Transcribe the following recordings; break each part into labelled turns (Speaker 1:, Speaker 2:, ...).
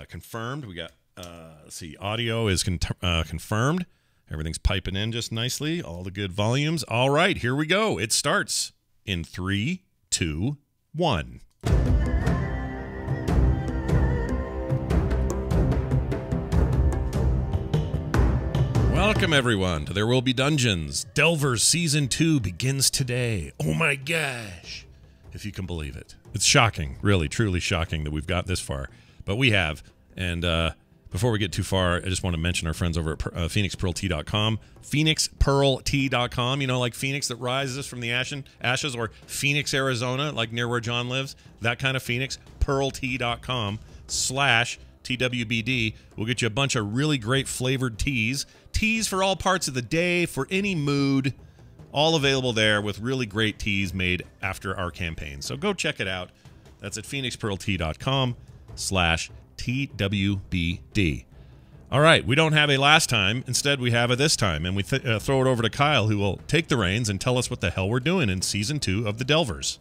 Speaker 1: confirmed. We got, let's see, audio is confirmed. Everything's piping in just nicely. All the good volumes. All right, here we go. It starts in 3, 2, 1. Welcome, everyone, to There Will Be Dungeons. Delvers Season 2 begins today. Oh my gosh. If you can believe it. It's shocking, really, truly shocking that we've got this far. But we have. And before we get too far, I just want to mention our friends over at phoenixpearltea.com. Phoenixpearltea.com, you know, like Phoenix that rises from the ashes, or Phoenix, Arizona, like near where John lives. That kind of Phoenix. Pearltea.com/TWBD. We'll get you a bunch of really great flavored teas. Teas for all parts of the day, for any mood. All available there with really great teas made after our campaign. So go check it out. That's at phoenixpearltea.com/TWBD. All right, we don't have a last time. Instead, we have a this time. And we throw it over to Kyle, who will take the reins and tell us what the hell we're doing in Season 2 of The Delvers.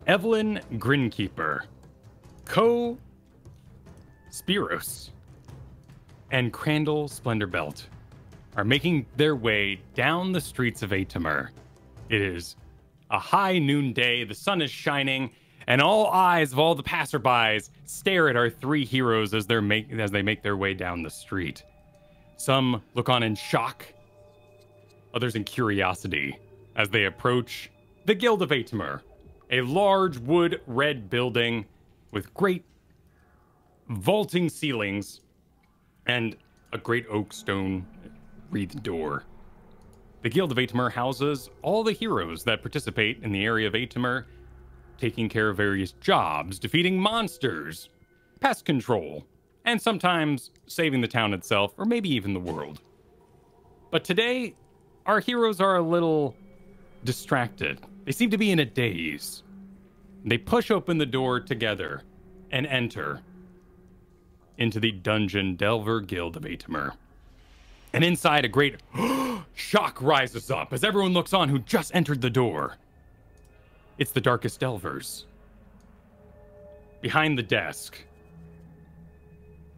Speaker 2: Evelyn Grinkeeper, Spiros, and Crandall Splendorbelt are making their way down the streets of Atmer. It is a high noonday, the sun is shining, and all eyes of all the passerbys stare at our three heroes as they make their way down the street. Some look on in shock, others in curiosity, as they approach the Guild of Atmer, a large wood red building with great vaulting ceilings and a great oak stone wreathed door. The Guild of Atmer houses all the heroes that participate in the area of Atmer, taking care of various jobs, defeating monsters, pest control, and sometimes saving the town itself, or maybe even the world. But today, our heroes are a little distracted. They seem to be in a daze. They push open the door together and enter into the Dungeon Delver Guild of Atmer. And inside, a great shock rises up as everyone looks on who just entered the door. It's the Darkest Delvers. Behind the desk,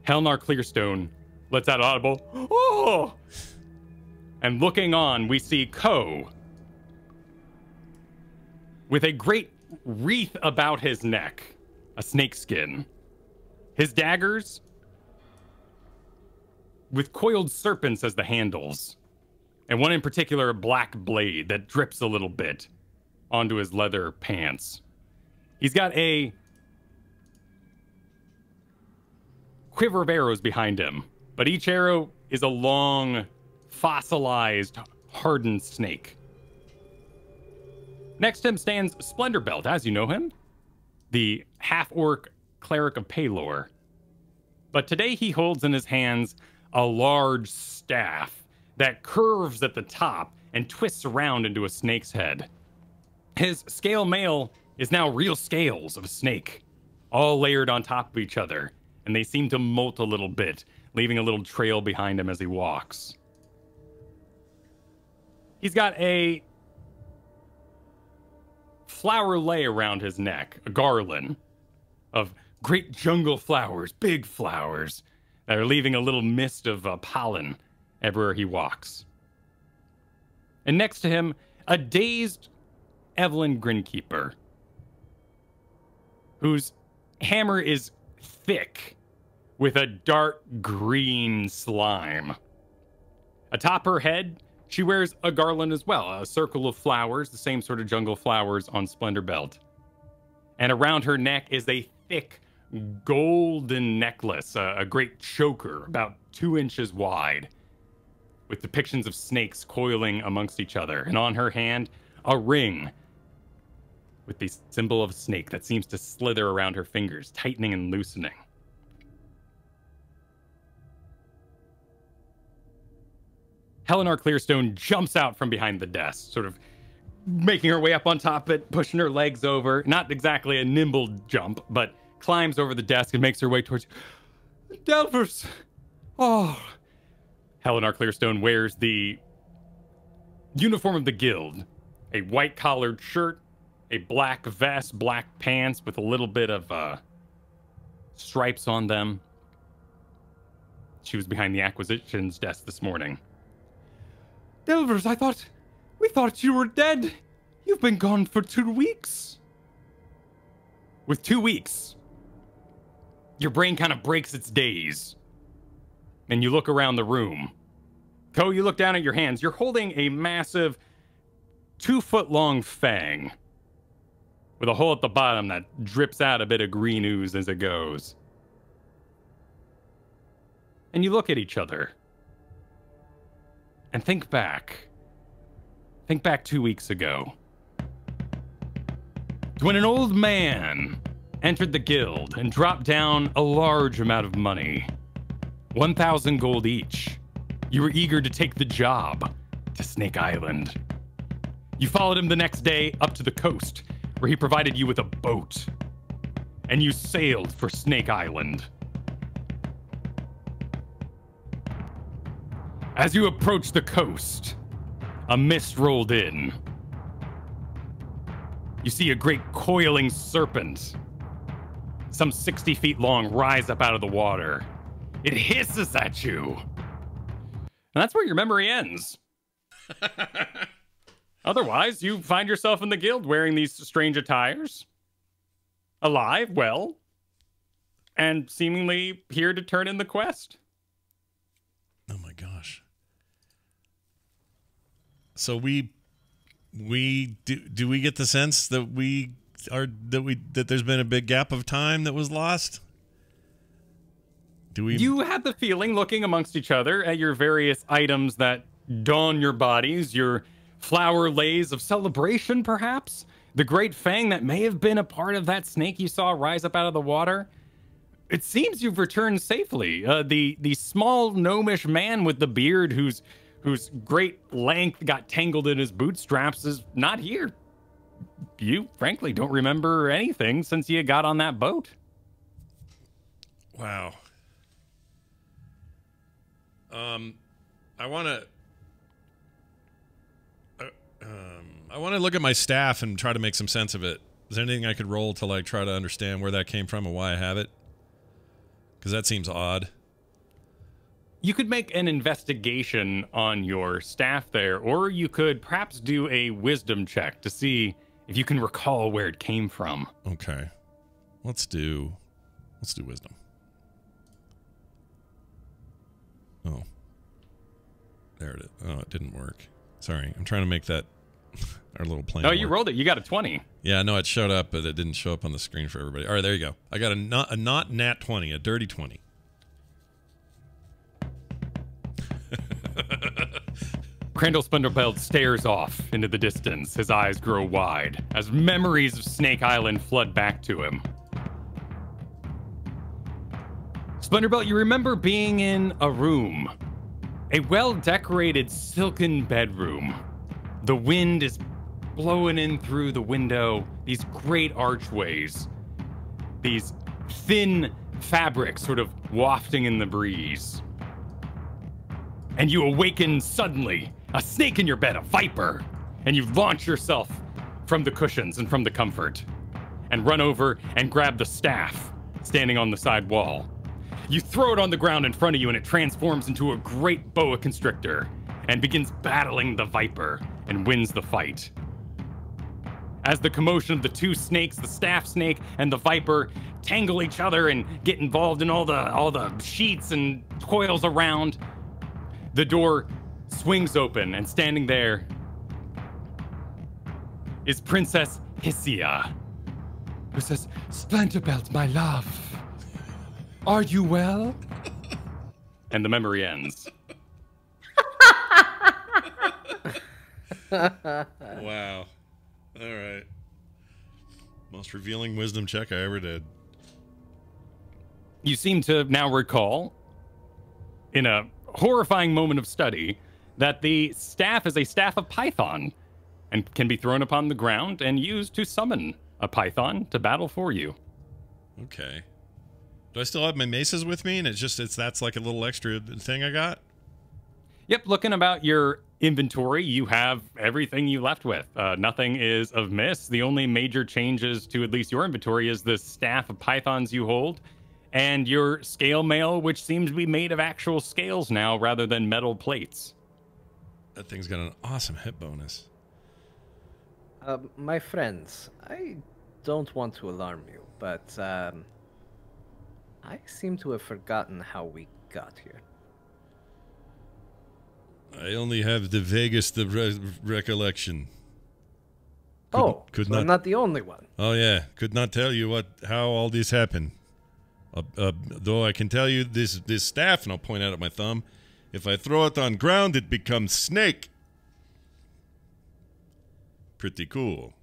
Speaker 2: Helnar Clearstone lets out audible, "Oh!" And looking on, we see Ko with a great wreath about his neck, a snakeskin. His daggers with coiled serpents as the handles, and one in particular, a black blade that drips a little bit onto his leather pants. He's got a quiver of arrows behind him, but each arrow is a long, fossilized, hardened snake. Next to him stands Splendorbelt, as you know him, the half-orc cleric of Paylor. But today he holds in his hands a large staff that curves at the top and twists around into a snake's head. His scale mail is now real scales of a snake, all layered on top of each other, and they seem to molt a little bit, leaving a little trail behind him as he walks. He's got a flower lei around his neck, a garland of great jungle flowers, big flowers, that are leaving a little mist of pollen everywhere he walks. And next to him, a dazed Evelyn Grinkeeper, whose hammer is thick with a dark green slime. Atop her head, she wears a garland as well, a circle of flowers, the same sort of jungle flowers on Splendorbelt. And around her neck is a thick golden necklace, a great choker about 2 inches wide, with depictions of snakes coiling amongst each other. And on her hand, a ring with the symbol of a snake that seems to slither around her fingers, tightening and loosening. Helnar Clearstone jumps out from behind the desk, sort of making her way up on top of it, pushing her legs over. Not exactly a nimble jump, but climbs over the desk and makes her way towards Delvers. Oh. Helnar Clearstone wears the uniform of the guild, a white collared shirt, a black vest, black pants with a little bit of stripes on them. She was behind the acquisitions desk this morning. Delvers, we thought you were dead. You've been gone for 2 weeks. With 2 weeks, your brain kind of breaks its days. And you look around the room. Co, you look down at your hands. You're holding a massive 2-foot-long fang with a hole at the bottom that drips out a bit of green ooze as it goes. And you look at each other. And think back. Think back 2 weeks ago. When an old man entered the guild and dropped down a large amount of money. 1,000 gold each. You were eager to take the job to Snake Island. You followed him the next day up to the coast, where he provided you with a boat. And you sailed for Snake Island. As you approached the coast, a mist rolled in. You see a great coiling serpent, some 60 feet long, rise up out of the water. It hisses at you. And that's where your memory ends. Otherwise, you find yourself in the guild wearing these strange attires. Alive, well, and seemingly here to turn in the quest.
Speaker 1: Oh my gosh. So do we get the sense that that there's been a big gap of time that was lost?
Speaker 2: You had the feeling, looking amongst each other at your various items that don your bodies, your flower lays of celebration, perhaps? The great fang that may have been a part of that snake you saw rise up out of the water? It seems you've returned safely. The small gnomish man with the beard whose great length got tangled in his bootstraps is not here. You, frankly, don't remember anything since you got on that boat.
Speaker 1: Wow. I want to look at my staff and try to make some sense of it. Is there anything I could roll to like try to understand where that came from and why I have it? Because that seems odd.
Speaker 2: You could make an investigation on your staff there, or you could perhaps do a wisdom check to see if you can recall where it came from.
Speaker 1: Okay. Let's do wisdom. Oh. There it is. Oh, it didn't work. Sorry. I'm trying to make that our little plan.
Speaker 2: Oh, you rolled it. You got a 20.
Speaker 1: Yeah, no, it showed up, but it didn't show up on the screen for everybody. All right, there you go. I got a not nat 20, a dirty 20.
Speaker 2: Crandall Splendorbelt stares off into the distance. His eyes grow wide as memories of Snake Island flood back to him. Splendorbelt, you remember being in a room. A well-decorated silken bedroom. The wind is blowing in through the window. These great archways. These thin fabrics sort of wafting in the breeze. And you awaken suddenly. A snake in your bed, a viper. And you launch yourself from the cushions and from the comfort. And run over and grab the staff standing on the side wall. You throw it on the ground in front of you and it transforms into a great boa constrictor and begins battling the viper and wins the fight. As the commotion of the two snakes, the staff snake and the viper, tangle each other and get involved in all the sheets and coils around, the door swings open, and standing there is Princess Hissia, who says, "Splendorbelt, my love, are you well?" And the memory ends.
Speaker 1: Wow. All right. Most revealing wisdom check I ever did.
Speaker 2: You seem to now recall, in a horrifying moment of study, that the staff is a staff of python and can be thrown upon the ground and used to summon a python to battle for you.
Speaker 1: Okay. Do I still have my maces with me and that's like a little extra thing I got?
Speaker 2: Yep, looking about your inventory, you have everything you left with. Nothing is amiss. The only major changes to at least your inventory is the staff of pythons you hold and your scale mail, which seems to be made of actual scales now rather than metal plates.
Speaker 1: That thing's got an awesome hit bonus.
Speaker 3: My friends, I don't want to alarm you, but I seem to have forgotten how we got here.
Speaker 1: I only have the vaguest of recollection.
Speaker 3: I'm not the only one.
Speaker 1: Oh yeah, could not tell you how all this happened. Though I can tell you this staff, and I'll point out at my thumb. If I throw it on ground, it becomes snake. Pretty cool.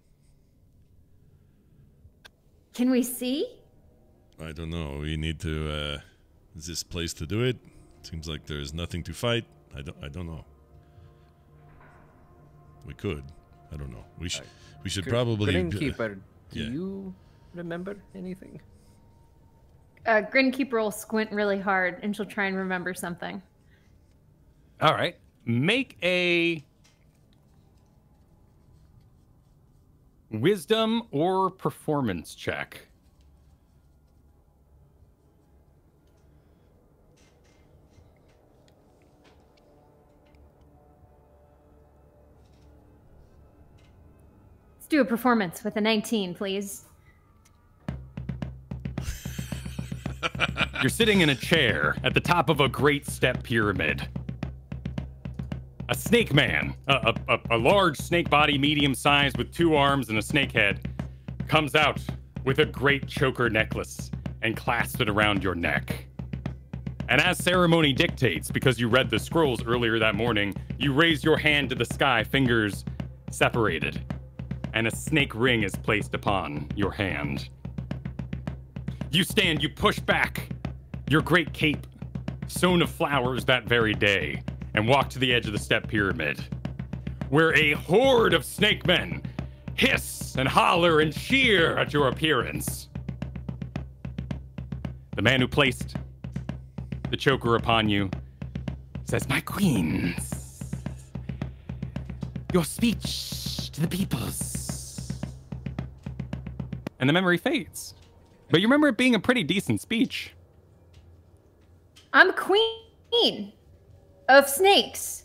Speaker 4: Can we see?
Speaker 1: I don't know. We need to. Is this place to do it? Seems like there's nothing to fight. I don't know. We could. I don't know. We should probably.
Speaker 3: Grinkeeper, do you remember anything?
Speaker 4: Grinkeeper will squint really hard, and she'll try and remember something.
Speaker 2: All right. Make a wisdom or performance check.
Speaker 4: Let's do a performance with a 19, please.
Speaker 2: You're sitting in a chair at the top of a great step pyramid. A snake man, a large snake body, medium sized, with 2 arms and a snake head, comes out with a great choker necklace and clasps it around your neck. And as ceremony dictates, because you read the scrolls earlier that morning, you raise your hand to the sky, fingers separated, and a snake ring is placed upon your hand. You stand, you push back your great cape, sewn of flowers that very day, and walk to the edge of the step pyramid, where a horde of snake men hiss and holler and cheer at your appearance. The man who placed the choker upon you says, "My queens, your speech to the peoples." And the memory fades. But you remember it being a pretty decent speech.
Speaker 4: I'm queen of snakes.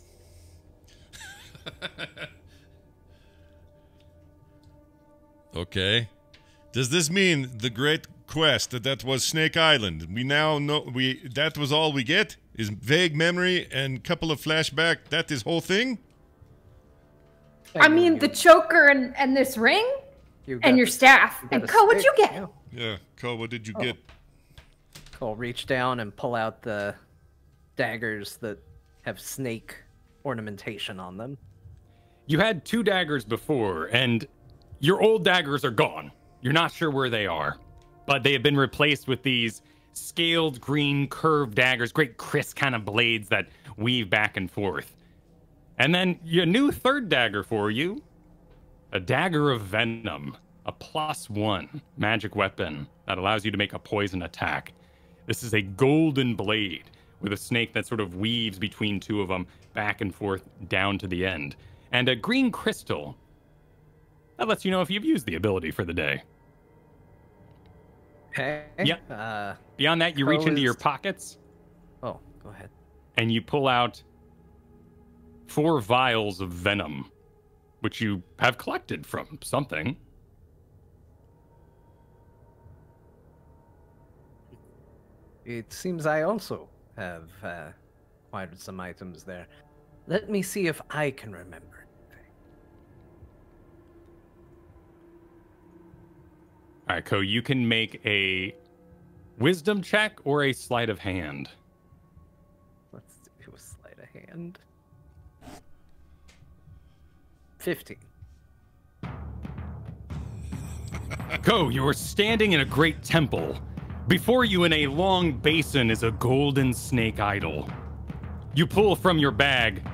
Speaker 1: Okay. Does this mean the great quest that was Snake Island? We now know that was all we get? Is vague memory and couple of flashback, that is whole thing?
Speaker 4: I mean, the choker and this ring? And your staff. And Ko, what'd you get?
Speaker 1: Yeah, Ko, what did you get?
Speaker 3: I'll reach down and pull out the daggers that have snake ornamentation on them.
Speaker 2: You had 2 daggers before, and your old daggers are gone. You're not sure where they are, but they have been replaced with these scaled green curved daggers, great crisp kind of blades that weave back and forth. And then your new 3rd dagger for you, a dagger of venom, a +1 magic weapon that allows you to make a poison attack. This is a golden blade with a snake that sort of weaves between 2 of them back and forth down to the end. And a green crystal that lets you know if you've used the ability for the day.
Speaker 3: Okay.
Speaker 2: Yeah. Beyond that, you reach into your pockets.
Speaker 3: Oh, go ahead.
Speaker 2: And you pull out 4 vials of venom, which you have collected from something.
Speaker 3: It seems I also have acquired some items there. Let me see if I can remember anything.
Speaker 2: All right, Ko, you can make a wisdom check or a sleight of hand.
Speaker 3: Let's do a sleight of hand. 15.
Speaker 2: Ko, you are standing in a great temple. Before you in a long basin is a golden snake idol. You pull from your bag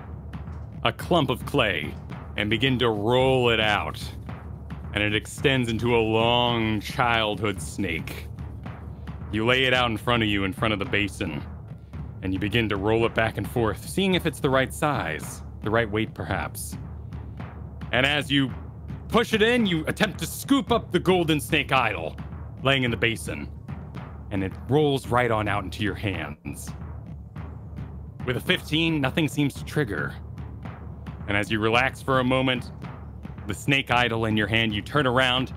Speaker 2: a clump of clay and begin to roll it out. And it extends into a long childhood snake. You lay it out in front of you, in front of the basin, and you begin to roll it back and forth, seeing if it's the right size, the right weight perhaps. And as you push it in, you attempt to scoop up the golden snake idol laying in the basin. and it rolls right on out into your hands. With a 15, nothing seems to trigger. And as you relax for a moment, the snake idol in your hand, you turn around,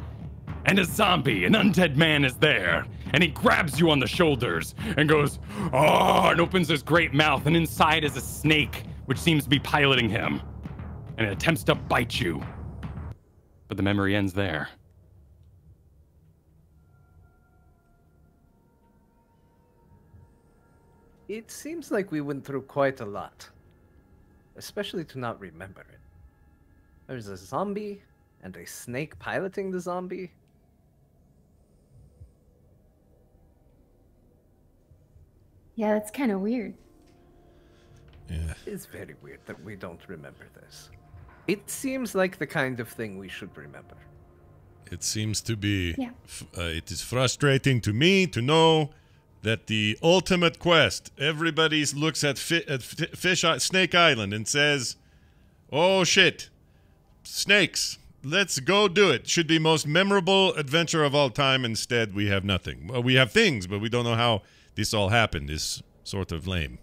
Speaker 2: and a zombie, an undead man, is there. And he grabs you on the shoulders and goes, "Oh," and opens his great mouth, and inside is a snake, which seems to be piloting him. And it attempts to bite you. But the memory ends there.
Speaker 3: It seems like we went through quite a lot. Especially to not remember it. There's a zombie and a snake piloting the zombie.
Speaker 4: Yeah, that's kind of weird.
Speaker 1: Yeah.
Speaker 3: It's very weird that we don't remember this. It seems like the kind of thing we should remember.
Speaker 1: It seems to be.
Speaker 4: Yeah.
Speaker 1: It is frustrating to me to know that the ultimate quest, everybody looks at Snake Island and says, "Oh shit, snakes, let's go do it. Should be most memorable adventure of all time." Instead, we have nothing. Well, we have things, but we don't know how this all happened. Is sort of lame.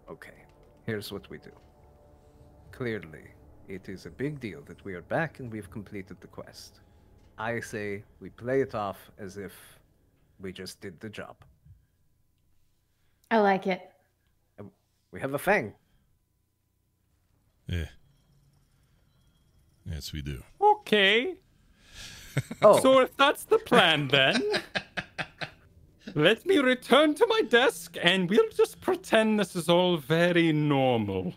Speaker 3: Okay, here's what we do. Clearly, it is a big deal that we are back and we've completed the quest. I say we play it off as if we just did the job.
Speaker 4: I like it.
Speaker 3: We have a fang.
Speaker 1: Yeah. Yes, we do.
Speaker 2: Okay.
Speaker 3: Oh,
Speaker 2: So if that's the plan, then let me return to my desk and we'll just pretend this is all very normal.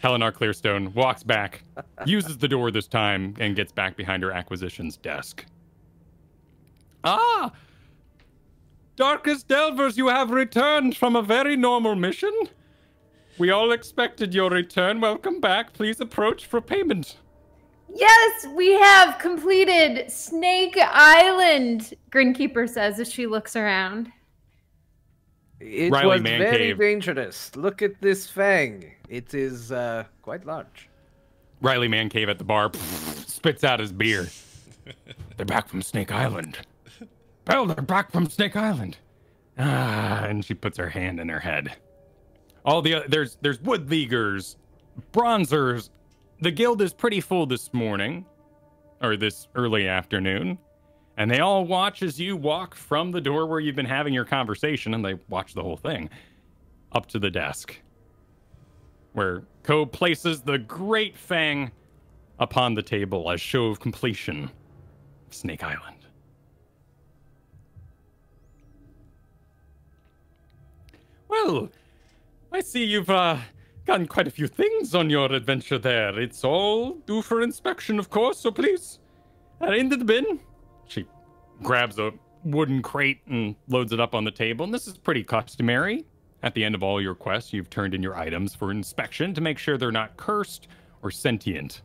Speaker 2: Helenar Clearstone walks back, uses the door this time, and gets back behind her acquisitions desk. Ah! Darkest Delvers, you have returned from a very normal mission. We all expected your return. Welcome back. Please approach for payment.
Speaker 4: Yes, we have completed Snake Island, Grinkeeper says as she looks around.
Speaker 3: it
Speaker 2: Riley
Speaker 3: was
Speaker 2: Man
Speaker 3: very
Speaker 2: Cave.
Speaker 3: dangerous. Look at this fang. It is quite large.
Speaker 2: Riley Mancave at the bar spits out his beer. They're back from Snake Island. Belle, they're back from Snake Island. Ah, and she puts her hand in her head. All the there's wood leaguers, bronzers. The guild is pretty full this morning, or this early afternoon, and they all watch as you walk from the door where you've been having your conversation, and they watch the whole thing, up to the desk, where Ko places the great fang upon the table as show of completion of Snake Island. Well, I see you've gotten quite a few things on your adventure there. It's all due for inspection, of course, so please, into the bin. She grabs a wooden crate and loads it up on the table, and this is pretty customary. At the end of all your quests, you've turned in your items for inspection to make sure they're not cursed or sentient.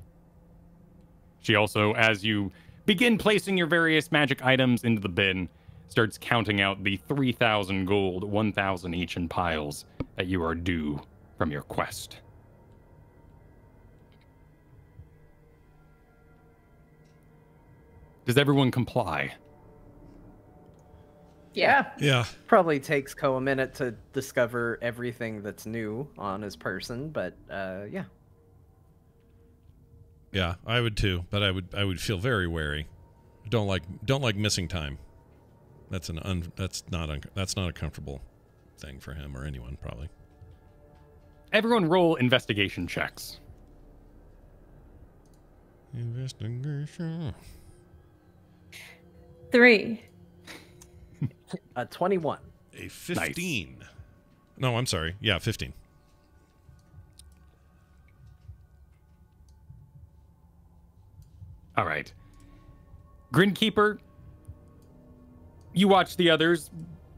Speaker 2: She also, as you begin placing your various magic items into the bin, starts counting out the 3,000 gold, 1,000 each in piles that you are due from your quest. Does everyone comply?
Speaker 4: Yeah.
Speaker 1: Yeah.
Speaker 3: Probably takes Ko a minute to discover everything that's new on his person, but yeah.
Speaker 1: Yeah, I would too, but I would feel very wary. Don't like missing time. That's not a comfortable thing for him or anyone probably.
Speaker 2: Everyone roll investigation checks.
Speaker 1: Investigation.
Speaker 4: 3.
Speaker 3: 21.
Speaker 1: A 15. Nice. No, I'm sorry. Yeah, 15.
Speaker 2: All right. Grinkeeper, you watch the others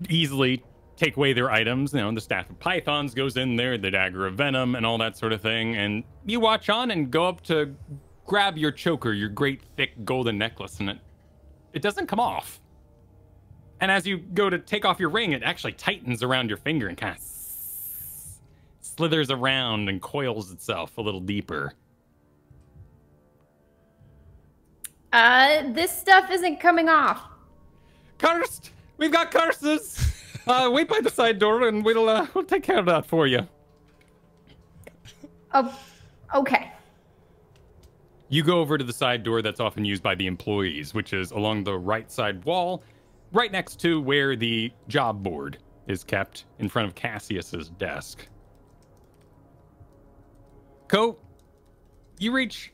Speaker 2: easily take away their items. You know, the Staff of Pythons goes in there, the Dagger of Venom, and all that sort of thing. And you watch on and go up to grab your choker, your great thick golden necklace, and it doesn't come off. And as you go to take off your ring, it actually tightens around your finger and kind of slithers around and coils itself a little deeper.
Speaker 4: This stuff isn't coming off.
Speaker 2: cursed! We've got curses! Wait by the side door and we'll take care of that for you.
Speaker 4: Oh, okay.
Speaker 2: You go over to the side door that's often used by the employees, which is along the right side wall, right next to where the job board is kept in front of Cassius's desk. Co, you reach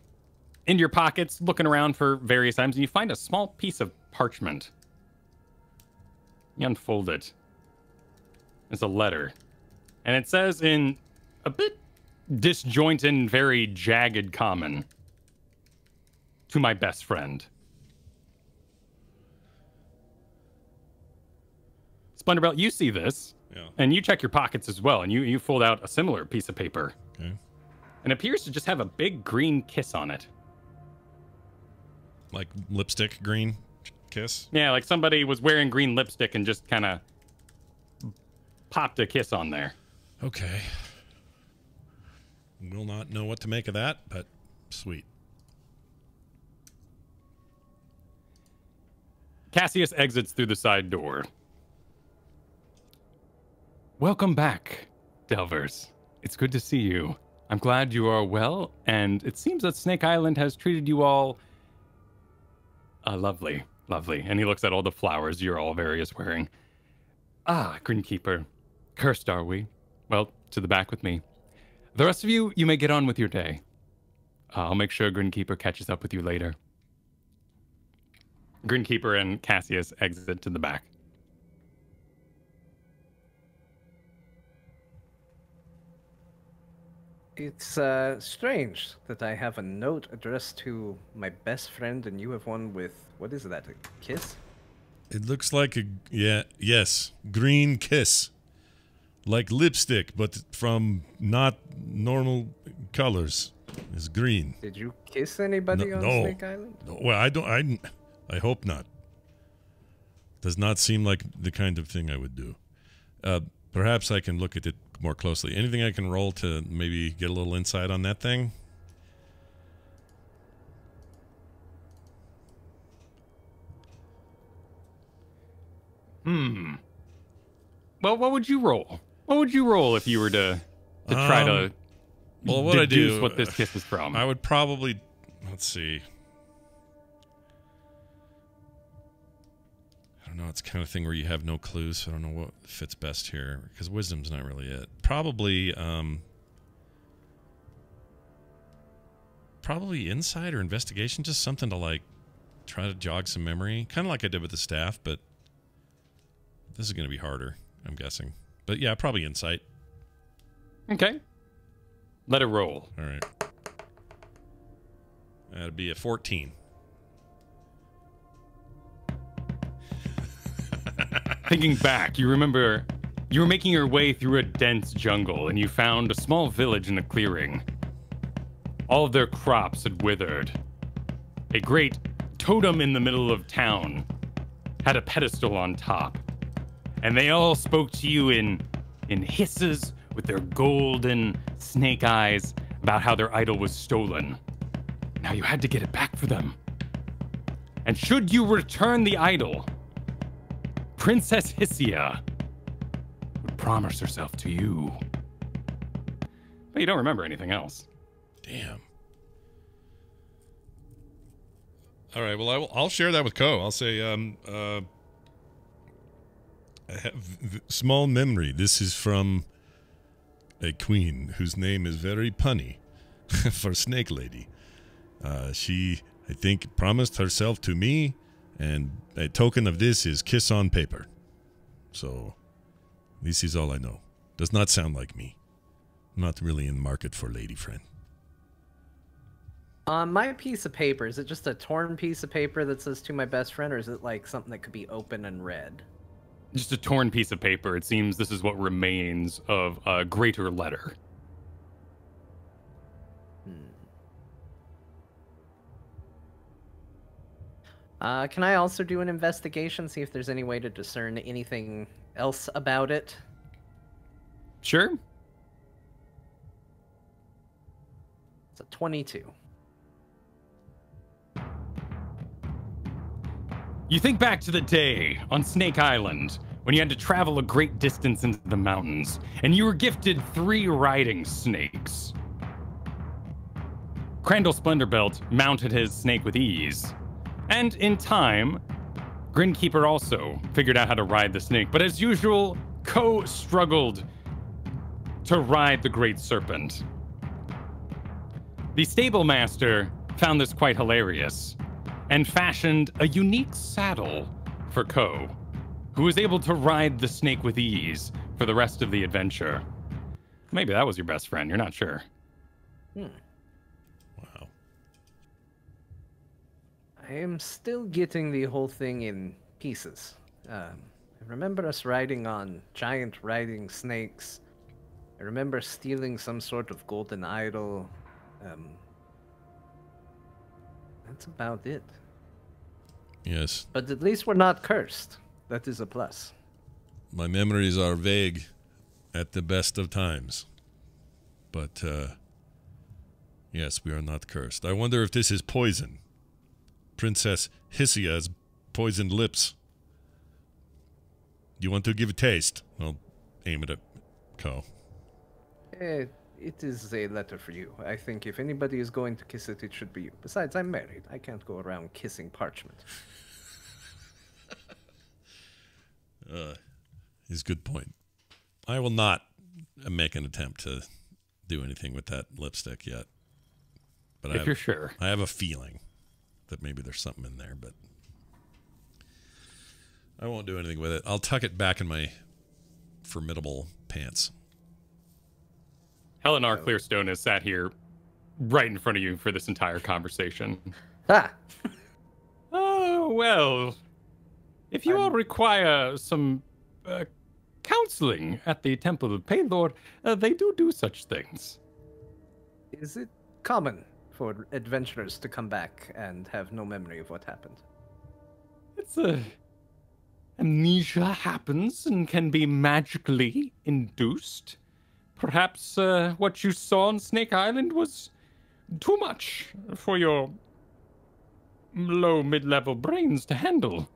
Speaker 2: into your pockets, looking around for various items, and you find a small piece of parchment. You unfold it. It's a letter. And it says in a bit disjointed and very jagged common, "To my best friend." Splendorbelt, you see this, and you check your pockets as well, and you fold out a similar piece of paper.
Speaker 1: Okay.
Speaker 2: And it appears to just have a big green kiss on it.
Speaker 1: Like lipstick green kiss?
Speaker 2: Yeah, like somebody was wearing green lipstick and just kind of popped a kiss on there.
Speaker 1: Okay. Will not know what to make of that, but sweet.
Speaker 2: Cassius exits through the side door. Welcome back, Delvers. It's good to see you. I'm glad you are well, and it seems that Snake Island has treated you all lovely, lovely. And he looks at all the flowers you're all various wearing. Ah, Grinkeeper. Cursed are we? Well, to the back with me. The rest of you, you may get on with your day. I'll make sure Grinkeeper catches up with you later. Grinkeeper and Cassius exit to the back.
Speaker 3: It's strange that I have a note addressed to my best friend and you have one with, what is that, a kiss?
Speaker 1: It looks like yes, green kiss. Like lipstick, but from not normal colors. It's green.
Speaker 3: Did you kiss anybody on Snake Island?
Speaker 1: No. Well, I hope not. Does not seem like the kind of thing I would do. Perhaps I can look at it more closely. Anything I can roll to maybe get a little insight on that thing?
Speaker 2: Well, what would you roll? What would you roll if you were to try to deduce what this kiss is from?
Speaker 1: I would probably, let's see. I don't know. It's the kind of thing where you have no clues, so I don't know what fits best here, because wisdom's not really it. Probably insight or investigation, just something to like try to jog some memory, kind of like I did with the staff, but this is going to be harder, I'm guessing. But yeah, probably insight.
Speaker 2: Okay. Let it roll.
Speaker 1: All right. That'd be a 14.
Speaker 2: Thinking back, you remember you were making your way through a dense jungle and you found a small village in a clearing. All of their crops had withered. A great totem in the middle of town had a pedestal on top. And they all spoke to you in hisses with their golden snake eyes about how their idol was stolen. Now you had to get it back for them. And should you return the idol, Princess Hissia would promise herself to you. But you don't remember anything else.
Speaker 1: Damn. All right, well, I'll share that with Ko. I'll say, I have small memory. This is from a queen whose name is very punny for Snake Lady. She, I think, promised herself to me, and a token of this is kiss on paper. So, this is all I know. Does not sound like me. I'm not really in the market for lady friend.
Speaker 3: My piece of paper, is it just a torn piece of paper that says to my best friend, or is it like something that could be open and read?
Speaker 2: Just a torn piece of paper. It seems this is what remains of a greater letter.
Speaker 3: Can I also do an investigation, see if there's any way to discern anything else about it?
Speaker 2: Sure.
Speaker 3: It's a 22.
Speaker 2: You think back to the day on Snake Island when you had to travel a great distance into the mountains, and you were gifted 3 riding snakes. Crandall Splendorbelt mounted his snake with ease, and in time, Grinkeeper also figured out how to ride the snake, but as usual, Ko struggled to ride the Great Serpent. The stable master found this quite hilarious and fashioned a unique saddle for Ko, who was able to ride the snake with ease for the rest of the adventure. Maybe that was your best friend, you're not sure.
Speaker 1: Wow.
Speaker 3: I am still getting the whole thing in pieces. I remember us riding on giant riding snakes. I remember stealing some sort of golden idol. That's about it.
Speaker 1: Yes.
Speaker 3: But at least we're not cursed. That is a plus.
Speaker 1: My memories are vague at the best of times. But, yes, we are not cursed. I wonder if this is poison. Princess Hissia's poisoned lips. You want to give a taste? I'll aim it at Ko.
Speaker 3: It is a letter for you. I think if anybody is going to kiss it, it should be you. Besides, I'm married. I can't go around kissing parchment.
Speaker 1: Is a good point. I will not make an attempt to do anything with that lipstick yet. But
Speaker 2: if you're sure.
Speaker 1: I have a feeling that maybe there's something in there, but I won't do anything with it. I'll tuck it back in my formidable pants.
Speaker 2: Helenar Clearstone has sat here right in front of you for this entire conversation.
Speaker 3: Ah!
Speaker 2: Oh, well. If you all require some counseling at the Temple of Paylor, they do such things.
Speaker 3: Is it common for adventurers to come back and have no memory of what happened?
Speaker 2: It's amnesia happens and can be magically induced. Perhaps what you saw on Snake Island was too much for your low mid-level brains to handle.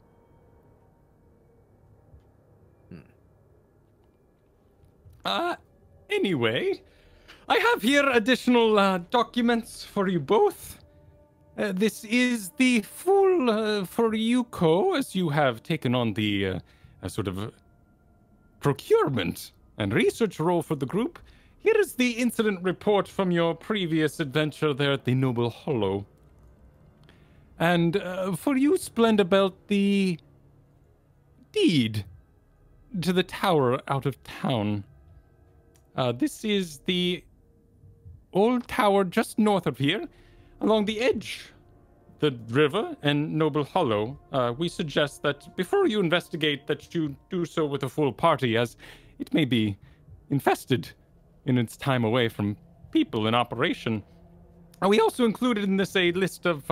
Speaker 2: Anyway, I have here additional documents for you both. This is the full for you, Ko, as you have taken on the sort of procurement and research role for the group. Here is the incident report from your previous adventure there at the Noble Hollow. And for you, Splendorbelt, the deed to the tower out of town. This is the old tower just north of here, along the edge the river and Noble Hollow. We suggest that before you investigate, that you do so with a full party, as it may be infested in its time away from people in operation. We also included in this a list of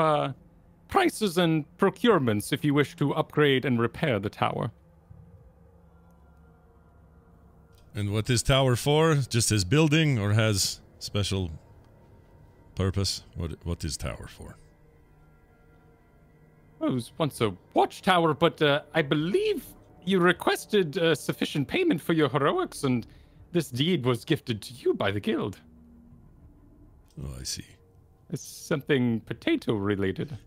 Speaker 2: prices and procurements if you wish to upgrade and repair the tower.
Speaker 1: And what is tower for? Just as building, or has special purpose? What is tower for?
Speaker 2: Well, it was once a watchtower, but I believe you requested sufficient payment for your heroics, and this deed was gifted to you by the guild.
Speaker 1: Oh, I see.
Speaker 2: It's something potato-related.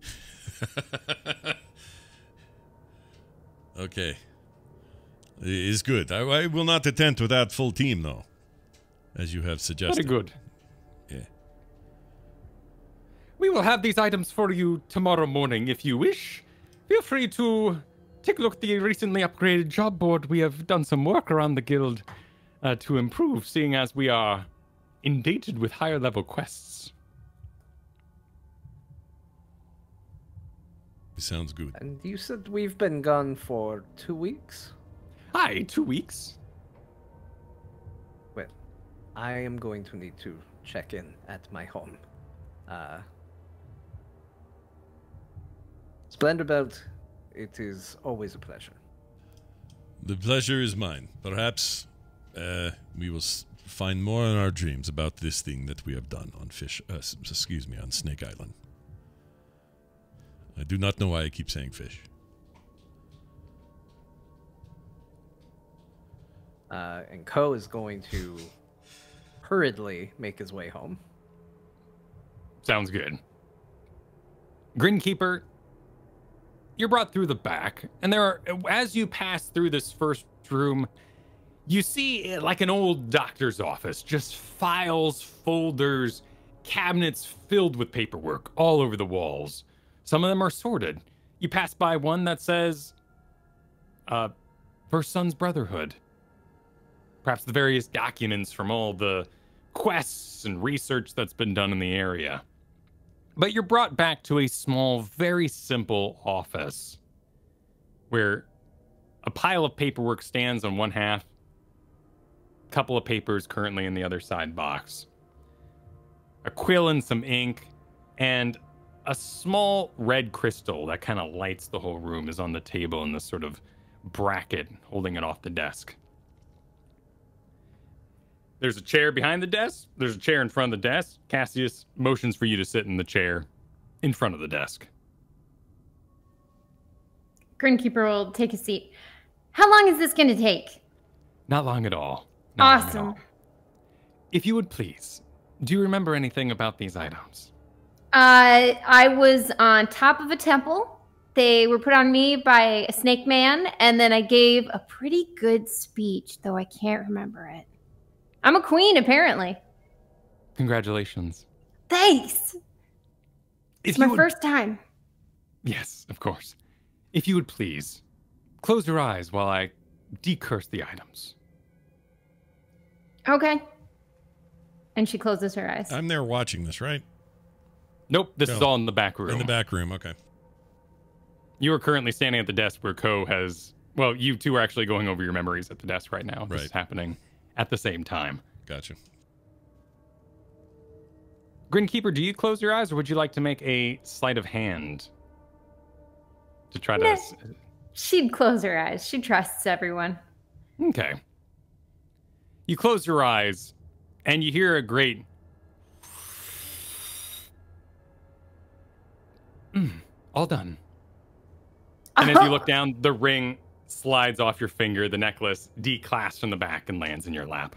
Speaker 1: Okay. It is good. I will not attend to that full team, though, as you have suggested.
Speaker 2: Very good.
Speaker 1: Yeah.
Speaker 2: We will have these items for you tomorrow morning if you wish. Feel free to take a look at the recently upgraded job board. We have done some work around the guild to improve, seeing as we are inundated with higher level quests.
Speaker 1: Sounds good.
Speaker 3: And you said we've been gone for 2 weeks?
Speaker 2: Aye, 2 weeks.
Speaker 3: Well, I am going to need to check in at my home. Splendorbelt, it is always a pleasure.
Speaker 1: The pleasure is mine. Perhaps we will find more in our dreams about this thing that we have done on on Snake Island. I do not know why I keep saying fish.
Speaker 3: And Ko is going to hurriedly make his way home.
Speaker 2: Sounds good. Grinkeeper, you're brought through the back, and as you pass through this first room, you see like an old doctor's office, just files, folders, cabinets filled with paperwork all over the walls. Some of them are sorted. You pass by one that says, First Sons Brotherhood. Perhaps the various documents from all the quests and research that's been done in the area. But you're brought back to a small, very simple office where a pile of paperwork stands on one half, a couple of papers currently in the other side box, a quill and some ink, and a small red crystal that kind of lights the whole room is on the table in this sort of bracket holding it off the desk. There's a chair behind the desk. There's a chair in front of the desk. Cassius motions for you to sit in the chair in front of the desk.
Speaker 4: Grinkeeper will take a seat. How long is this going to take?
Speaker 2: Not long at all.
Speaker 4: Awesome.
Speaker 2: If you would please, do you remember anything about these items?
Speaker 4: I was on top of a temple. They were put on me by a snake man, and then I gave a pretty good speech, though I can't remember it. I'm a queen, apparently.
Speaker 2: Congratulations.
Speaker 4: Thanks. It's my first time.
Speaker 2: Yes, of course. If you would please, close your eyes while I decurse the items.
Speaker 4: Okay. And she closes her eyes.
Speaker 1: I'm there watching this, right?
Speaker 2: Nope, this is all in the back room.
Speaker 1: In the back room, okay.
Speaker 2: You are currently standing at the desk where Ko has... Well, you two are actually going over your memories at the desk right now. This is happening at the same time.
Speaker 1: Gotcha.
Speaker 2: Grinkeeper, do you close your eyes, or would you like to make a sleight of hand to try to...
Speaker 4: She'd close her eyes. She trusts everyone.
Speaker 2: Okay. You close your eyes, and you hear a great... all done. And as you look down, the ring slides off your finger, the necklace declasps from the back and lands in your lap.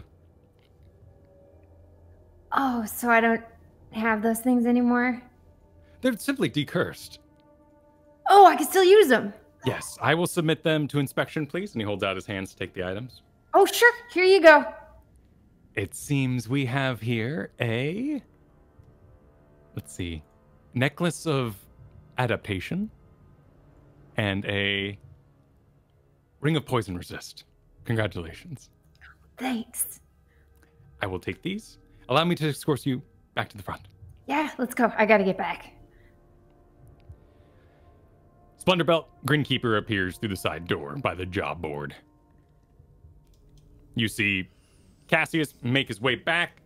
Speaker 4: Oh, so I don't have those things anymore?
Speaker 2: They're simply decursed.
Speaker 4: Oh, I can still use them.
Speaker 2: Yes, I will submit them to inspection, please. And he holds out his hands to take the items.
Speaker 4: Oh, sure. Here you go.
Speaker 2: It seems we have here a... Let's see. Necklace of adaptation and a ring of poison resist. Congratulations.
Speaker 4: Thanks.
Speaker 2: I will take these. Allow me to escort you back to the front.
Speaker 4: Yeah, let's go. I gotta get back.
Speaker 2: Splendor Grinkeeper appears through the side door by the job board. You see Cassius make his way back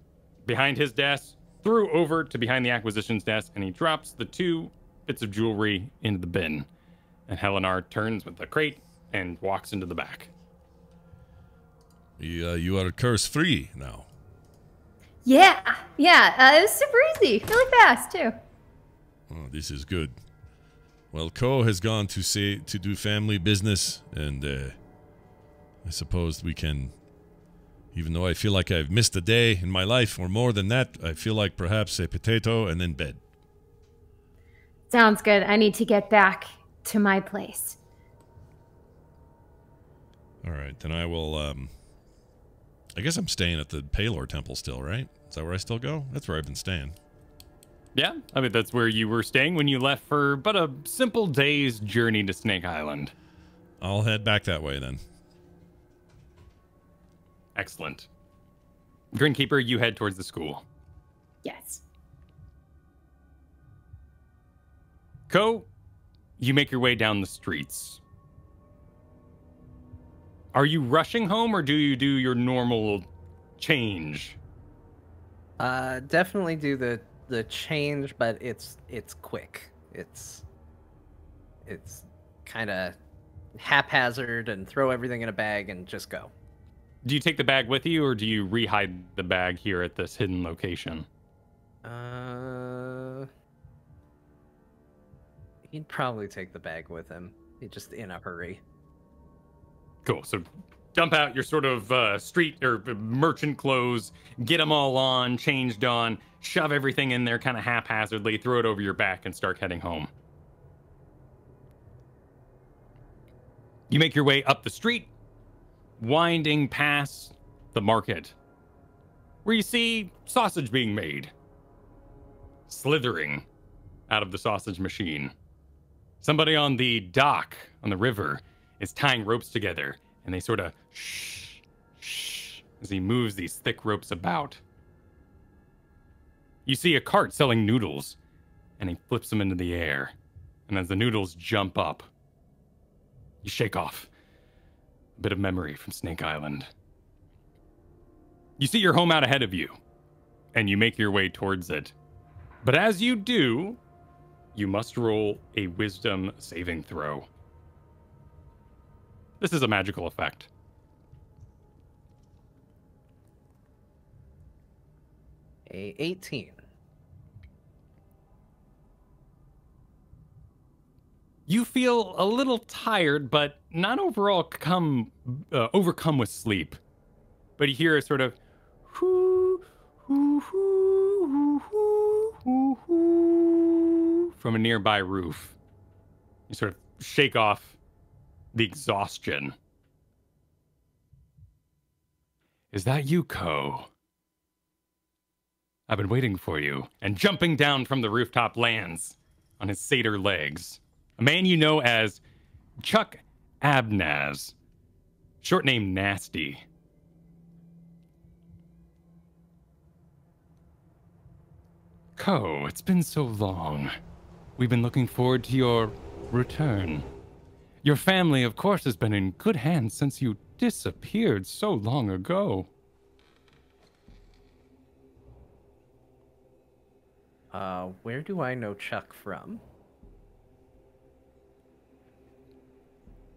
Speaker 2: behind his desk, through over to behind the acquisitions desk, and he drops the 2 bits of jewelry into the bin. And Helenar turns with the crate and walks into the back.
Speaker 1: You are curse-free now.
Speaker 4: Yeah. It was super easy. Really fast, too.
Speaker 1: Oh, this is good. Well, Ko has gone to do family business, and I suppose we can... Even though I feel like I've missed a day in my life, or more than that, I feel like perhaps a potato and then bed.
Speaker 4: Sounds good. I need to get back to my place.
Speaker 1: All right, then I will, I guess I'm staying at the Paylor temple still, right? Is that where I still go? That's where I've been staying.
Speaker 2: Yeah, I mean, that's where you were staying when you left for but a simple day's journey to Snake Island.
Speaker 1: I'll head back that way then.
Speaker 2: Excellent. Grinkeeper, you head towards the school.
Speaker 4: Yes.
Speaker 2: Ko, you make your way down the streets. Are you rushing home, or do you do your normal change?
Speaker 3: Definitely do the change, but it's quick. It's kind of haphazard and throw everything in a bag and just go.
Speaker 2: Do you take the bag with you, or do you re-hide the bag here at this hidden location?
Speaker 3: He'd probably take the bag with him. He's just in a hurry.
Speaker 2: Cool. So dump out your sort of street or merchant clothes, get them all on, changed on, shove everything in there kind of haphazardly, throw it over your back, and start heading home. You make your way up the street, winding past the market, where you see sausage being made, slithering out of the sausage machine. Somebody on the dock on the river is tying ropes together, and they sort of shh, shh, as he moves these thick ropes about. You see a cart selling noodles, and he flips them into the air. And as the noodles jump up, you shake off a bit of memory from Snake Island. You see your home out ahead of you, and you make your way towards it. But as you do, you must roll a wisdom saving throw. This is a magical effect.
Speaker 3: A 18.
Speaker 2: You feel a little tired, but not overall overcome with sleep. But you hear a sort of hoo, hoo, hoo, hoo, hoo, hoo, from a nearby roof. You sort of shake off the exhaustion. Is that you, Ko? I've been waiting for you. And jumping down from the rooftop lands on his satyr legs. A man you know as Chuck Abnaz, short name Nasty. Ko, it's been so long. We've been looking forward to your return. Your family, of course, has been in good hands since you disappeared so long ago.
Speaker 3: Where do I know Chuck from?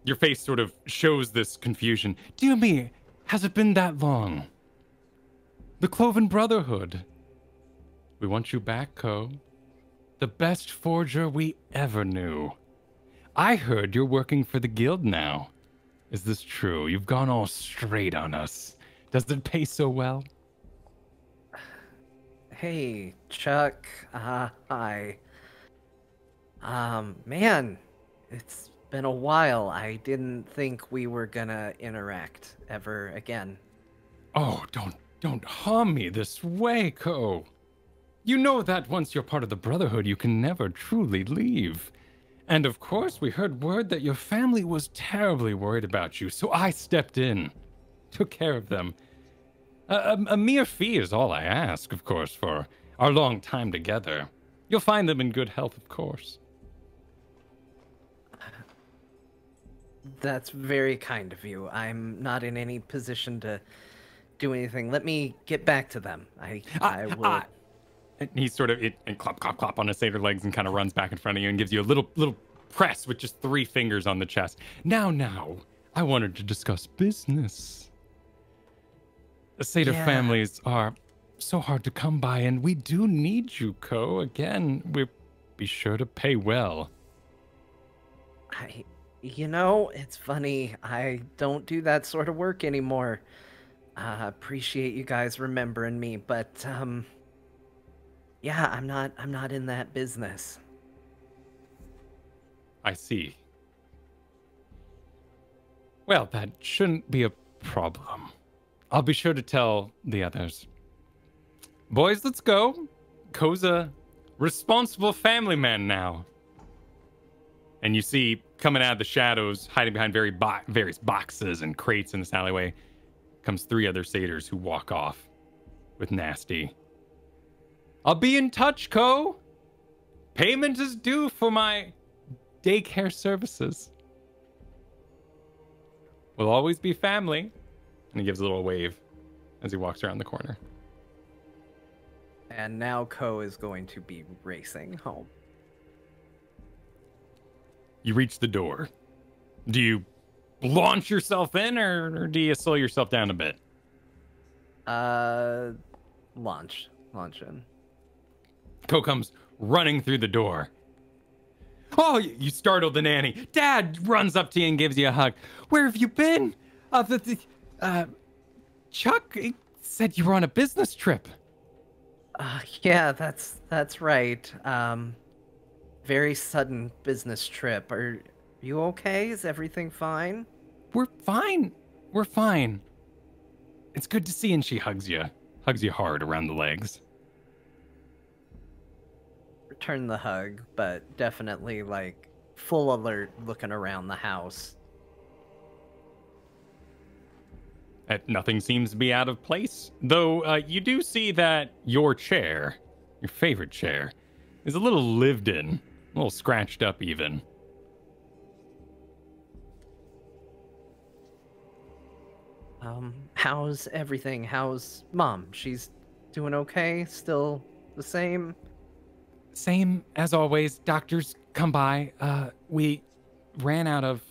Speaker 2: Your face sort of shows this confusion. Dear me, has it been that long? The Cloven Brotherhood. We want you back, Ko. The best forger we ever knew. I heard you're working for the guild now. Is this true? You've gone all straight on us. Does it pay so well?
Speaker 3: Hey, Chuck. Hi. Man, it's been a while. I didn't think we were gonna interact ever again.
Speaker 2: Oh, don't harm me this way, Ko. You know that once you're part of the Brotherhood, you can never truly leave. And of course, we heard word that your family was terribly worried about you, so I stepped in, took care of them. A mere fee is all I ask, of course, for our long time together. You'll find them in good health, of course.
Speaker 3: That's very kind of you. I'm not in any position to do anything. Let me get back to them. I will.
Speaker 2: And he sort of and clop, clop, clop on his satyr legs and kind of runs back in front of you and gives you a little press with just 3 fingers on the chest. Now, I wanted to discuss business. The satyr families are so hard to come by, and we do need you, Ko. Again, we'll be sure to pay well.
Speaker 3: You know, it's funny. I don't do that sort of work anymore. Appreciate you guys remembering me, but yeah, I'm not in that business.
Speaker 2: I see. Well, that shouldn't be a problem. I'll be sure to tell the others. Boys, let's go. Ko's a responsible family man now. And you see, coming out of the shadows, hiding behind various boxes and crates in this alleyway, comes 3 other satyrs who walk off with Nasty. I'll be in touch, Ko. Payment is due for my daycare services. We'll always be family. And he gives a little wave as he walks around the corner.
Speaker 3: And now Ko is going to be racing home.
Speaker 2: You reach the door. Do you launch yourself in, or do you slow yourself down a bit?
Speaker 3: Launch in.
Speaker 2: Ko comes running through the door. Oh, you startled the nanny. Dad runs up to you and gives you a hug. Where have you been? Chuck said you were on a business trip.
Speaker 3: Yeah, that's right. Very sudden business trip. Are you okay? Is everything fine?
Speaker 2: We're fine. We're fine. It's good to see, and she hugs you hard around the legs.
Speaker 3: Return the hug, but definitely like full alert looking around the house.
Speaker 2: Nothing seems to be out of place, though you do see that your chair, your favorite chair, is a little lived in, a little scratched up even.
Speaker 3: How's everything? How's Mom? She's doing okay? Still the same?
Speaker 2: Same as always. Doctors come by. We ran out of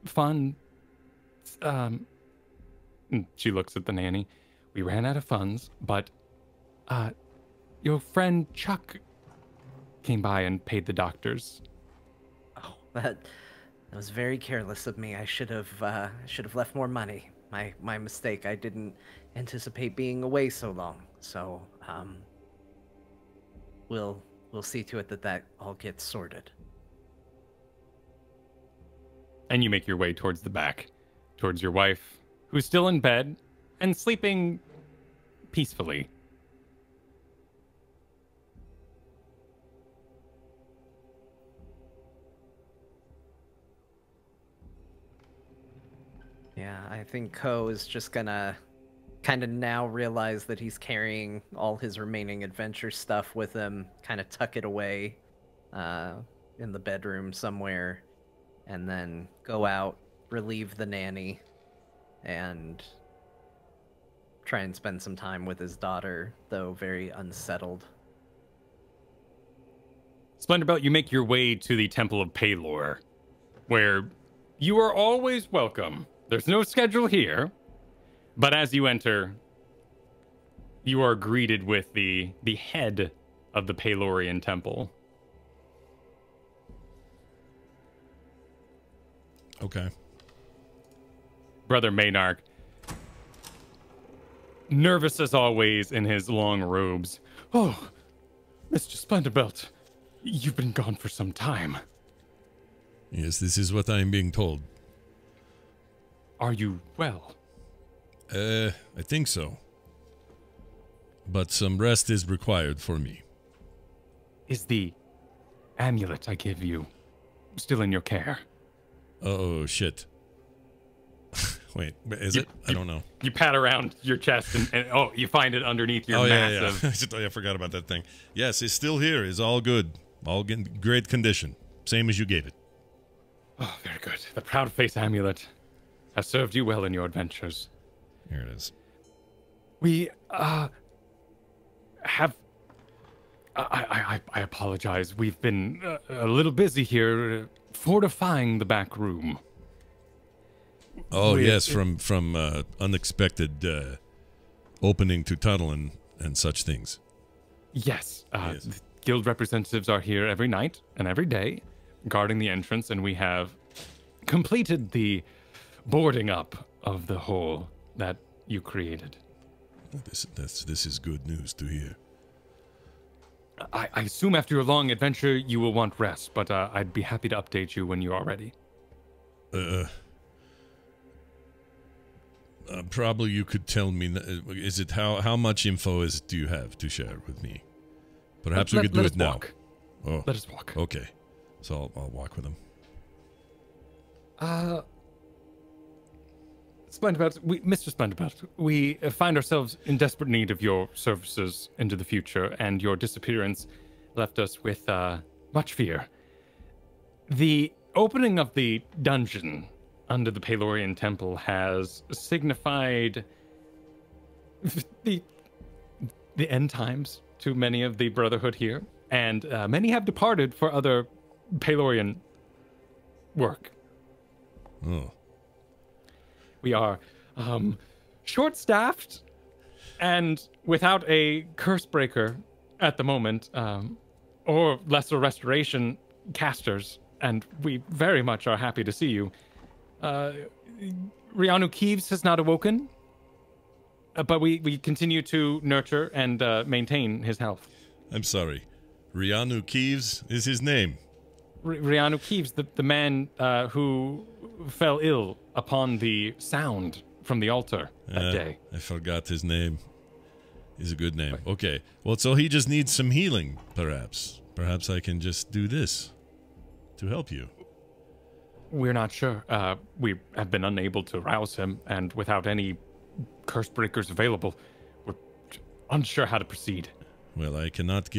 Speaker 2: funds. She looks at the nanny. We ran out of funds, but your friend Chuck came by and paid the doctors.
Speaker 3: Oh, that was very careless of me. I should have left more money. My mistake. I didn't anticipate being away so long. So, we'll see to it that all gets sorted.
Speaker 2: And you make your way towards the back, towards your wife, who's still in bed and sleeping peacefully.
Speaker 3: Yeah, I think Ko is just gonna kind of now realize that he's carrying all his remaining adventure stuff with him, kind of tuck it away in the bedroom somewhere, and then go out, relieve the nanny, and try and spend some time with his daughter, though very unsettled.
Speaker 2: Splendorbelt, you make your way to the Temple of Paylor, where you are always welcome. There's no schedule here, but as you enter, you are greeted with the head of the Paylorian Temple.
Speaker 1: Okay.
Speaker 2: Brother Maynarch, nervous as always in his long robes. Oh, Mr. Splendorbelt, you've been gone for some time.
Speaker 1: Yes, this is what I am being told.
Speaker 2: Are you well?
Speaker 1: I think so. But some rest is required for me.
Speaker 2: Is the amulet I give you still in your care?
Speaker 1: Oh, shit. Wait, is it? I don't know.
Speaker 2: You pat around your chest and you find it underneath your massive...
Speaker 1: Yeah. I forgot about that thing. Yes, it's still here. It's all good. All in great condition. Same as you gave it.
Speaker 2: Oh, very good. The proud face amulet has served you well in your adventures.
Speaker 1: Here it is.
Speaker 2: We, have... I apologize. We've been a little busy here fortifying the back room.
Speaker 1: Oh, yes, from unexpected opening to tunnel and such things.
Speaker 2: Yes.
Speaker 1: Yes.
Speaker 2: The guild representatives are here every night and every day, guarding the entrance, and we have completed the boarding up of the hole that you created.
Speaker 1: This is good news to hear.
Speaker 2: I assume after your long adventure you will want rest, but I'd be happy to update you when you are ready.
Speaker 1: Probably you could tell me. Is it how much info do you have to share with me? Perhaps we could do it now.
Speaker 2: Walk.
Speaker 1: Oh,
Speaker 2: let us walk.
Speaker 1: Okay, so I'll walk with him.
Speaker 2: Mr. Splendorbelt, we find ourselves in desperate need of your services into the future, and your disappearance left us with much fear. The opening of the dungeon under the Paylorian Temple has signified the end times to many of the Brotherhood here, and many have departed for other Paylorian work.
Speaker 1: Oh.
Speaker 2: We are short-staffed and without a curse breaker at the moment, or lesser restoration casters, and we very much are happy to see you. Rianu Keeves has not awoken, but we continue to nurture and maintain his health.
Speaker 1: I'm sorry. Rianu Keeves is his name.
Speaker 2: Rianu Keeves, the man who fell ill upon the sound from the altar that day.
Speaker 1: I forgot his name. Is a good name. Okay. Well, so he just needs some healing, perhaps. Perhaps I can just do this to help you.
Speaker 2: We're not sure. We have been unable to rouse him, and without any curse breakers available, we're unsure how to proceed.
Speaker 1: Well, I cannot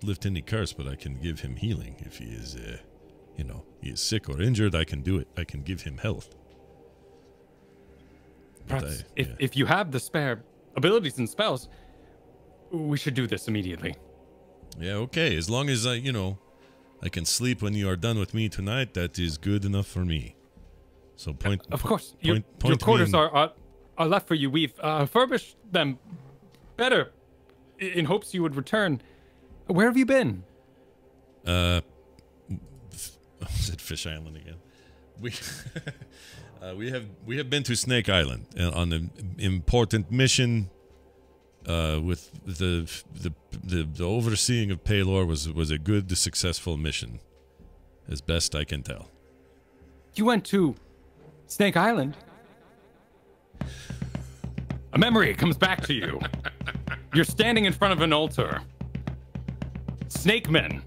Speaker 1: lift any curse, but I can give him healing. If he is, he is sick or injured, I can do it. I can give him health.
Speaker 2: Perhaps if you have the spare abilities and spells, we should do this immediately.
Speaker 1: Yeah, okay. As long as I can sleep when you are done with me tonight, that is good enough for me. So
Speaker 2: Of course, your quarters are left for you. We've furbished them better in hopes you would return. Where have you been?
Speaker 1: Was it Fish Island again? We have been to Snake Island on an important mission. With the overseeing of Paylor was a good, successful mission, as best I can tell.
Speaker 2: You went to Snake Island. A memory comes back to you. You're standing in front of an altar. Snake men,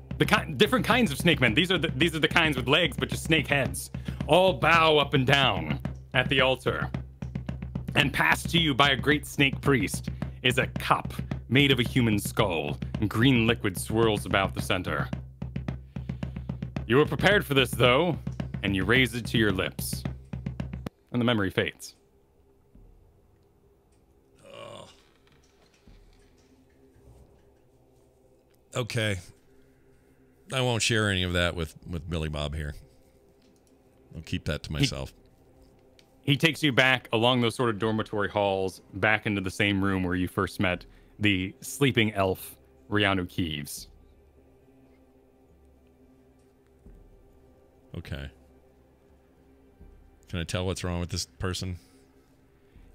Speaker 2: different kinds of snake men. These are the kinds with legs, but just snake heads. All bow up and down at the altar. And passed to you by a great snake priest is a cup made of a human skull, and green liquid swirls about the center. You were prepared for this, though, and you raise it to your lips. And the memory fades.
Speaker 1: Oh. Okay. I won't share any of that with Billy Bob here. I'll keep that to myself.
Speaker 2: He takes you back along those sort of dormitory halls, back into the same room where you first met the sleeping elf, Rianu Keeves.
Speaker 1: Okay. Can I tell what's wrong with this person?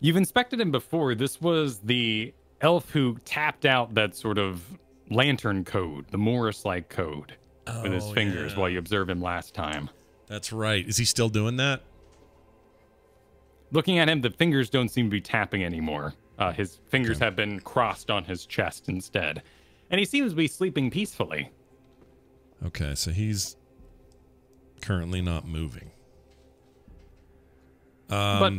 Speaker 2: You've inspected him before. This was the elf who tapped out that sort of lantern code, the Morris-like code, with his fingers while you observed him last time.
Speaker 1: That's right. Is he still doing that?
Speaker 2: Looking at him, the fingers don't seem to be tapping anymore. His fingers have been crossed on his chest instead. And he seems to be sleeping peacefully.
Speaker 1: Okay, so he's currently not moving.
Speaker 2: But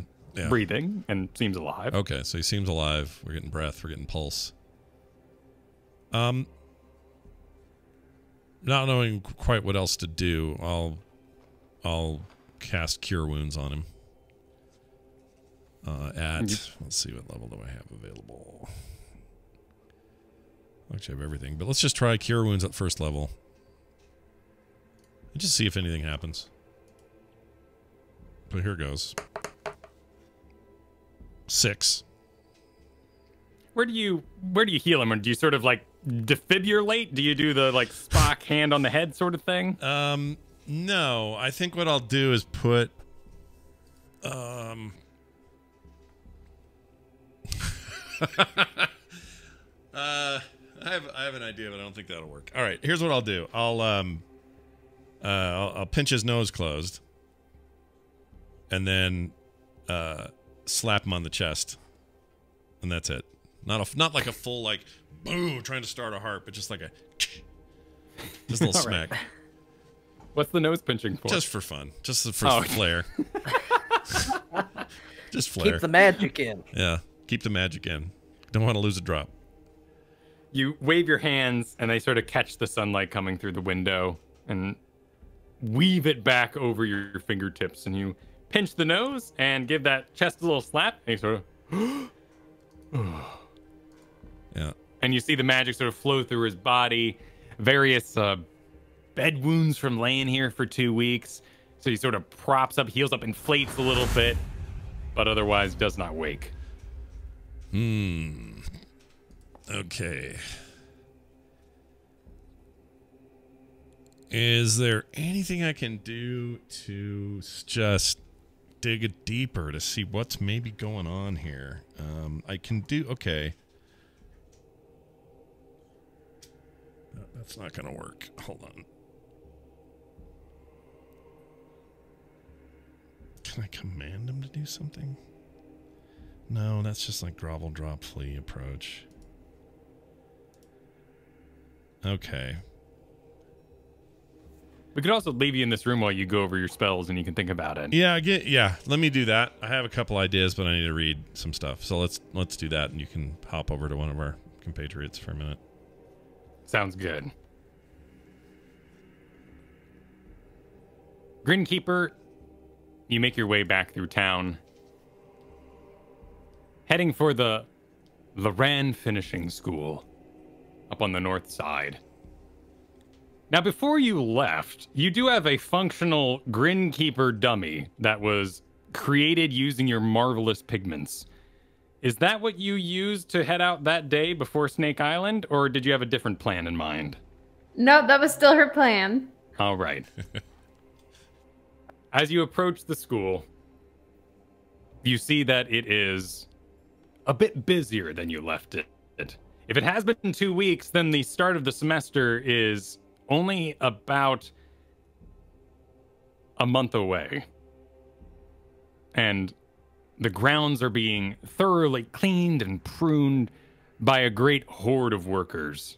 Speaker 2: breathing and seems alive.
Speaker 1: Okay, so he seems alive. We're getting breath. We're getting pulse. Not knowing quite what else to do, I'll cast Cure Wounds on him. Let's see, what level do I have available? Actually, I have everything, but let's just try Cure Wounds at first level. And just see if anything happens. But here goes. 6.
Speaker 2: Where do you heal him? Or do you sort of like defibrillate? Do you do the like Spock hand on the head sort of thing?
Speaker 1: No. I think what I'll do is put I have an idea, but I don't think that'll work. All right, here's what I'll do. I'll pinch his nose closed, and then slap him on the chest, and that's it. Not like a full like boom trying to start a heart, but just like a just a little smack.
Speaker 2: Right. What's the nose pinching for?
Speaker 1: Just for fun, just for flair. Just flair.
Speaker 3: Keep the magic in.
Speaker 1: Yeah, keep the magic in. Don't want to lose a drop.
Speaker 2: You wave your hands, and they sort of catch the sunlight coming through the window and weave it back over your fingertips. And you pinch the nose and give that chest a little slap. And you sort of...
Speaker 1: Yeah.
Speaker 2: And you see the magic sort of flow through his body. Various bed wounds from laying here for 2 weeks. So he sort of props up, heals up, inflates a little bit, but otherwise does not wake.
Speaker 1: Okay. Is there anything I can do to just dig it deeper to see what's maybe going on here. I can do... Okay. No, that's not going to work. Hold on. Can I command him to do something? No, that's just like grovel, drop, flee approach. Okay.
Speaker 2: We could also leave you in this room while you go over your spells and you can think about it.
Speaker 1: Yeah, let me do that. I have a couple ideas, but I need to read some stuff. So let's do that, and you can hop over to one of our compatriots for a minute.
Speaker 2: Sounds good. Grinkeeper, you make your way back through town, heading for the Loran Finishing School up on the north side. Now, before you left, you do have a functional Grinkeeper dummy that was created using your marvelous pigments. Is that what you used to head out that day before Snake Island, or did you have a different plan in mind?
Speaker 4: No, that was still her plan.
Speaker 2: All right. As you approach the school, you see that it is a bit busier than you left it. If it has been 2 weeks, then the start of the semester is only about a month away. And the grounds are being thoroughly cleaned and pruned by a great horde of workers.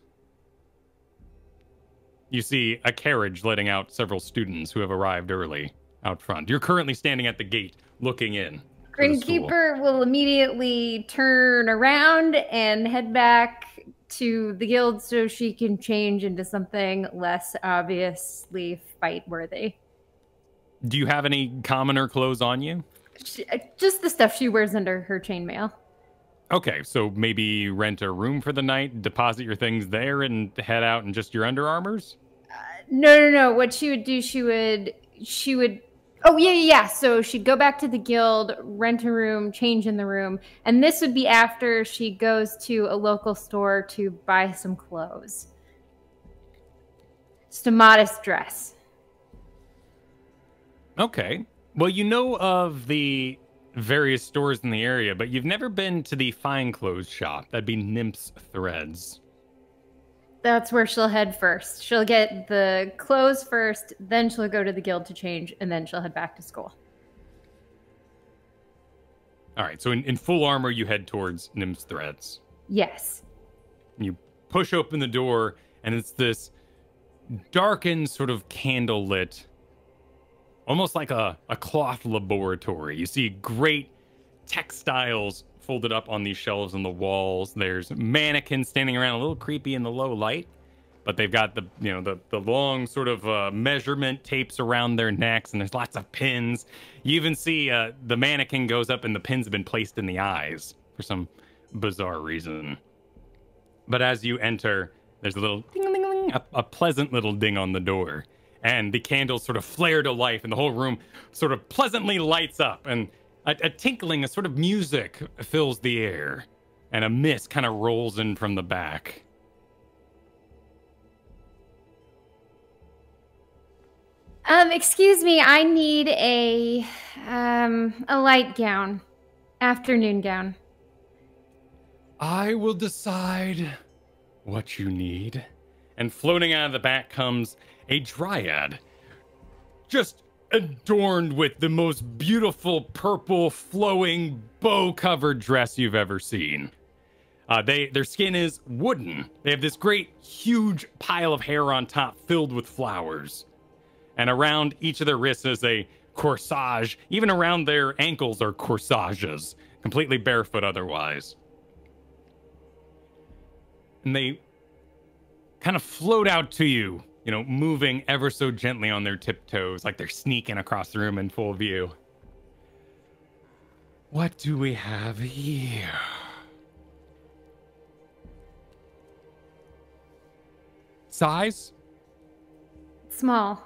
Speaker 2: You see a carriage letting out several students who have arrived early out front. You're currently standing at the gate looking in.
Speaker 4: Grinkeeper will immediately turn around and head back to the guild so she can change into something less obviously fight-worthy.
Speaker 2: Do you have any commoner clothes on you?
Speaker 4: Just the stuff she wears under her chainmail.
Speaker 2: Okay, so maybe rent a room for the night, deposit your things there, and head out in just your underarmors?
Speaker 4: No. What she would do, she would... Oh, yeah. So she'd go back to the guild, rent a room, change in the room. And this would be after she goes to a local store to buy some clothes. Just a modest dress.
Speaker 2: Okay. Well, you know of the various stores in the area, but you've never been to the fine clothes shop. That'd be Nymph's Threads.
Speaker 4: That's where she'll head first. She'll get the clothes first, then she'll go to the guild to change, and then she'll head back to school.
Speaker 2: All right, so in full armor, you head towards Nymph's Threads.
Speaker 4: Yes.
Speaker 2: You push open the door, and it's this darkened, sort of candlelit, almost like a cloth laboratory. You see great textiles folded up on these shelves on the walls. There's mannequins standing around, a little creepy in the low light, but they've got the long sort of measurement tapes around their necks, and there's lots of pins. You even see the mannequin goes up and the pins have been placed in the eyes for some bizarre reason. But as you enter, there's a little ding-a-ling-a-ling, a pleasant little ding on the door, and the candles sort of flare to life, and the whole room sort of pleasantly lights up, and a tinkling, a sort of music fills the air, and a mist kind of rolls in from the back.
Speaker 4: Excuse me, I need a light gown. Afternoon gown.
Speaker 2: I will decide what you need. And floating out of the back comes a dryad. Just adorned with the most beautiful purple flowing bow-covered dress you've ever seen. Their skin is wooden. They have this great huge pile of hair on top filled with flowers. And around each of their wrists is a corsage. Even around their ankles are corsages, completely barefoot otherwise. And they kind of float out to you, moving ever so gently on their tiptoes, like they're sneaking across the room in full view. What do we have here? Size?
Speaker 4: Small.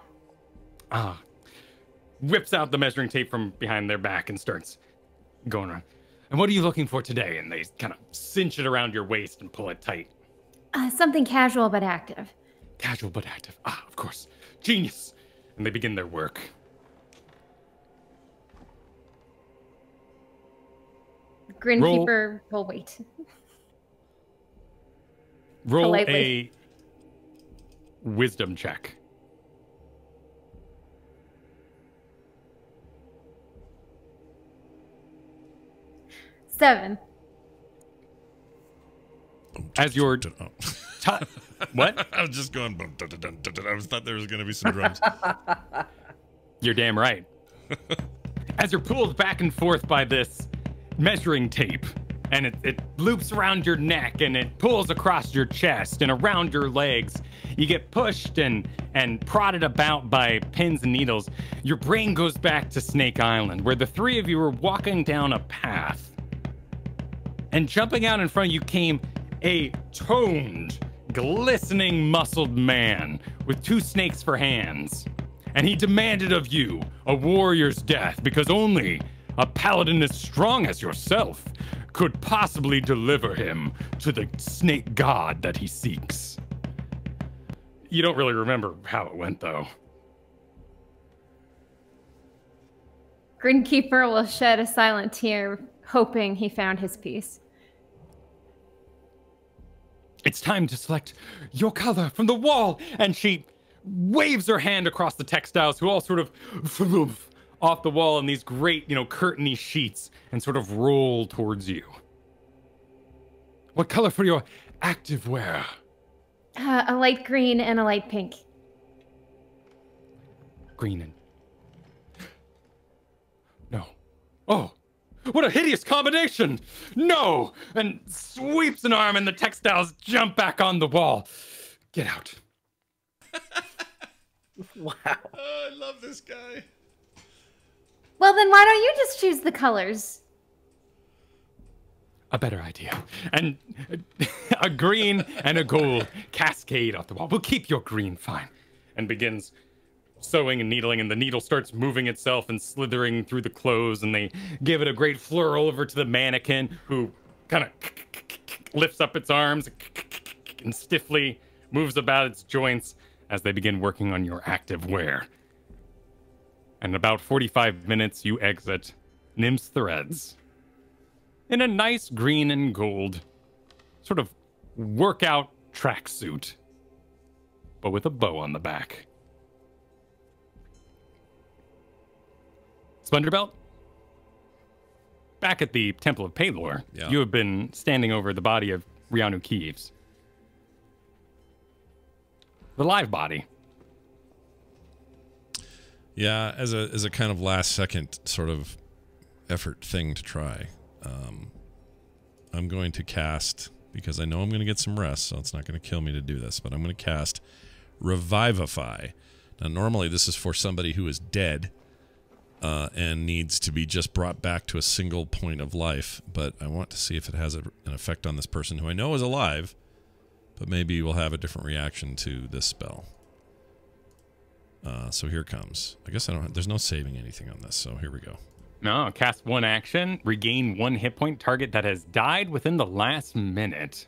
Speaker 2: Whips out the measuring tape from behind their back and starts going around. And what are you looking for today? And they kind of cinch it around your waist and pull it tight.
Speaker 4: Something casual but active.
Speaker 2: Casual but active. Of course. Genius. And they begin their work.
Speaker 4: Grinkeeper will wait.
Speaker 2: Roll
Speaker 4: Politely.
Speaker 2: a wisdom check.
Speaker 4: Seven.
Speaker 2: As your what?
Speaker 1: I was just going. I thought there was going to be some drums.
Speaker 2: You're damn right. As you're pulled back and forth by this measuring tape, and it loops around your neck and it pulls across your chest and around your legs, you get pushed and prodded about by pins and needles. Your brain goes back to Snake Island, where the three of you were walking down a path. And jumping out in front of you came a toned, glistening, muscled man with 2 snakes for hands. And he demanded of you a warrior's death, because only a paladin as strong as yourself could possibly deliver him to the snake god that he seeks. You don't really remember how it went, though.
Speaker 4: Grinkeeper will shed a silent tear, hoping he found his piece.
Speaker 2: It's time to select your color from the wall. And she waves her hand across the textiles, who all sort of off the wall in these great, curtainy sheets, and sort of roll towards you. What color for your active wear?
Speaker 4: A light green and a light pink.
Speaker 2: Green and... No. Oh, what a hideous combination! No! And sweeps an arm and the textiles jump back on the wall. Get out.
Speaker 3: Wow.
Speaker 1: Oh, I love this guy.
Speaker 4: Well, then why don't you just choose the colors?
Speaker 2: A better idea. And a green and a gold cascade off the wall. We'll keep your green, fine. And begins sewing and needling, and the needle starts moving itself and slithering through the clothes, and they give it a great flurl over to the mannequin, who kind of lifts up its arms and stiffly moves about its joints as they begin working on your active wear. And in about 45 minutes, you exit Nim's Threads in a nice green and gold sort of workout tracksuit, but with a bow on the back. Splendorbelt, back at the Temple of Paylor, you have been standing over the body of Rianu Keeves. The live body.
Speaker 1: Yeah, as a kind of last second sort of effort thing to try, I'm going to cast, because I know I'm going to get some rest, so it's not going to kill me to do this, but I'm going to cast Revivify. Now, normally this is for somebody who is dead and needs to be just brought back to a single point of life, but I want to see if it has an effect on this person who I know is alive, but maybe will have a different reaction to this spell. So here comes. I guess there's no saving anything on this, so here we go.
Speaker 2: No, cast 1 action, regain 1 hit point, target that has died within the last minute.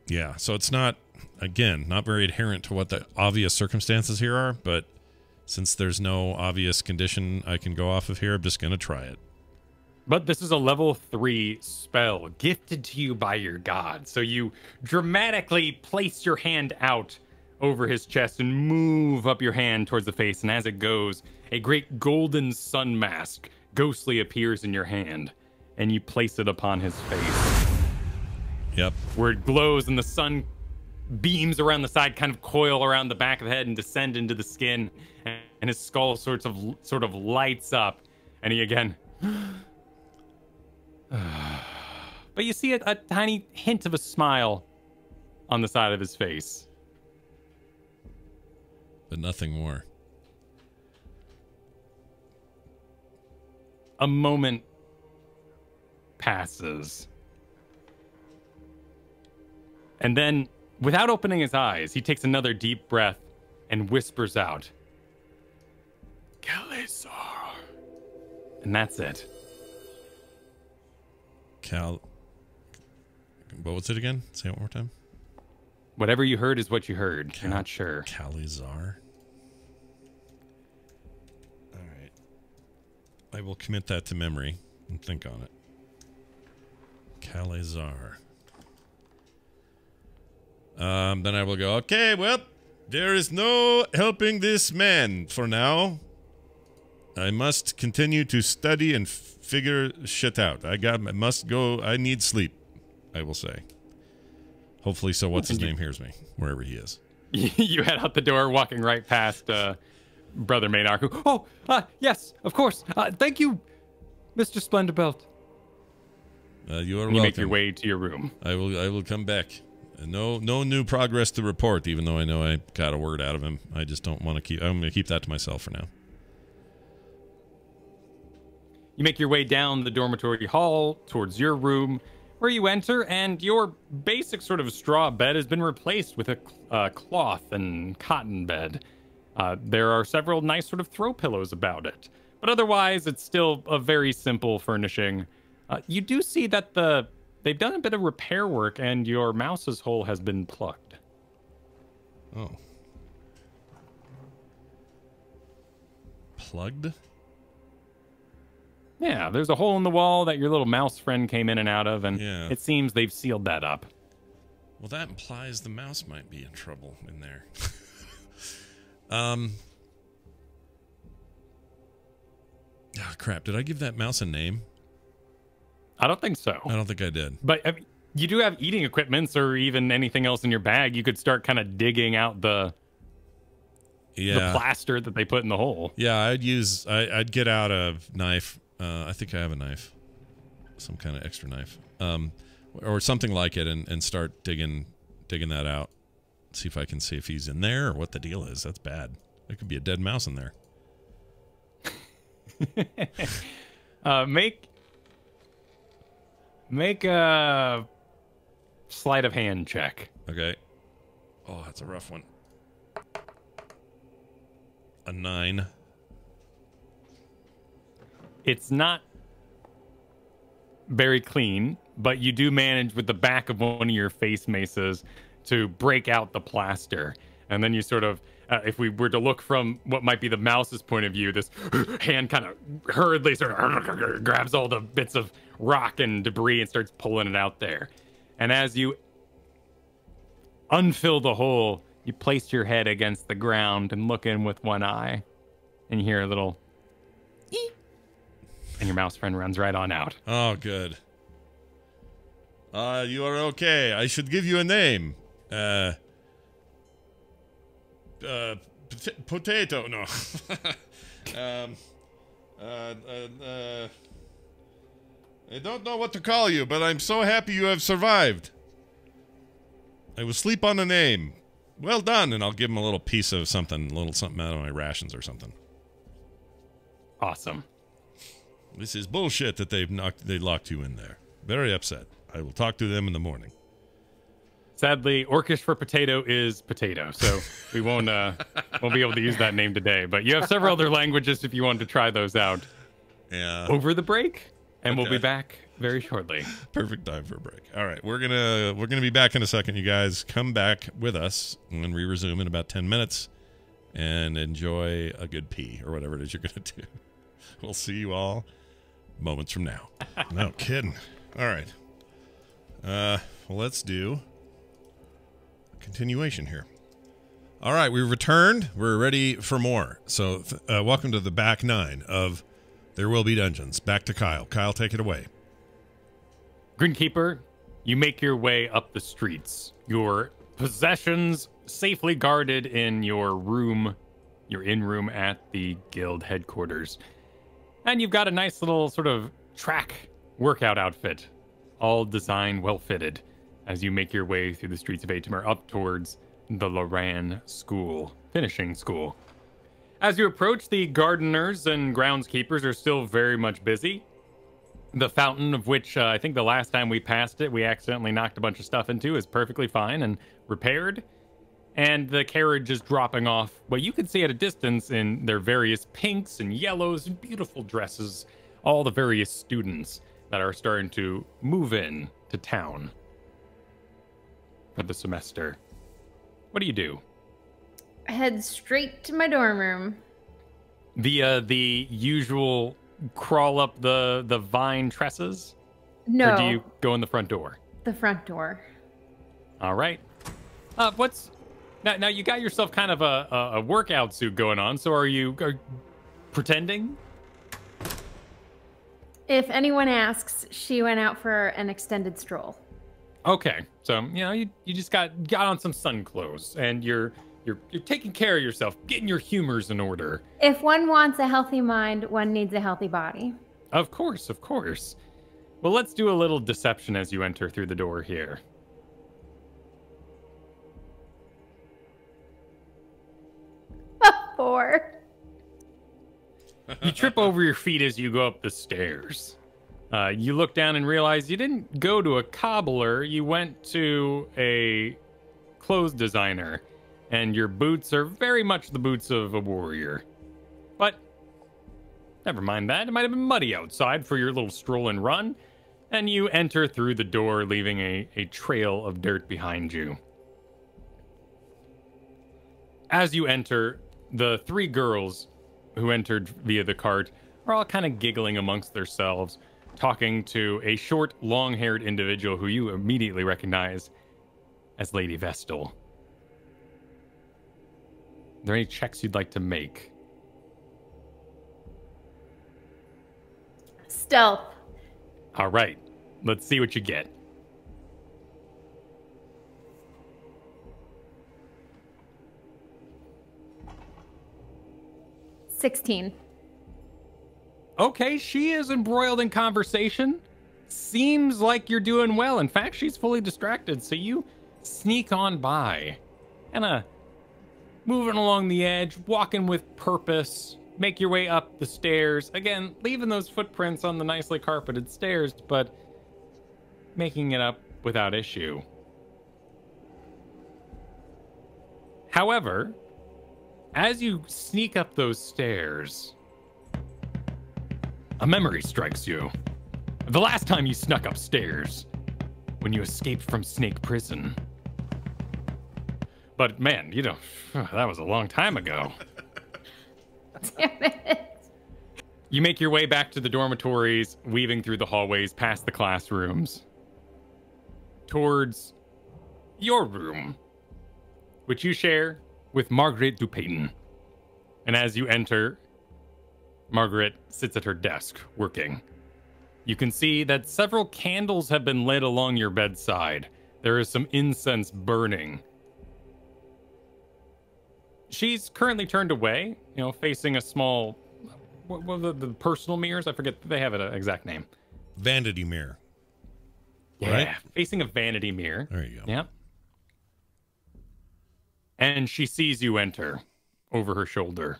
Speaker 1: Yeah, so it's not, again, not very adherent to what the obvious circumstances here are, but since there's no obvious condition I can go off of here, I'm just going to try it.
Speaker 2: But this is a level 3 spell gifted to you by your god. So you dramatically place your hand out over his chest and move up your hand towards the face. And as it goes, a great golden sun mask ghostly appears in your hand, and you place it upon his face.
Speaker 1: Yep.
Speaker 2: Where it glows and the sun beams around the side, kind of coil around the back of the head and descend into the skin, and his skull sort of lights up, and he again... But you see a tiny hint of a smile on the side of his face.
Speaker 1: But nothing more.
Speaker 2: A moment passes. And then, without opening his eyes, he takes another deep breath and whispers out, Kalizar. And that's it.
Speaker 1: What was it again? Say it one more time.
Speaker 2: Whatever you heard is what you heard. You're not sure.
Speaker 1: Kalizar. All right. I will commit that to memory and think on it. Kalazar. Then I will go, okay, well, there is no helping this man for now. I must continue to study and figure shit out. I must go. I need sleep, I will say. Hopefully, so what's his name hears me, wherever he is.
Speaker 2: You head out the door, walking right past Brother Maynard, who, yes, of course. Thank you, Mr. Splendorbelt.
Speaker 1: You are welcome.
Speaker 2: You make your way to your room.
Speaker 1: I will come back. No new progress to report, even though I know I got a word out of him. I just don't want to keep... I'm going to keep that to myself for now.
Speaker 2: You make your way down the dormitory hall towards your room, where you enter, and your basic sort of straw bed has been replaced with a cloth and cotton bed. There are several nice sort of throw pillows about it, but otherwise it's still a very simple furnishing. You do see that they've done a bit of repair work, and your mouse's hole has been plugged.
Speaker 1: Oh. Plugged?
Speaker 2: Yeah, there's a hole in the wall that your little mouse friend came in and out of, and
Speaker 1: yeah.
Speaker 2: It seems they've sealed that up.
Speaker 1: Well, that implies the mouse might be in trouble in there. Oh, crap. Did I give that mouse a name?
Speaker 2: I don't think so.
Speaker 1: I don't think I did.
Speaker 2: But I mean, you do have eating equipments or even anything else in your bag. You could start kind of digging out the plaster that they put in the hole.
Speaker 1: Yeah, I'd get out a knife. I think I have a knife. Some kind of extra knife. Or something like it and start digging that out. See if I can see if he's in there or what the deal is. That's bad. There could be a dead mouse in there.
Speaker 2: Make a sleight of hand check.
Speaker 1: Okay. Oh, that's a rough one. A 9.
Speaker 2: It's not very clean, but you do manage with the back of one of your face maces to break out the plaster. And then you sort of, if we were to look from what might be the mouse's point of view, this hand kind of hurriedly sort of grabs all the bits of rock and debris and starts pulling it out there. And as you unfill the hole, you place your head against the ground and look in with one eye. And you hear a little eep. And your mouse friend runs right on out.
Speaker 1: Oh, good. You are okay. I should give you a name. Potato. No. I don't know what to call you, but I'm so happy you have survived. I will sleep on a name. Well done, and I'll give him a little piece of something, a little something out of my rations or something.
Speaker 2: Awesome.
Speaker 1: This is bullshit that they locked you in there. Very upset. I will talk to them in the morning.
Speaker 2: Sadly, Orcish for potato is potato, so we won't be able to use that name today. But you have several other languages if you want to try those out.
Speaker 1: Yeah.
Speaker 2: Over the break, and we'll be back very shortly.
Speaker 1: Perfect time for a break. All right, we're gonna be back in a second. You guys come back with us when we resume in about 10 minutes, and enjoy a good pee or whatever it is you're gonna do. We'll see you all moments from now. No kidding. All right. Well, let's do a continuation here. All right, we've returned. We're ready for more. So, welcome to the back 9 of There Will Be Dungeons. Back to Kyle. Kyle, take it away.
Speaker 2: Grinkeeper, you make your way up the streets. Your possessions safely guarded in your room, your in-room at the guild headquarters. And you've got a nice little sort of track workout outfit, all designed, well-fitted, as you make your way through the streets of Atmer up towards the Loran School, finishing school. As you approach, the gardeners and groundskeepers are still very much busy. The fountain, of which I think the last time we passed it, we accidentally knocked a bunch of stuff into, is perfectly fine and repaired. And the carriage is dropping off what you can see at a distance in their various pinks and yellows and beautiful dresses, all the various students that are starting to move in to town for the semester. What do you do?
Speaker 4: I head straight to my dorm room.
Speaker 2: The usual crawl up the vine tresses
Speaker 4: No.
Speaker 2: Or do you go in the front door?
Speaker 4: The front door.
Speaker 2: All right. What's now? You got yourself kind of a workout suit going on. So are you pretending?
Speaker 4: If anyone asks, she went out for an extended stroll.
Speaker 2: Okay, so you just got on some sun clothes and you're taking care of yourself, getting your humors in order.
Speaker 4: If one wants a healthy mind, one needs a healthy body.
Speaker 2: Of course, of course. Well, let's do a little deception as you enter through the door here.
Speaker 4: Four.
Speaker 2: You trip over your feet as you go up the stairs. You look down and realize you didn't go to a cobbler, you went to a clothes designer, and your boots are very much the boots of a warrior. But never mind that, it might have been muddy outside for your little stroll and run, and you enter through the door, leaving a trail of dirt behind you. As you enter, the three girls who entered via the cart are all kind of giggling amongst themselves, talking to a short, long-haired individual who you immediately recognize as Lady Vestal. Are there any checks you'd like to make?
Speaker 4: Stealth.
Speaker 2: All right, let's see what you get.
Speaker 4: $16.
Speaker 2: Okay, she is embroiled in conversation. Seems like you're doing well. In fact, she's fully distracted, so you sneak on by. Kinda moving along the edge, walking with purpose. Make your way up the stairs. Again, leaving those footprints on the nicely carpeted stairs, but making it up without issue. However, as you sneak up those stairs, a memory strikes you. The last time you snuck upstairs, when you escaped from Snake Prison. But man, that was a long time ago.
Speaker 4: Damn it.
Speaker 2: You make your way back to the dormitories, weaving through the hallways, past the classrooms, towards your room, which you share with Margaret Dupayton. And as you enter, Margaret sits at her desk, working. You can see that several candles have been lit along your bedside. There is some incense burning. She's currently turned away, facing a small... What are the personal mirrors? I forget, they have an exact name.
Speaker 1: Vanity mirror.
Speaker 2: Yeah,
Speaker 1: right?
Speaker 2: Facing a vanity mirror.
Speaker 1: There you go.
Speaker 2: Yep. And she sees you enter over her shoulder.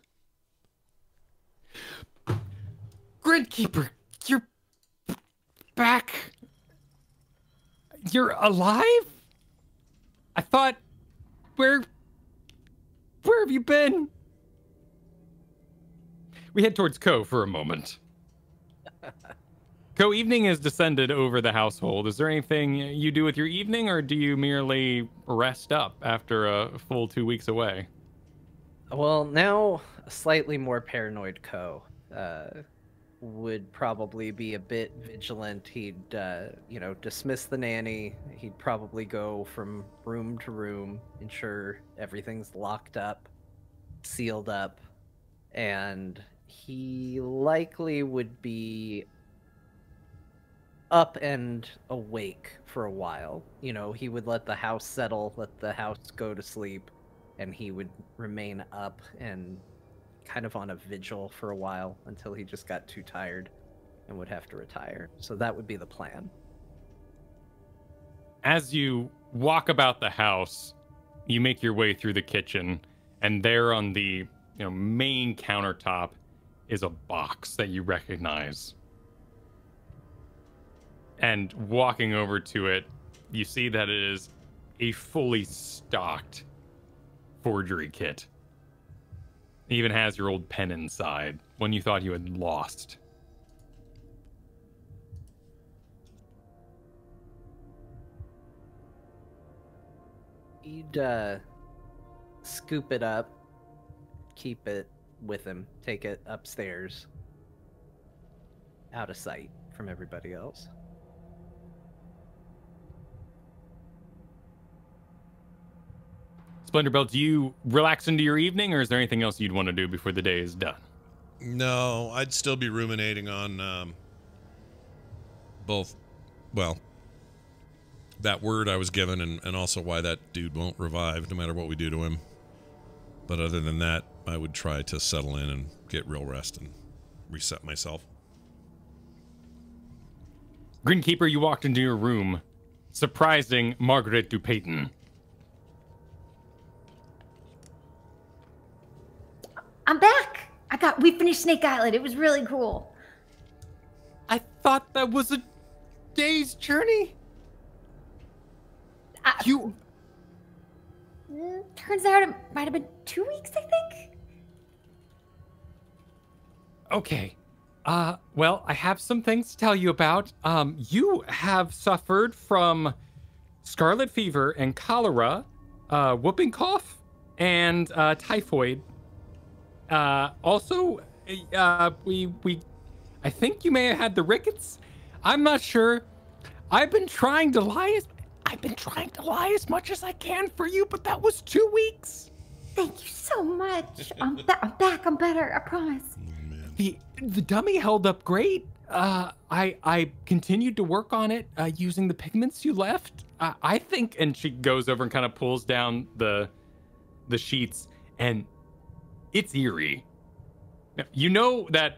Speaker 2: Gridkeeper, you're back. You're alive? I thought, where have you been? We head towards Co for a moment. Co, evening has descended over the household. Is there anything you do with your evening, or do you merely rest up after a full 2 weeks away?
Speaker 3: Well, now a slightly more paranoid Co would probably be a bit vigilant. He'd, dismiss the nanny. He'd probably go from room to room, ensure everything's locked up, sealed up, and he likely would be up and awake for a while. He would let the house settle, let the house go to sleep, and he would remain up and kind of on a vigil for a while until he just got too tired and would have to retire. So that would be the plan.
Speaker 2: As you walk about the house, you make your way through the kitchen, and there on the main countertop is a box that you recognize. And walking over to it, you see that it is a fully stocked forgery kit. It even has your old pen inside, one you thought you had lost.
Speaker 3: He'd scoop it up, keep it with him, take it upstairs, out of sight from everybody else.
Speaker 2: Splendorbelt, do you relax into your evening, or is there anything else you'd want to do before the day is done?
Speaker 1: No, I'd still be ruminating on both, well, that word I was given and also why that dude won't revive no matter what we do to him. But other than that, I would try to settle in and get real rest and reset myself.
Speaker 2: Grinkeeper, you walked into your room, surprising Margaret Dupayton.
Speaker 4: I'm back. We finished Snake Island. It was really cool.
Speaker 2: I thought that was a day's journey.
Speaker 4: Turns out it might have been 2 weeks, I think.
Speaker 2: Okay. Well, I have some things to tell you about. You have suffered from scarlet fever and cholera, whooping cough, and typhoid. Also, I think you may have had the rickets. I'm not sure. I've been trying to lie as much as I can for you, but that was 2 weeks.
Speaker 4: Thank you so much. I'm back. I'm better. I promise.
Speaker 2: The dummy held up great. I continued to work on it using the pigments you left. I think, and she goes over and kind of pulls down the sheets, and it's eerie. Now, you know that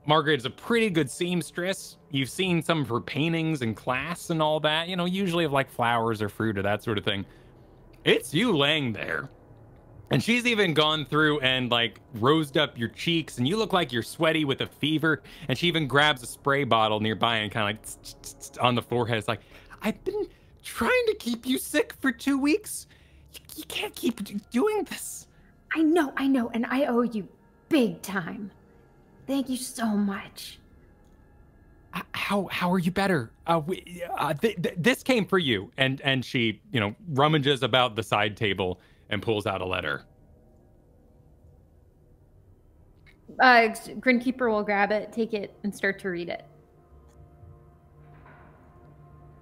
Speaker 2: Margaret is a pretty good seamstress. You've seen some of her paintings in class and all that, you know, usually of like flowers or fruit or that sort of thing. It's you laying there. And she's even gone through and like rosed up your cheeks, and you look like you're sweaty with a fever. And she even grabs a spray bottle nearby and kind of like on the forehead. It's like, I've been trying to keep you sick for 2 weeks. You can't keep doing this.
Speaker 4: I know, and I owe you big time. Thank you so much.
Speaker 2: How are you better? This came for you. And she, you know, rummages about the side table and pulls out a letter.
Speaker 4: Grinkeeper will grab it, take it, and start to read it.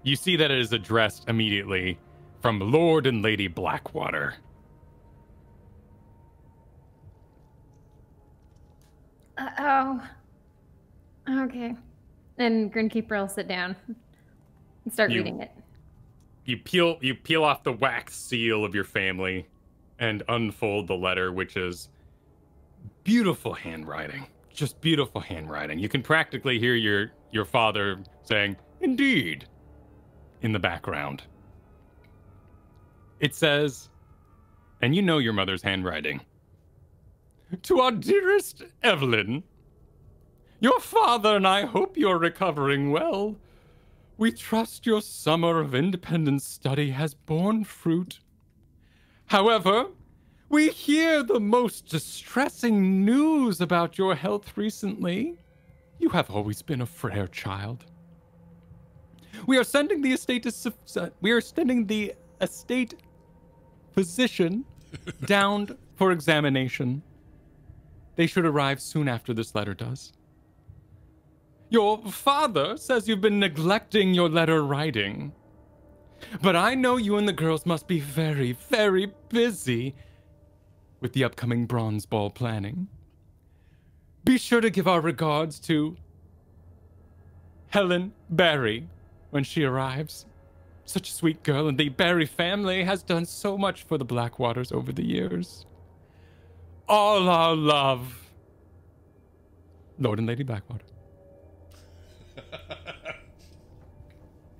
Speaker 2: You see that it is addressed immediately from Lord and Lady Blackwater.
Speaker 4: Oh. Okay. And Grinkeeper will sit down and start reading it.
Speaker 2: You peel off the wax seal of your family and unfold the letter, which is beautiful handwriting. Just beautiful handwriting. You can practically hear your father saying, "Indeed," in the background. It says, and you know your mother's handwriting. "To our dearest Evelyn, your father and I hope you're recovering well. We trust your summer of independent study has borne fruit. However, we hear the most distressing news about your health recently. You have always been a frail child. We are sending the estate physician down for examination. They should arrive soon after this letter does. Your father says you've been neglecting your letter writing. But I know you and the girls must be very, very busy with the upcoming bronze ball planning. Be sure to give our regards to Helen Barry when she arrives. Such a sweet girl, and the Barry family has done so much for the Blackwaters over the years. All our love, Lord and Lady Blackwater."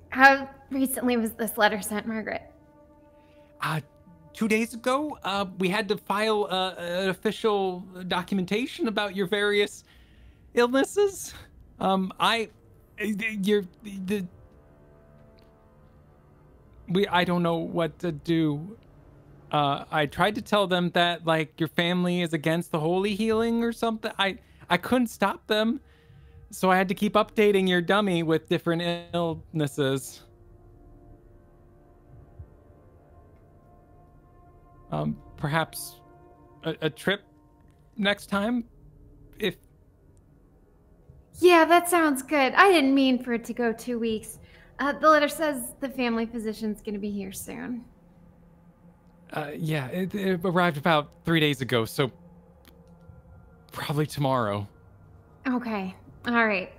Speaker 4: How recently was this letter sent, Margaret?
Speaker 2: 2 days ago, we had to file an official documentation about your various illnesses. I don't know what to do. I tried to tell them that, like, your family is against the holy healing or something. I couldn't stop them, so I had to keep updating your dummy with different illnesses. Perhaps a trip next time, if...
Speaker 4: Yeah, that sounds good. I didn't mean for it to go 2 weeks. The letter says the family physician's going to be here soon.
Speaker 2: Yeah, it arrived about 3 days ago, so probably tomorrow.
Speaker 4: Okay. All right.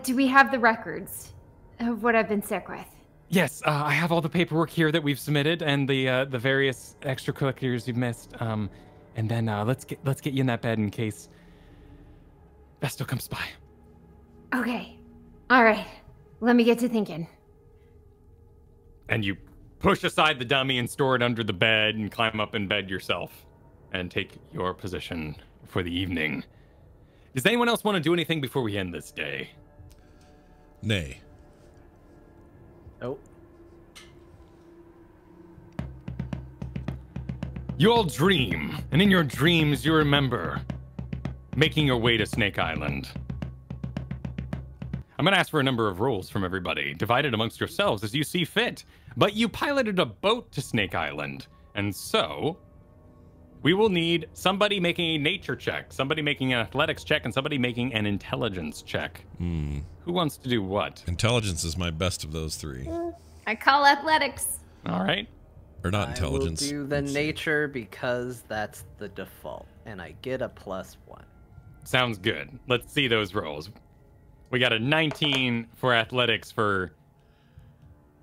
Speaker 4: Do we have the records of what I've been sick with?
Speaker 2: Yes, I have all the paperwork here that we've submitted and the various extracurriculars you've missed. And then let's get you in that bed in case Besto comes by.
Speaker 4: Okay. All right. Let me get to thinking.
Speaker 2: And you push aside the dummy and store it under the bed and climb up in bed yourself and take your position for the evening. Does anyone else want to do anything before we end this day?
Speaker 1: Nay.
Speaker 3: Nope.
Speaker 2: You all dream, and in your dreams you remember making your way to Snake Island. I'm going to ask for a number of rolls from everybody, divided amongst yourselves as you see fit. But you piloted a boat to Snake Island, and so we will need somebody making a nature check, somebody making an athletics check, and somebody making an intelligence check. Who wants to do what?
Speaker 1: Intelligence is my best of those three.
Speaker 4: I call athletics.
Speaker 2: All right.
Speaker 1: Or not intelligence.
Speaker 3: I will do the nature because that's the default, and I get a +1.
Speaker 2: Sounds good. Let's see those rolls. We got a 19 for athletics for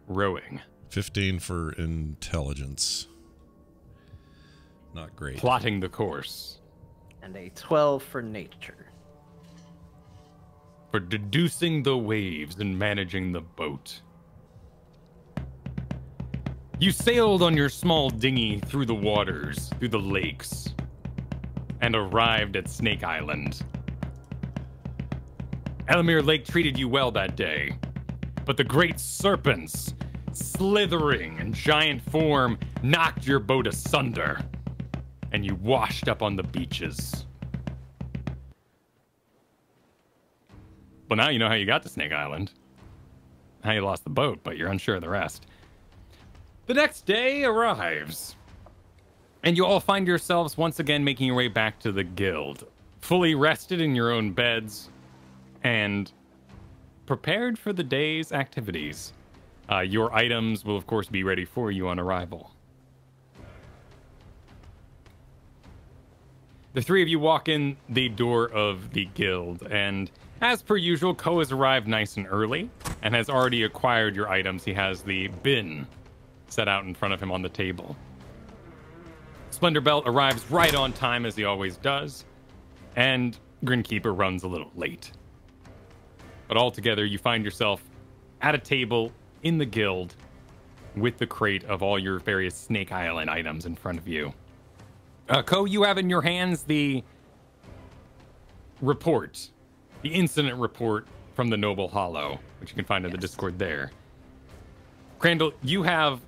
Speaker 2: rowing.
Speaker 1: 15 for intelligence. Not great.
Speaker 2: Plotting the course.
Speaker 3: And a 12 for nature.
Speaker 2: For deducing the waves and managing the boat. You sailed on your small dinghy through the waters, through the lakes, and arrived at Snake Island. Atmer Lake treated you well that day, but the great serpents, slithering in giant form, knocked your boat asunder, and you washed up on the beaches. Well, now you know how you got to Snake Island. How you lost the boat, but you're unsure of the rest. The next day arrives, and you all find yourselves once again making your way back to the guild, fully rested in your own beds, and prepared for the day's activities. Your items will, of course, be ready for you on arrival. The three of you walk in the door of the guild, and as per usual, Ko has arrived nice and early and has already acquired your items. He has the bin set out in front of him on the table. Splendor Belt arrives right on time, as he always does, and Grinkeeper runs a little late. But altogether, you find yourself at a table in the guild with the crate of all your various Snake Island items in front of you. Ko, you have in your hands the report, the incident report from the Noble Hollow, which you can find in the Discord there. Crandall, you have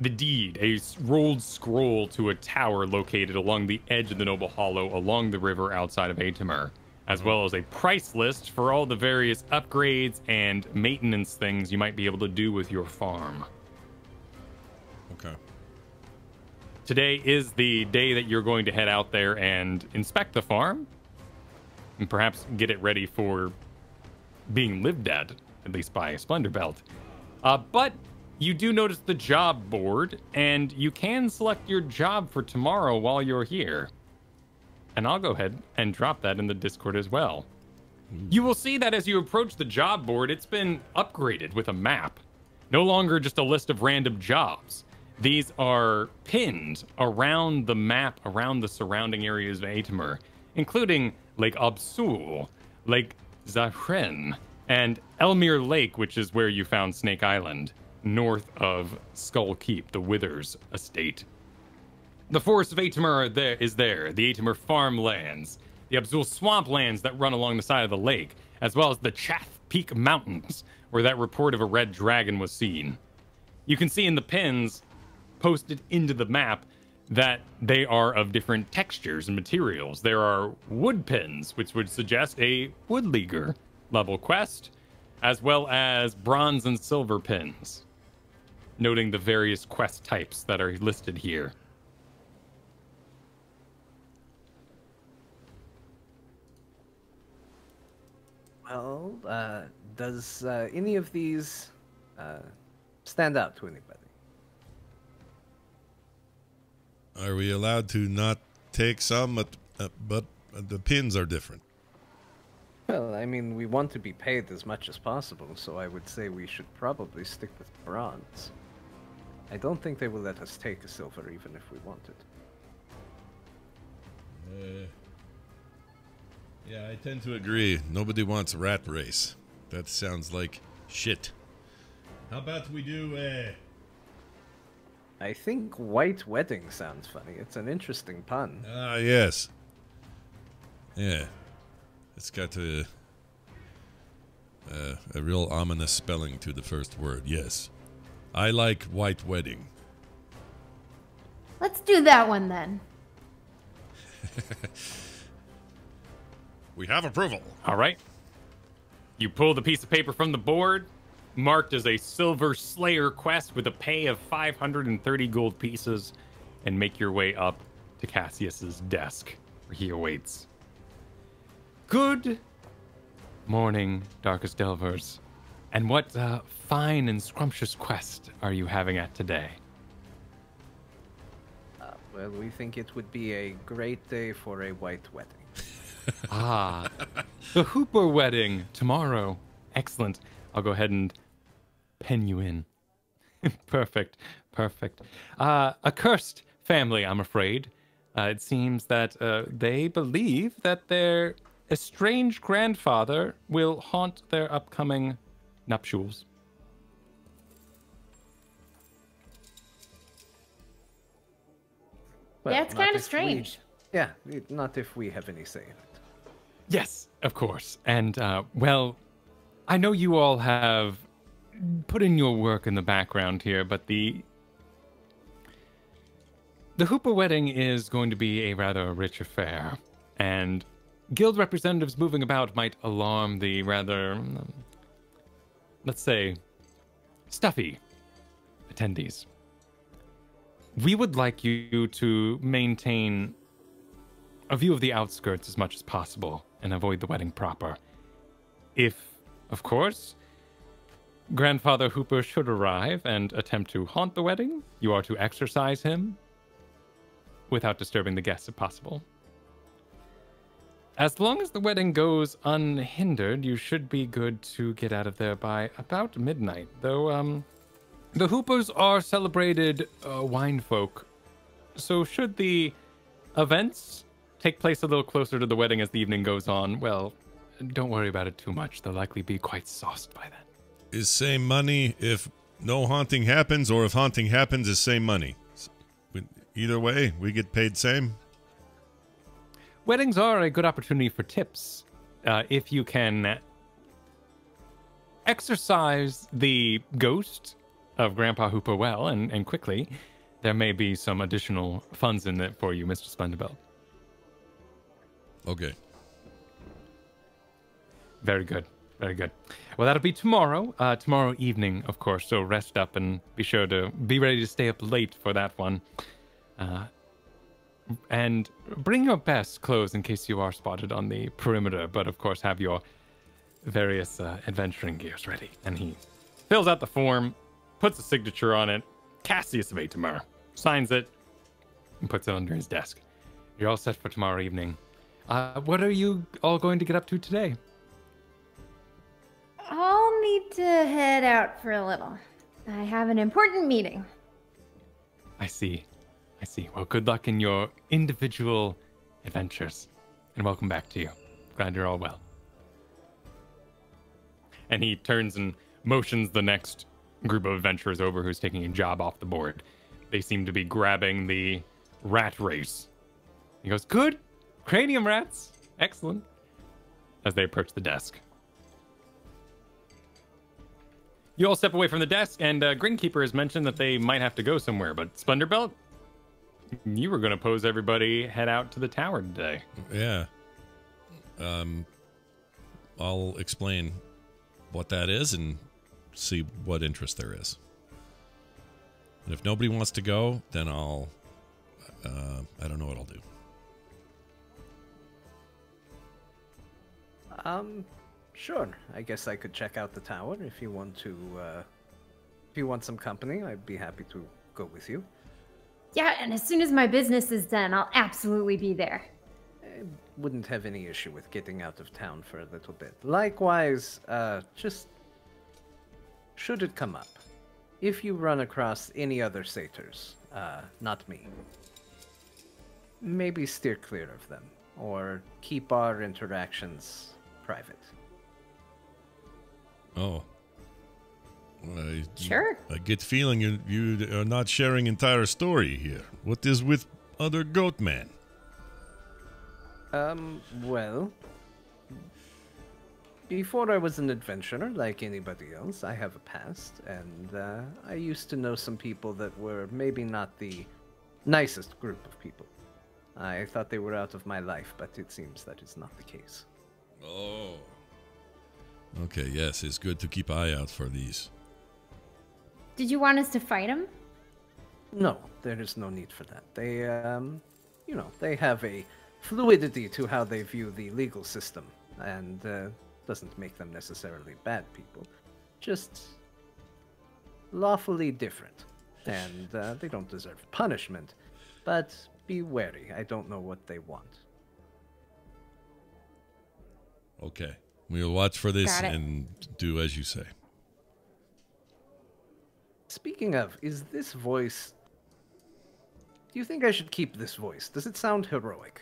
Speaker 2: the deed, a rolled scroll to a tower located along the edge of the Noble Hollow along the river outside of Atmer, as well as a price list for all the various upgrades and maintenance things you might be able to do with your farm.
Speaker 1: Okay.
Speaker 2: Today is the day that you're going to head out there and inspect the farm and perhaps get it ready for being lived at least by Splendor Belt. But you do notice the job board, and you can select your job for tomorrow while you're here. And I'll go ahead and drop that in the Discord as well. You will see that as you approach the job board, it's been upgraded with a map. No longer just a list of random jobs. These are pinned around the map, around the surrounding areas of Atmer, including Lake Absul, Lake Zahren, and Elmere Lake, which is where you found Snake Island, north of Skull Keep, the Withers estate. The forest of Atmer is there, the Atmer farmlands, the Absul swamplands that run along the side of the lake, as well as the Chaff Peak Mountains, where that report of a red dragon was seen. You can see in the pins posted into the map that they are of different textures and materials. There are wood pins, which would suggest a Wood Leaguer level quest, as well as bronze and silver pins, noting the various quest types that are listed here.
Speaker 3: Well, does any of these stand out to anybody?
Speaker 1: Are we allowed to not take some, but the pins are different?
Speaker 3: Well, I mean, we want to be paid as much as possible, so I would say we should probably stick with bronze. I don't think they will let us take a silver even if we wanted.
Speaker 1: Yeah, I tend to agree. Nobody wants a rat race. That sounds like shit. How about we do
Speaker 3: I think white wedding sounds funny. It's an interesting pun.
Speaker 1: Ah, yes. Yeah. It's got a real ominous spelling to the first word. Yes. I like white wedding.
Speaker 4: Let's do that one then.
Speaker 1: We have approval.
Speaker 2: All right. You pull the piece of paper from the board, marked as a Silver Slayer quest with a pay of 530 gold pieces, and make your way up to Cassius's desk, where he awaits. Good morning, Darkest Delvers. And what fine and scrumptious quest are you having at today?
Speaker 3: Well, we think it would be a great day for a white wedding.
Speaker 2: Ah, the Hooper wedding tomorrow. Excellent. I'll go ahead and pen you in. Perfect, perfect. A cursed family, I'm afraid. It seems that they believe that their estranged grandfather will haunt their upcoming nuptials.
Speaker 3: Well,
Speaker 4: That's
Speaker 3: not
Speaker 4: kind of
Speaker 3: if we-
Speaker 4: strange.
Speaker 3: Yeah, not if we have any say in it.
Speaker 2: Yes, of course. And, well, I know you all have put in your work in the background here, but the Hooper wedding is going to be a rather rich affair, and guild representatives moving about might alarm the rather, let's say, stuffy attendees. We would like you to maintain a view of the outskirts as much as possible and avoid the wedding proper. If, of course, Grandfather Hooper should arrive and attempt to haunt the wedding, you are to exorcise him without disturbing the guests if possible. As long as the wedding goes unhindered, you should be good to get out of there by about midnight. Though, the Hoopers are celebrated wine folk, so should the events take place a little closer to the wedding as the evening goes on, well, don't worry about it too much. They'll likely be quite sauced by then.
Speaker 1: Is same money if no haunting happens, or if haunting happens is same money? Either way, we get paid same?
Speaker 2: Weddings are a good opportunity for tips. If you can exorcise the ghost of Grandpa Hooper well and quickly, there may be some additional funds in it for you, Mr. Splendibelt.
Speaker 1: Okay.
Speaker 2: Very good. Very good. Well, that'll be tomorrow. Tomorrow evening, of course. So rest up and be sure to be ready to stay up late for that one. And bring your best clothes in case you are spotted on the perimeter. But, of course, have your various adventuring gears ready. And he fills out the form, puts a signature on it. Cassius of Atmer signs it and puts it under his desk. You're all set for tomorrow evening. What are you all going to get up to today?
Speaker 4: I'll need to head out for a little. I have an important meeting.
Speaker 2: I see. I see. Well, good luck in your individual adventures. And welcome back to you. Glad you're all well. And he turns and motions the next group of adventurers over who's taking a job off the board. They seem to be grabbing the rat race. He goes, good. Cranium rats. Excellent. As they approach the desk. You all step away from the desk, and Grinkeeper has mentioned that they might have to go somewhere, but Splendibelt, you were going to pose everybody head out to the tower today.
Speaker 1: Yeah. I'll explain what that is and see what interest there is. And if nobody wants to go, then I'll... I don't know what I'll do.
Speaker 3: Sure. I guess I could check out the tower if you want to. If you want some company, I'd be happy to go with you.
Speaker 4: Yeah, and as soon as my business is done, I'll absolutely be there.
Speaker 3: I wouldn't have any issue with getting out of town for a little bit. Likewise, just should it come up, if you run across any other satyrs, not me, maybe steer clear of them, or keep our interactions private.
Speaker 1: Oh.
Speaker 4: Sure.
Speaker 1: I get feeling you are not sharing entire story here. What is with other goat man?
Speaker 3: Well, before I was an adventurer like anybody else, I have a past, and I used to know some people that were maybe not the nicest group of people. I thought they were out of my life, but it seems that is not the case.
Speaker 1: Oh. Okay, yes, it's good to keep eye out for these.
Speaker 4: Did you want us to fight him?
Speaker 3: No, there is no need for that. They, they have a fluidity to how they view the legal system, and doesn't make them necessarily bad people, just lawfully different. And they don't deserve punishment, but be wary. I don't know what they want.
Speaker 1: Okay, we'll watch for this
Speaker 4: Got it.
Speaker 1: and do as you say.
Speaker 3: Speaking of, is this voice... Do you think I should keep this voice? Does it sound heroic?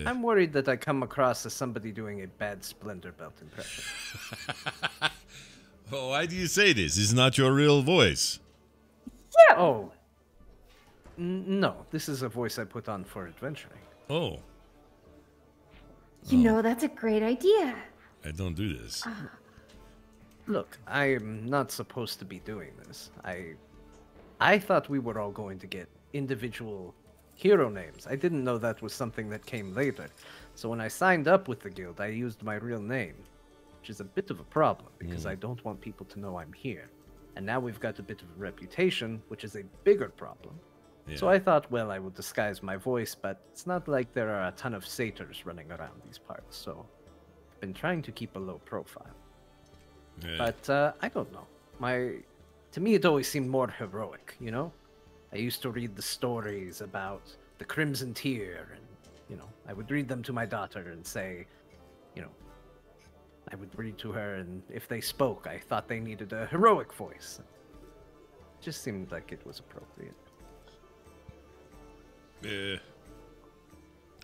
Speaker 3: I'm worried that I come across as somebody doing a bad Splendor Belt impression.
Speaker 1: Oh, why do you say this? It's not your real voice.
Speaker 4: Yeah.
Speaker 3: Oh. No, this is a voice I put on for adventuring.
Speaker 1: Oh,
Speaker 4: You know, that's a great idea.
Speaker 1: I don't do this.
Speaker 3: Look, I am not supposed to be doing this. I thought we were all going to get individual hero names. I didn't know that was something that came later. So when I signed up with the guild, I used my real name, which is a bit of a problem because I don't want people to know I'm here. And now we've got a bit of a reputation, which is a bigger problem.
Speaker 1: Yeah.
Speaker 3: So I thought, well, I would disguise my voice, but it's not like there are a ton of satyrs running around these parts, so I've been trying to keep a low profile.
Speaker 1: Yeah.
Speaker 3: But I don't know. To me, it always seemed more heroic, you know? I used to read the stories about the Crimson Tear, and, I would read them to my daughter and say, I would read to her, and if they spoke, I thought they needed a heroic voice. It just seemed like it was appropriate.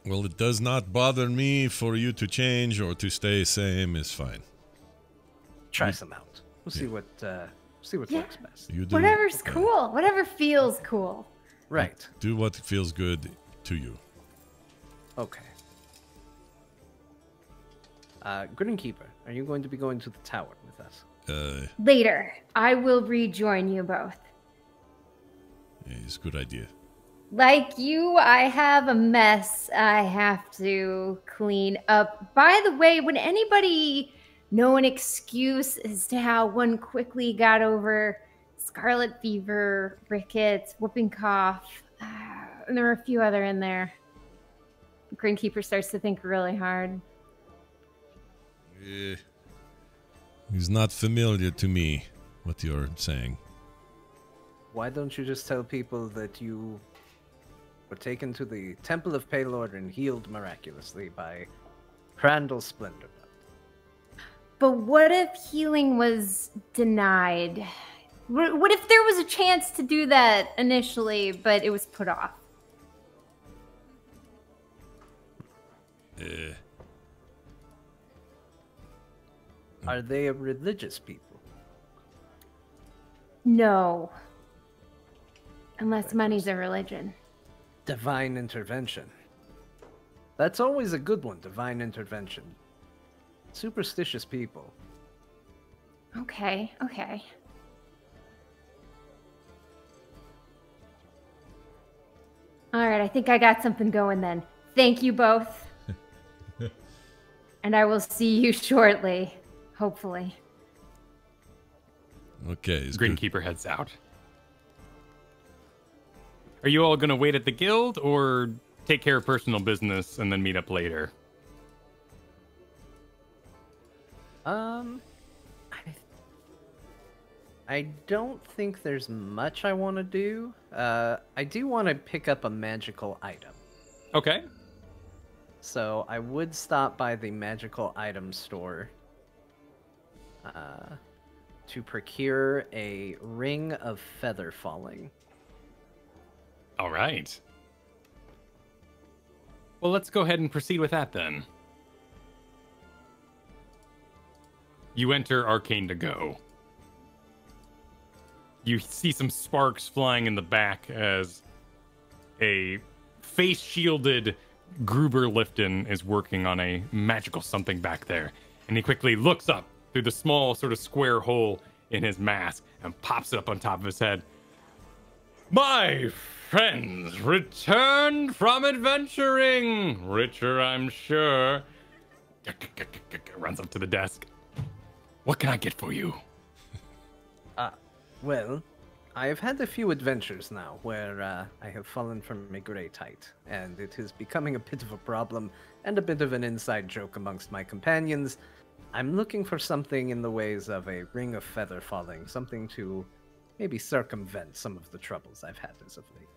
Speaker 1: Well, it does not bother me for you to change or to stay same is fine.
Speaker 3: Try some out. We'll see what
Speaker 4: Yeah.
Speaker 3: works best.
Speaker 1: You do
Speaker 4: Whatever's cool. Whatever feels cool.
Speaker 3: Right.
Speaker 1: do what feels good to you.
Speaker 3: Okay. Greenkeeper, are you going to be going to the tower with us?
Speaker 4: Later, I will rejoin you both.
Speaker 1: Yeah, it's a good idea.
Speaker 4: Like you, I have a mess I have to clean up. By the way, would anybody know an excuse as to how one quickly got over scarlet fever, rickets, whooping cough, and there were a few other in there? Greenkeeper starts to think really hard.
Speaker 1: It's not familiar to me what you're saying.
Speaker 3: Why don't you just tell people that you were taken to the Temple of Paylor and healed miraculously by Crandall Splendor?
Speaker 4: But what if healing was denied? What if there was a chance to do that initially, but it was put off?
Speaker 3: Are they a religious people?
Speaker 4: No. Unless money's a religion.
Speaker 3: Divine intervention. That's always a good one, divine intervention. Superstitious people.
Speaker 4: Okay. All right, I think I got something going then. Thank you both. And I will see you shortly, hopefully.
Speaker 1: Okay, it's good.
Speaker 2: Greenkeeper heads out. Are you all going to wait at the guild or take care of personal business and then meet up later?
Speaker 3: I don't think there's much I want to do. I do want to pick up a magical item.
Speaker 2: Okay.
Speaker 3: So I would stop by the magical item store to procure a ring of feather falling.
Speaker 2: All right. Well, let's go ahead and proceed with that then. You enter Arcane to go. You see some sparks flying in the back as a face-shielded Gruber Lifton is working on a magical something back there. And he quickly looks up through the small sort of square hole in his mask and pops it up on top of his head. My friends returned from adventuring. Richer, I'm sure. Runs up to the desk. What can I get for you?
Speaker 3: Well, I have had a few adventures now where I have fallen from a great height, and it is becoming a bit of a problem and a bit of an inside joke amongst my companions. I'm looking for something in the ways of a ring of feather falling, something to maybe circumvent some of the troubles I've had as of late.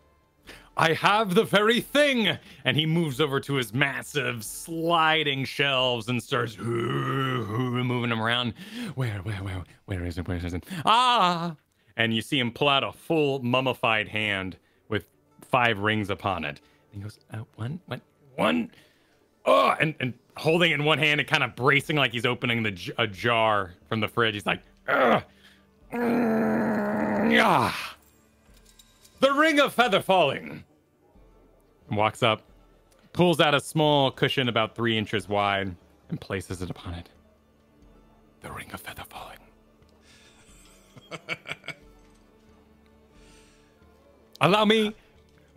Speaker 2: I have the very thing! And he moves over to his massive sliding shelves and starts moving them around. Where is it? Where is it? Ah! And you see him pull out a full mummified hand with 5 rings upon it. And he goes, one. Oh, and holding it in one hand and kind of bracing like he's opening a jar from the fridge. He's like, ugh. The ring of feather falling. And walks up, pulls out a small cushion about 3 inches wide, and places it upon it. The ring of feather falling. Allow me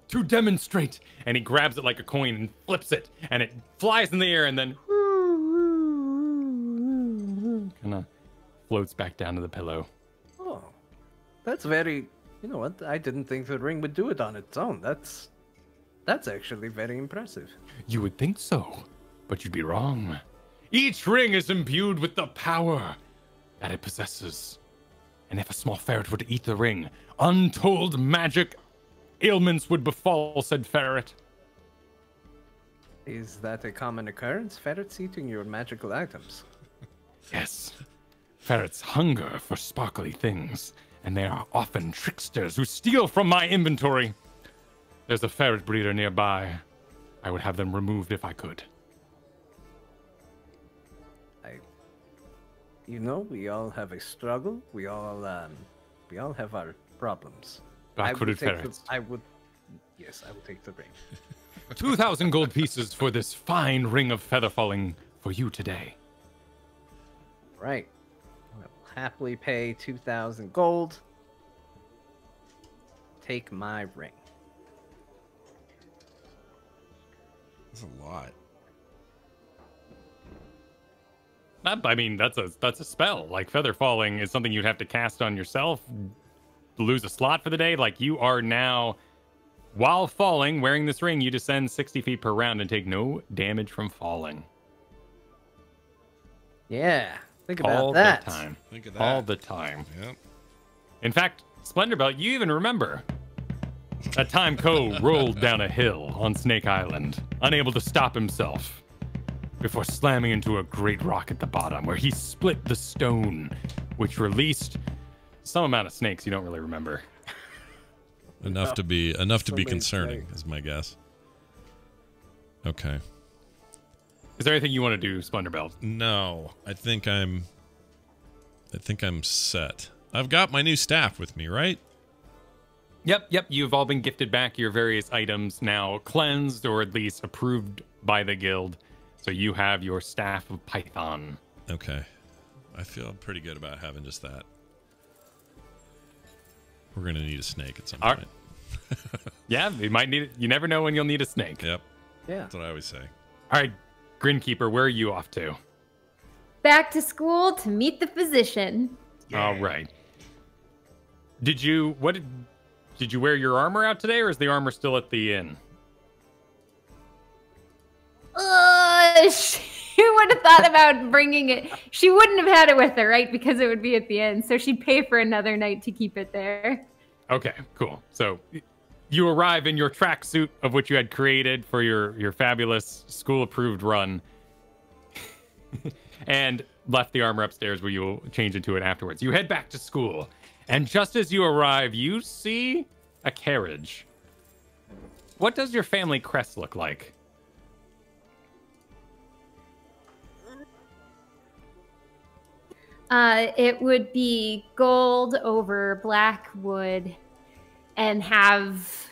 Speaker 2: to demonstrate. And he grabs it like a coin and flips it, and it flies in the air and then kind of floats back down to the pillow.
Speaker 3: Oh, that's very... You know what? I didn't think the ring would do it on its own. That's actually very impressive.
Speaker 2: You would think so, but you'd be wrong. Each ring is imbued with the power that it possesses. And if a small ferret were to eat the ring, untold magic ailments would befall said ferret.
Speaker 3: Is that a common occurrence? Ferrets eating your magical items?
Speaker 2: Yes. Ferrets hunger for sparkly things, and they are often tricksters who steal from my inventory. There's a ferret breeder nearby. I would have them removed if I could.
Speaker 3: You know, we all have a struggle. We all have our problems.
Speaker 2: Black-footed ferrets.
Speaker 3: Yes, I will take the ring.
Speaker 2: 2,000 gold pieces for this fine ring of feather falling for you today.
Speaker 3: Right. I will happily pay 2,000 gold. Take my ring.
Speaker 1: That's a lot.
Speaker 2: I mean, that's a spell. Like, feather falling is something you'd have to cast on yourself, lose a slot for the day. Like, you are now, while falling, wearing this ring, you descend 60 feet per round and take no damage from falling.
Speaker 3: Yeah, think about
Speaker 2: all
Speaker 3: that.
Speaker 2: The time.
Speaker 1: Think of that.
Speaker 2: All the time.
Speaker 1: Yep.
Speaker 2: In fact, Splendorbelt, you even remember that time Ko rolled down a hill on Snake Island, unable to stop himself, before slamming into a great rock at the bottom, where he split the stone, which released some amount of snakes you don't really remember.
Speaker 1: Enough to be concerning, is my guess. Okay.
Speaker 2: Is there anything you want to do, Splendorbelt?
Speaker 1: No, I think I'm set. I've got my new staff with me, right?
Speaker 2: Yep. You've all been gifted back your various items, now cleansed or at least approved by the guild. So you have your staff of Python.
Speaker 1: Okay. I feel pretty good about having just that. We're going to need a snake at some point.
Speaker 2: Yeah, you might need it. You never know when you'll need a snake.
Speaker 1: Yep.
Speaker 3: Yeah.
Speaker 1: That's what I always say.
Speaker 2: All right, Grinkeeper, where are you off to?
Speaker 4: Back to school to meet the physician.
Speaker 3: Yeah.
Speaker 2: All right. Did you wear your armor out today, or is the armor still at the inn?
Speaker 4: She would have thought about bringing it. She wouldn't have had it with her, right? Because it would be at the end. So she'd pay for another night to keep it there.
Speaker 2: Okay, cool. So you arrive in your tracksuit of which you had created for your fabulous school-approved run, and left the armor upstairs where you will change into it afterwards. You head back to school, and just as you arrive, you see a carriage. What does your family crest look like?
Speaker 4: It would be gold over black wood and have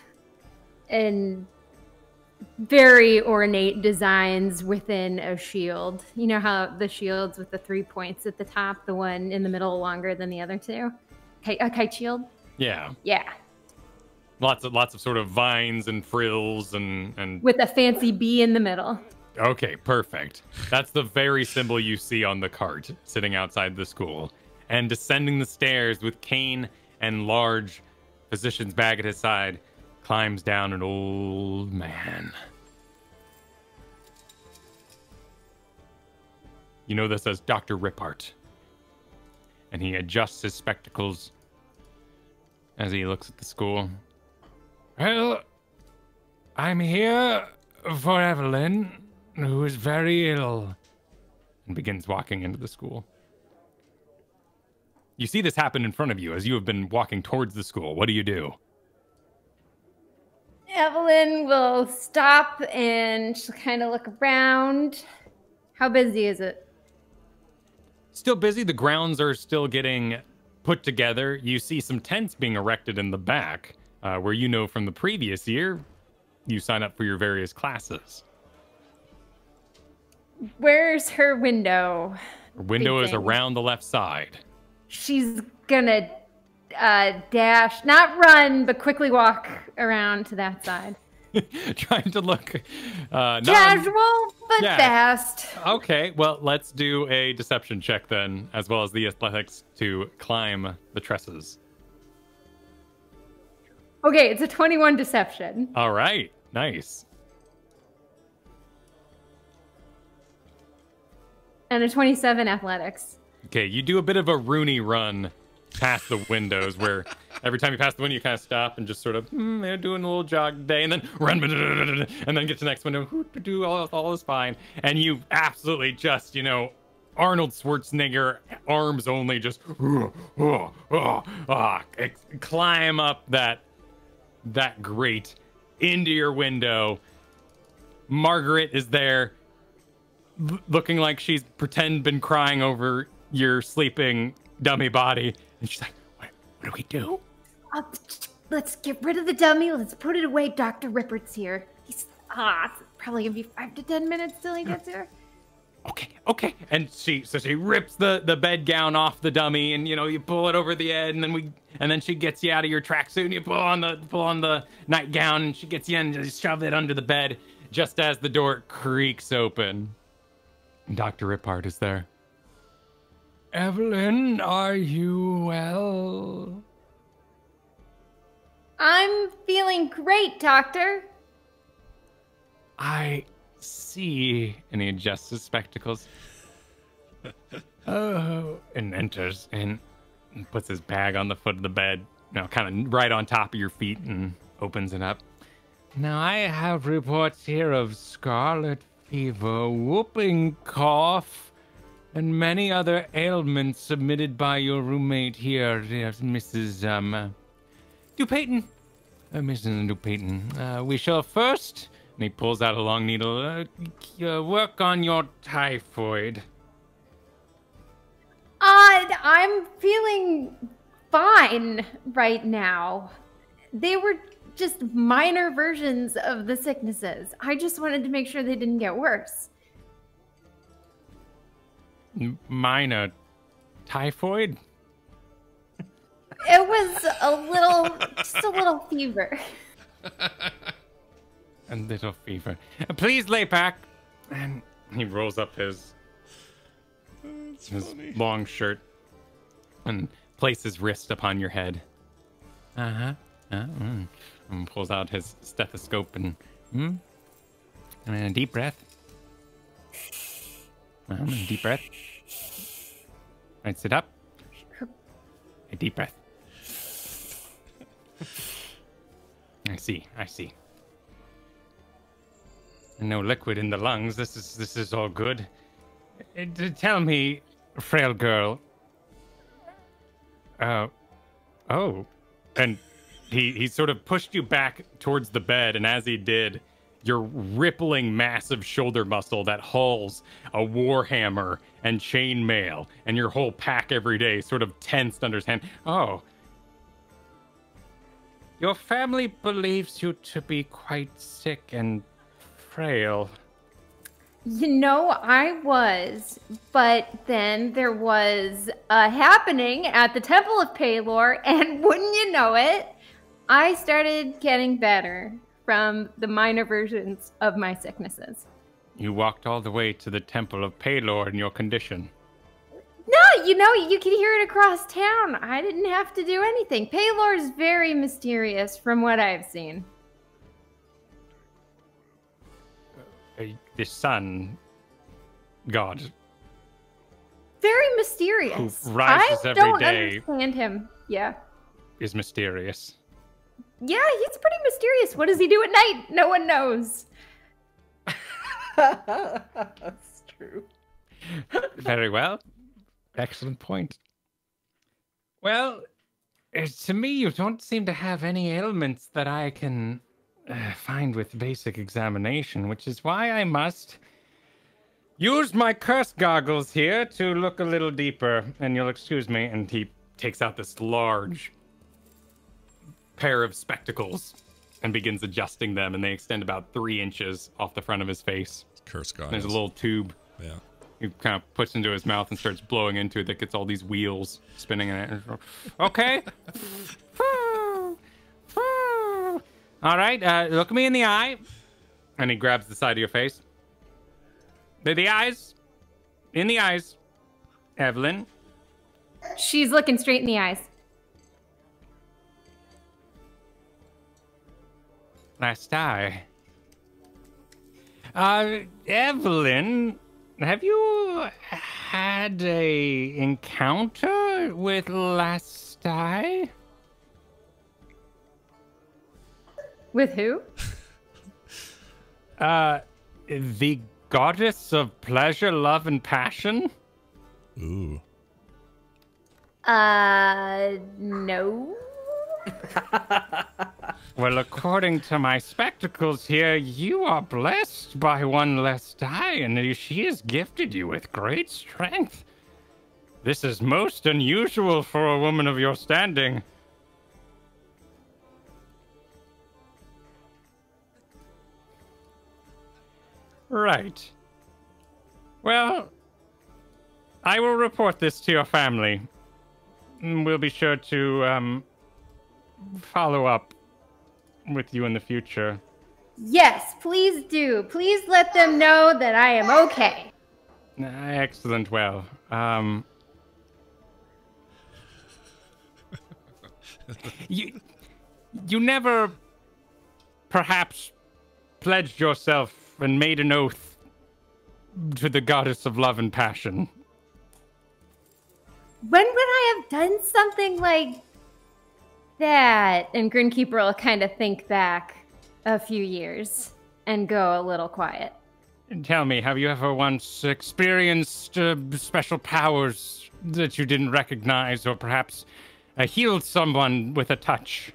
Speaker 4: very ornate designs within a shield. You know how the shields with the 3 points at the top, the one in the middle longer than the other two? A kite shield?
Speaker 2: Yeah.
Speaker 4: Yeah.
Speaker 2: Lots of sort of vines and frills and
Speaker 4: With a fancy bee in the middle.
Speaker 2: Okay, perfect. That's the very symbol you see on the cart sitting outside the school. And descending the stairs with cane and large physician's bag at his side, climbs down an old man. You know this as Dr. Rippart. And he adjusts his spectacles as he looks at the school. Well, I'm here for Evelyn, who is very ill, and begins walking into the school. You see this happen in front of you as you have been walking towards the school. What do you do?
Speaker 4: Evelyn will stop and she'll kind of look around. How busy is it?
Speaker 2: Still busy. The grounds are still getting put together. You see some tents being erected in the back, where you know from the previous year, you sign up for your various classes.
Speaker 4: Where's her window?
Speaker 2: Her window is
Speaker 4: Facing?
Speaker 2: around the left side.
Speaker 4: She's gonna dash, not run, but quickly walk around to that side.
Speaker 2: Trying to look
Speaker 4: Casual, but
Speaker 2: Yeah.
Speaker 4: fast.
Speaker 2: Okay, well, let's do a deception check then, as well as the athletics to climb the tresses.
Speaker 4: Okay, it's a 21 deception.
Speaker 2: All right, nice.
Speaker 4: And a 27 athletics.
Speaker 2: Okay, you do a bit of a Rooney run past the windows where every time you pass the window, you kind of stop and just sort of, they're doing a little jog today, and then run, and then get to the next window, all is fine. And you absolutely just, Arnold Schwarzenegger, arms only, just climb up that grate into your window. Margaret is there, looking like she's been crying over your sleeping dummy body. And she's like, what do we do?
Speaker 4: Let's get rid of the dummy. Let's put it away. Dr. Rippert's here. He's it's probably gonna be 5 to 10 minutes till he gets here.
Speaker 2: Okay. And she rips the bed gown off the dummy, and you pull it over the head, and then she gets you out of your tracksuit, and you pull on the nightgown, and she gets you in and shove it under the bed just as the door creaks open. And Dr. Rippart is there. Evelyn, are you well?
Speaker 4: I'm feeling great, Doctor.
Speaker 2: I see. And he adjusts his spectacles. Oh, and enters and puts his bag on the foot of the bed, kind of right on top of your feet, and opens it up. Now, I have reports here of scarlet fever, whooping cough, and many other ailments submitted by your roommate here, Mrs. Dupayton. Mrs. Dupayton. We shall first, and he pulls out a long needle, work on your typhoid.
Speaker 4: I'm feeling fine right now. They were just minor versions of the sicknesses. I just wanted to make sure they didn't get worse.
Speaker 2: Minor typhoid?
Speaker 4: It was just a little fever.
Speaker 2: A little fever. Please lay back. And he rolls up his long shirt and places his wrist upon your head. And pulls out his stethoscope and a deep breath. A deep breath. Right, sit up. A deep breath. I see. No liquid in the lungs. This is all good. Tell me, frail girl. Oh, and he sort of pushed you back towards the bed, and as he did, your rippling massive shoulder muscle that hauls a warhammer and chainmail and your whole pack every day sort of tensed under his hand. Oh. Your family believes you to be quite sick and frail.
Speaker 4: You know, I was, but then there was a happening at the Temple of Paylor, and wouldn't you know it, I started getting better from the minor versions of my sicknesses.
Speaker 2: You walked all the way to the Temple of Paylor in your condition.
Speaker 4: No, you know, you could hear it across town. I didn't have to do anything. Paylor is very mysterious from what I've seen.
Speaker 2: The sun god.
Speaker 4: Very mysterious.
Speaker 2: Who rises
Speaker 4: I
Speaker 2: every
Speaker 4: don't
Speaker 2: day.
Speaker 4: understand him. Yeah.
Speaker 2: Is mysterious.
Speaker 4: Yeah, he's pretty mysterious. What does he do at night? No one knows.
Speaker 3: That's true.
Speaker 2: Very well. Excellent point. Well, to me, you don't seem to have any ailments that I can find with basic examination, which is why I must use my curse goggles here to look a little deeper. And you'll excuse me. And he takes out this large pair of spectacles and begins adjusting them, and they extend about 3 inches off the front of his face.
Speaker 1: Curse goggles.
Speaker 2: There's a little tube.
Speaker 1: Yeah.
Speaker 2: He kind of puts into his mouth and starts blowing into it. That gets all these wheels spinning in it. Okay. All right. Look me in the eye. And he grabs the side of your face. The eyes. In the eyes. Evelyn.
Speaker 4: She's looking straight in the eyes.
Speaker 2: Last eye. Evelyn, have you had a encounter with Last Eye?
Speaker 4: With who?
Speaker 2: The goddess of pleasure, love, and passion?
Speaker 1: Ooh.
Speaker 4: No.
Speaker 2: Well, according to my spectacles here, you are blessed by one Last Eye, and she has gifted you with great strength. This is most unusual for a woman of your standing. Right. Well, I will report this to your family. We'll be sure to, follow up with you in the future.
Speaker 4: Yes, please do. Please let them know that I am okay.
Speaker 2: Excellent. Well, you never perhaps pledged yourself and made an oath to the goddess of love and passion.
Speaker 4: When would I have done something like that? And Grinkeeper will kind of think back a few years and go a little quiet.
Speaker 2: Tell me, have you ever once experienced special powers that you didn't recognize, or perhaps healed someone with a touch?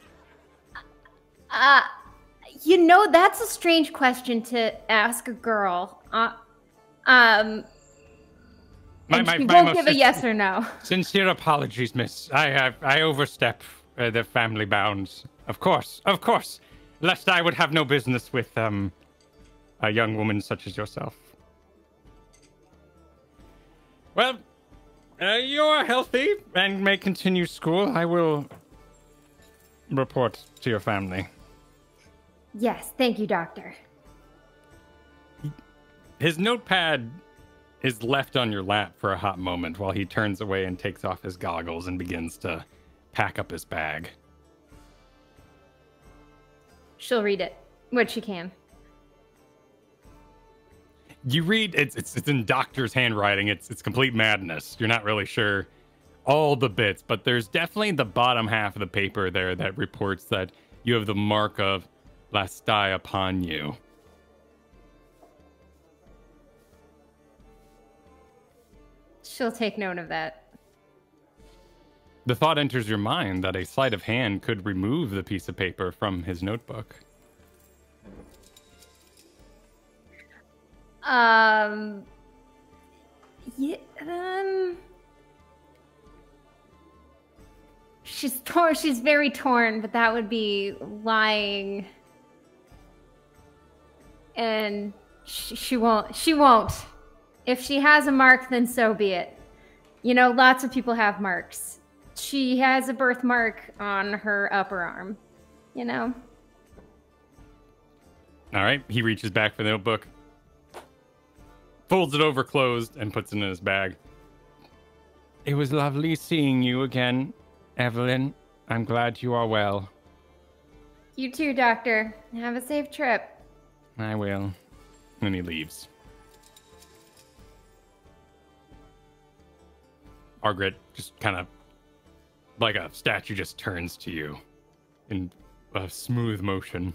Speaker 4: You know, that's a strange question to ask a girl. And she won't give a yes or no. Sincere
Speaker 2: apologies, miss. I overstep the family bounds. Of course. Lest I would have no business with a young woman such as yourself. Well, you're healthy and may continue school. I will report to your family.
Speaker 4: Yes, thank you, Doctor.
Speaker 2: His notepad is left on your lap for a hot moment while he turns away and takes off his goggles and begins to pack up his bag.
Speaker 4: She'll read it, what she can.
Speaker 2: You read it's in Doctor's handwriting. It's complete madness. You're not really sure all the bits, but there's definitely the bottom half of the paper there that reports that you have the mark of Lastai upon you.
Speaker 4: She'll take note of that.
Speaker 2: The thought enters your mind that a sleight of hand could remove the piece of paper from his notebook.
Speaker 4: Yeah, she's torn. She's very torn, but that would be lying. And she won't. She won't. If she has a mark, then so be it. You know, lots of people have marks. She has a birthmark on her upper arm, you know?
Speaker 2: All right. He reaches back for the notebook, folds it over closed, and puts it in his bag. It was lovely seeing you again, Evelyn. I'm glad you are well.
Speaker 4: You too, Doctor. Have a safe trip.
Speaker 2: I will. And he leaves. Margaret just kind of, like a statue, just turns to you in a smooth motion.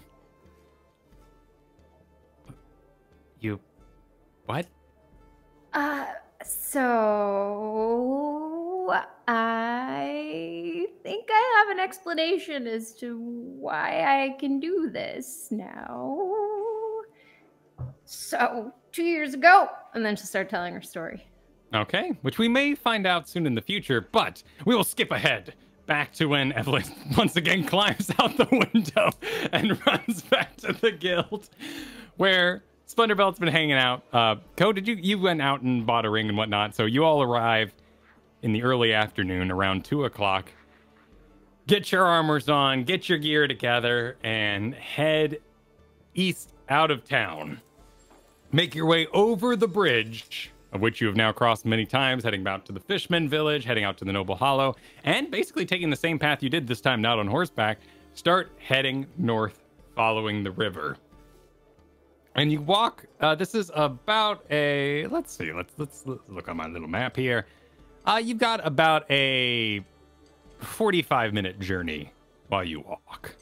Speaker 2: You... what?
Speaker 4: So I think I have an explanation as to why I can do this now. So 2 years ago, and then she'll start telling her story.
Speaker 2: Okay, which we may find out soon in the future, but we will skip ahead back to when Evelyn once again climbs out the window and runs back to the guild, where Splendorbelt's been hanging out. Co, you went out and bought a ring and whatnot, so you all arrive in the early afternoon, around 2 o'clock. Get your armors on, get your gear together, and head east out of town. Make your way over the bridge, of which you have now crossed many times, heading out to the Fishman Village, heading out to the Noble Hollow, and basically taking the same path you did this time, not on horseback. Start heading north, following the river. And you walk, this is about a, let's see, let's look on my little map here. You've got about a 45-minute journey while you walk.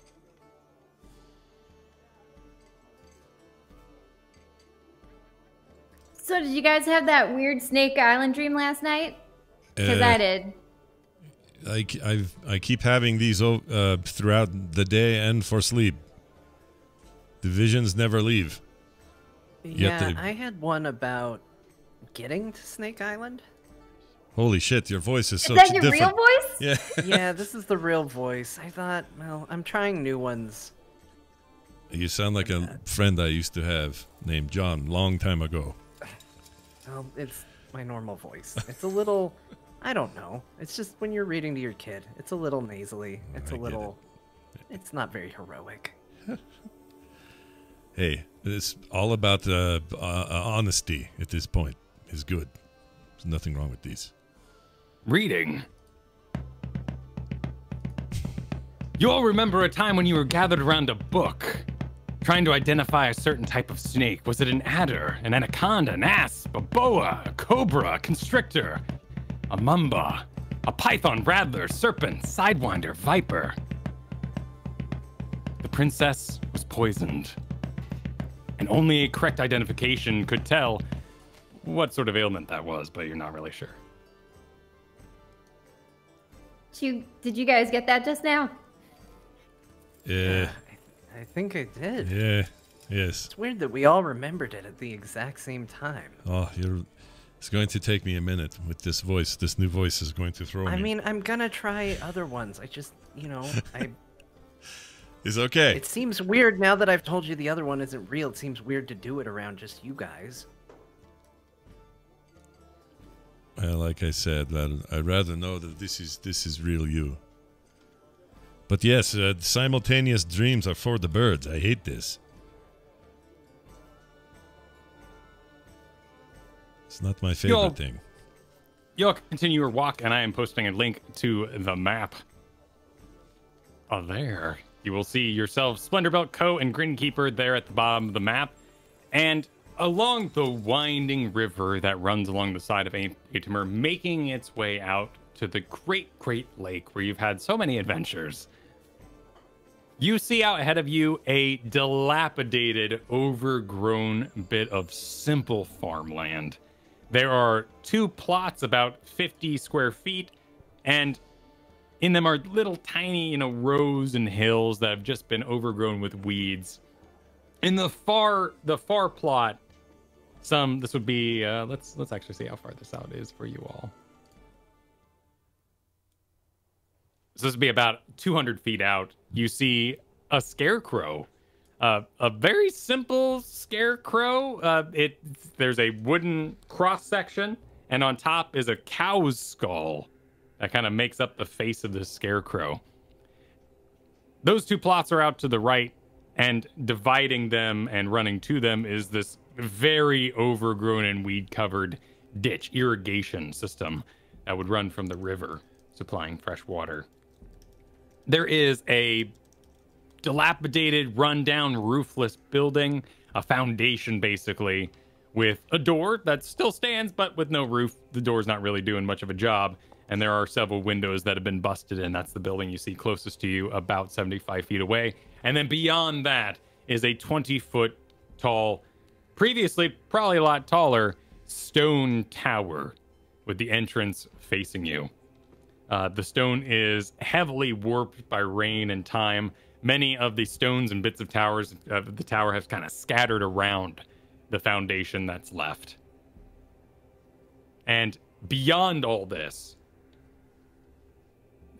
Speaker 4: So did you guys have that weird Snake Island dream last night? Because I did.
Speaker 1: I keep having these throughout the day and for sleep. The visions never leave.
Speaker 3: Yeah, I had one about getting to Snake Island.
Speaker 1: Holy shit, your voice is so
Speaker 4: different. Is that your
Speaker 1: different.
Speaker 4: real voice?
Speaker 1: Yeah.
Speaker 3: Yeah, this is the real voice. I thought, well, I'm trying new ones.
Speaker 1: You sound like a friend I used to have named John, long time ago.
Speaker 3: Well, it's my normal voice. It's a little, I don't know. It's just when you're reading to your kid, it's a little nasally. It's a little, it's not very heroic.
Speaker 1: Hey, it's all about honesty at this point. Is good. There's nothing wrong with these.
Speaker 2: Reading. You all remember a time when you were gathered around a book, trying to identify a certain type of snake. Was it an adder, an anaconda, an asp, a boa, a cobra, a constrictor, a mamba, a python, rattler, serpent, sidewinder, viper? The princess was poisoned, and only a correct identification could tell what sort of ailment that was, but you're not really sure.
Speaker 4: Did you guys get that just now?
Speaker 1: Yeah.
Speaker 3: I think I did.
Speaker 1: Yeah. Yes.
Speaker 3: It's weird that we all remembered it at the exact same time.
Speaker 1: Oh, it's going to take me a minute with this voice. This new voice is going to throw me.
Speaker 3: I mean, I'm gonna try other ones. I just,
Speaker 1: It's okay.
Speaker 3: It seems weird now that I've told you the other one isn't real. It seems weird to do it around just you guys.
Speaker 1: Well, like I said, I'd rather know that this is real you. But yes, simultaneous dreams are for the birds. I hate this. It's not my favorite thing.
Speaker 2: You'll continue your walk, and I am posting a link to the map. Oh, there. You will see yourselves, Splendorbelt Co. and Grinkeeper there at the bottom of the map. And along the winding river that runs along the side of Atmer, making its way out to the Great Lake where you've had so many adventures. You see out ahead of you a dilapidated, overgrown bit of simple farmland. There are 2 plots about 50 square feet, and in them are little tiny, rows and hills that have just been overgrown with weeds. In the far plot, this would be let's actually see how far this out is for you all. So this would be about 200 feet out. You see a scarecrow, a very simple scarecrow. There's a wooden cross section, and on top is a cow's skull that kind of makes up the face of the scarecrow. Those 2 plots are out to the right, and dividing them and running to them is this very overgrown and weed-covered ditch irrigation system that would run from the river, supplying fresh water. There is a dilapidated, rundown, roofless building, a foundation basically, with a door that still stands but with no roof. The door's not really doing much of a job, and there are several windows that have been busted in. That's the building you see closest to you, about 75 feet away. And then beyond that is a 20-foot tall, previously probably a lot taller, stone tower with the entrance facing you. The stone is heavily warped by rain and time. Many of the stones and bits of the tower have kind of scattered around the foundation that's left. And beyond all this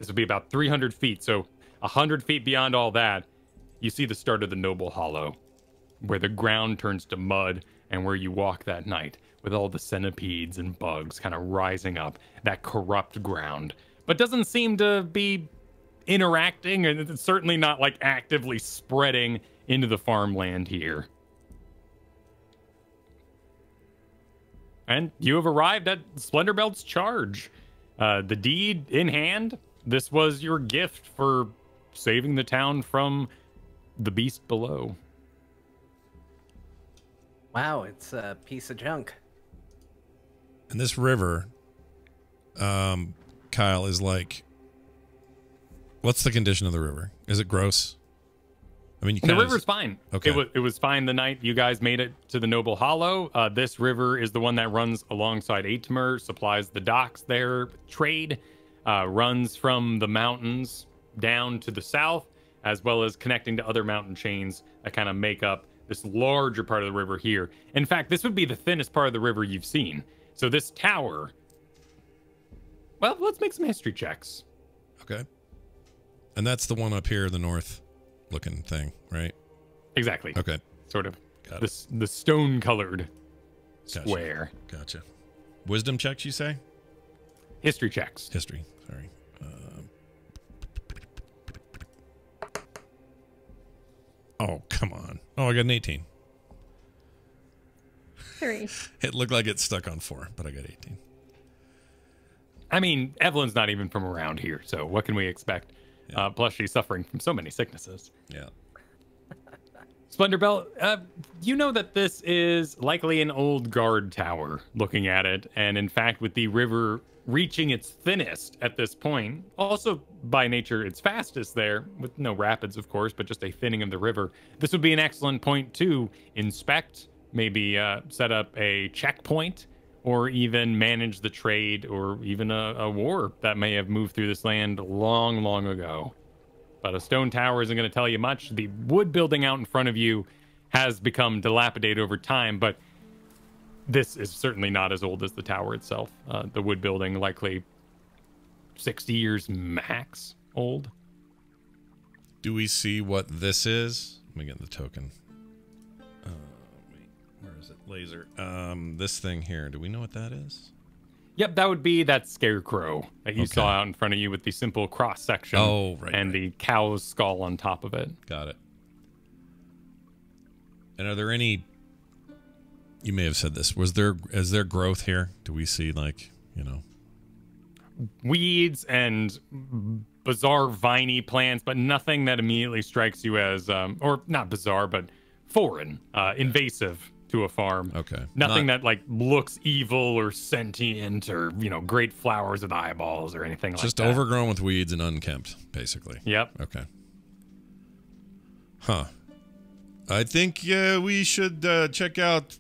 Speaker 2: would be about 300 feet. So 100 feet beyond all that, you see the start of the Noble Hollow, where the ground turns to mud and where you walk that night with all the centipedes and bugs kind of rising up, that corrupt ground. But doesn't seem to be interacting, and it's certainly not like actively spreading into the farmland here. And you have arrived at Splendorbelt's charge. The deed in hand. This was your gift for saving the town from the beast below.
Speaker 3: Wow, it's a piece of junk.
Speaker 1: And this river, Kyle, is like, what's the condition of the river? Is it gross? I mean,
Speaker 2: the river's fine.
Speaker 1: Okay.
Speaker 2: It was fine the night you guys made it to the Noble Hollow. This river is the one that runs alongside Atmer, supplies the docks there, trade, runs from the mountains down to the south, as well as connecting to other mountain chains that kind of make up this larger part of the river here. In fact, this would be the thinnest part of the river you've seen. So this tower, well, let's make some history checks.
Speaker 1: Okay. And that's the one up here, the north looking thing, right?
Speaker 2: Exactly.
Speaker 1: Okay.
Speaker 2: Sort of the stone colored square.
Speaker 1: Gotcha. Wisdom checks, you say?
Speaker 2: History checks.
Speaker 1: History. Sorry. Oh, come on. Oh, I got an 18.
Speaker 4: 3.
Speaker 1: It looked like it stuck on 4, but I got 18.
Speaker 2: I mean, Evelyn's not even from around here, so what can we expect?
Speaker 1: Yeah.
Speaker 2: Plus, she's suffering from so many sicknesses.
Speaker 1: Yeah.
Speaker 2: Splendorbelt, you know that this is likely an old guard tower, looking at it, and in fact, with the river reaching its thinnest at this point, also by nature its fastest there, with no rapids, of course, but just a thinning of the river, this would be an excellent point to inspect, maybe set up a checkpoint, or even manage the trade, or even a war that may have moved through this land long, long ago. But a stone tower isn't going to tell you much. The wood building out in front of you has become dilapidated over time, but this is certainly not as old as the tower itself. The wood building likely 60 years max old.
Speaker 1: Do we see what this is? Let me get the token. Wait, where is it? Laser. This thing here. Do we know what that is?
Speaker 2: Yep, that would be that scarecrow that you saw out in front of you with the simple cross section.
Speaker 1: Oh, right.
Speaker 2: And the cow's skull on top of it.
Speaker 1: Got it. And are there any? You may have said this. Is there growth here? Do we see
Speaker 2: weeds and bizarre viney plants, but nothing that immediately strikes you as, or not bizarre, but foreign, invasive to a farm.
Speaker 1: Okay.
Speaker 2: Nothing that like looks evil or sentient or, you know, great flowers with eyeballs or anything like that.
Speaker 1: Just overgrown with weeds and unkempt, basically.
Speaker 2: Yep.
Speaker 1: Okay. Huh. I think we should check out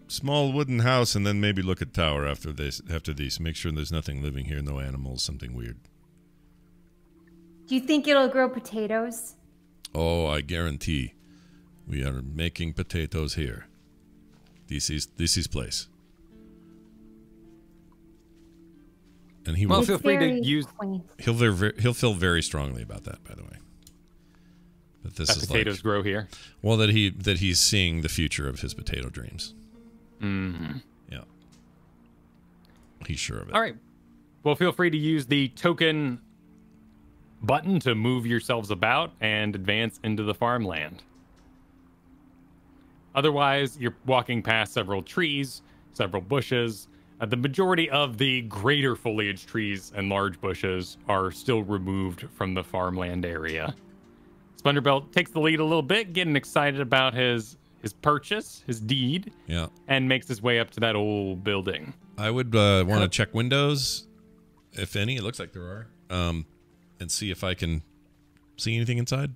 Speaker 1: small wooden house and then maybe look at tower after these. Make sure there's nothing living here, no animals, something weird.
Speaker 4: Do you think it'll grow potatoes?
Speaker 1: Oh, I guarantee we are making potatoes here. This is place. And he will
Speaker 2: feel free to use.
Speaker 1: he'll feel very strongly about that, by the way. That this is
Speaker 2: potatoes grow here.
Speaker 1: Well, that he's seeing the future of his potato dreams.
Speaker 2: Mm-hmm.
Speaker 1: Yeah. He's sure of it.
Speaker 2: All right. Well, feel free to use the token button to move yourselves about and advance into the farmland. Otherwise, you're walking past several trees, several bushes. The majority of the greater foliage trees and large bushes are still removed from the farmland area. Splendorbelt takes the lead a little bit, getting excited about his purchase, his deed,
Speaker 1: Yeah.
Speaker 2: and makes his way up to that old building.
Speaker 1: I would want to check windows, if any. It looks like there are, and see if I can see anything inside.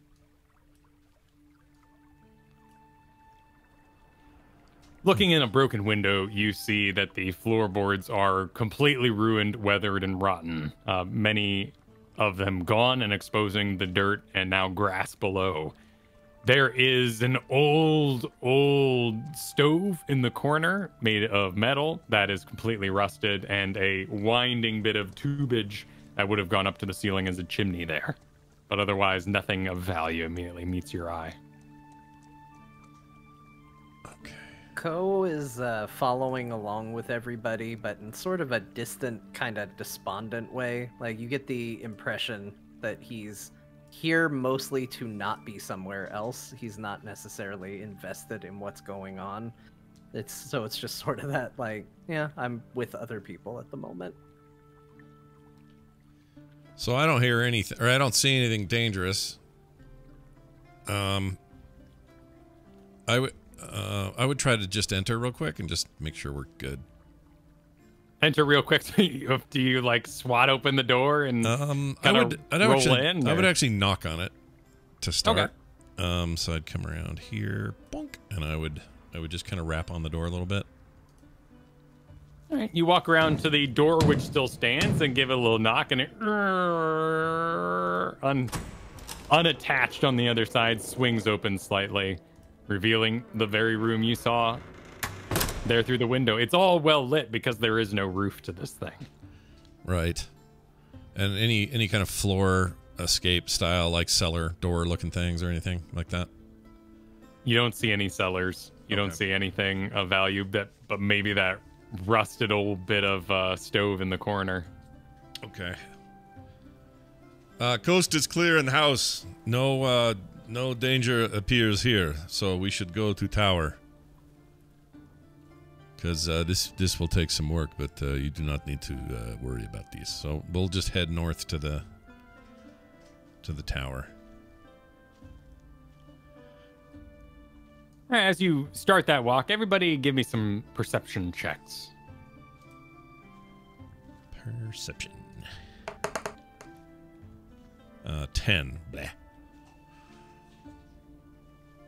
Speaker 2: Looking in a broken window, you see that the floorboards are completely ruined, weathered, and rotten. Many of them gone and exposing the dirt and now grass below. There is an old stove in the corner made of metal that is completely rusted, and a winding bit of tubage that would have gone up to the ceiling as a chimney there. But otherwise, nothing of value immediately meets your eye.
Speaker 3: Ko is following along with everybody, but in sort of a distant, kind of despondent way. Like, you get the impression that he's here mostly to not be somewhere else. He's not necessarily invested in what's going on. It's just sort of that, like, yeah, I'm with other people at the moment.
Speaker 1: So I don't hear anything, or I don't see anything dangerous. I would try to just enter real quick and just make sure we're good.
Speaker 2: Enter real quick. Do you like swat open the door and
Speaker 1: I would actually knock on it to start.
Speaker 2: Okay.
Speaker 1: So I'd come around here, bonk, and I would just kind of rap on the door a little bit.
Speaker 2: All right. You walk around to the door, which still stands, and give it a little knock, and it unattached on the other side swings open slightly, revealing the very room you saw there through the window. It's all well lit because there is no roof to this thing.
Speaker 1: Right. And any kind of floor escape style, like cellar door looking things or anything like that?
Speaker 2: You don't see any cellars. You don't see anything of value, but maybe that rusted old bit of stove in the corner.
Speaker 1: Okay. Coast is clear in the house. No danger appears here, so we should go to tower. Because this will take some work, but you do not need to worry about these. So we'll just head north to the tower.
Speaker 2: All right, as you start that walk, everybody give me some perception checks.
Speaker 1: Perception. 10. Bleh.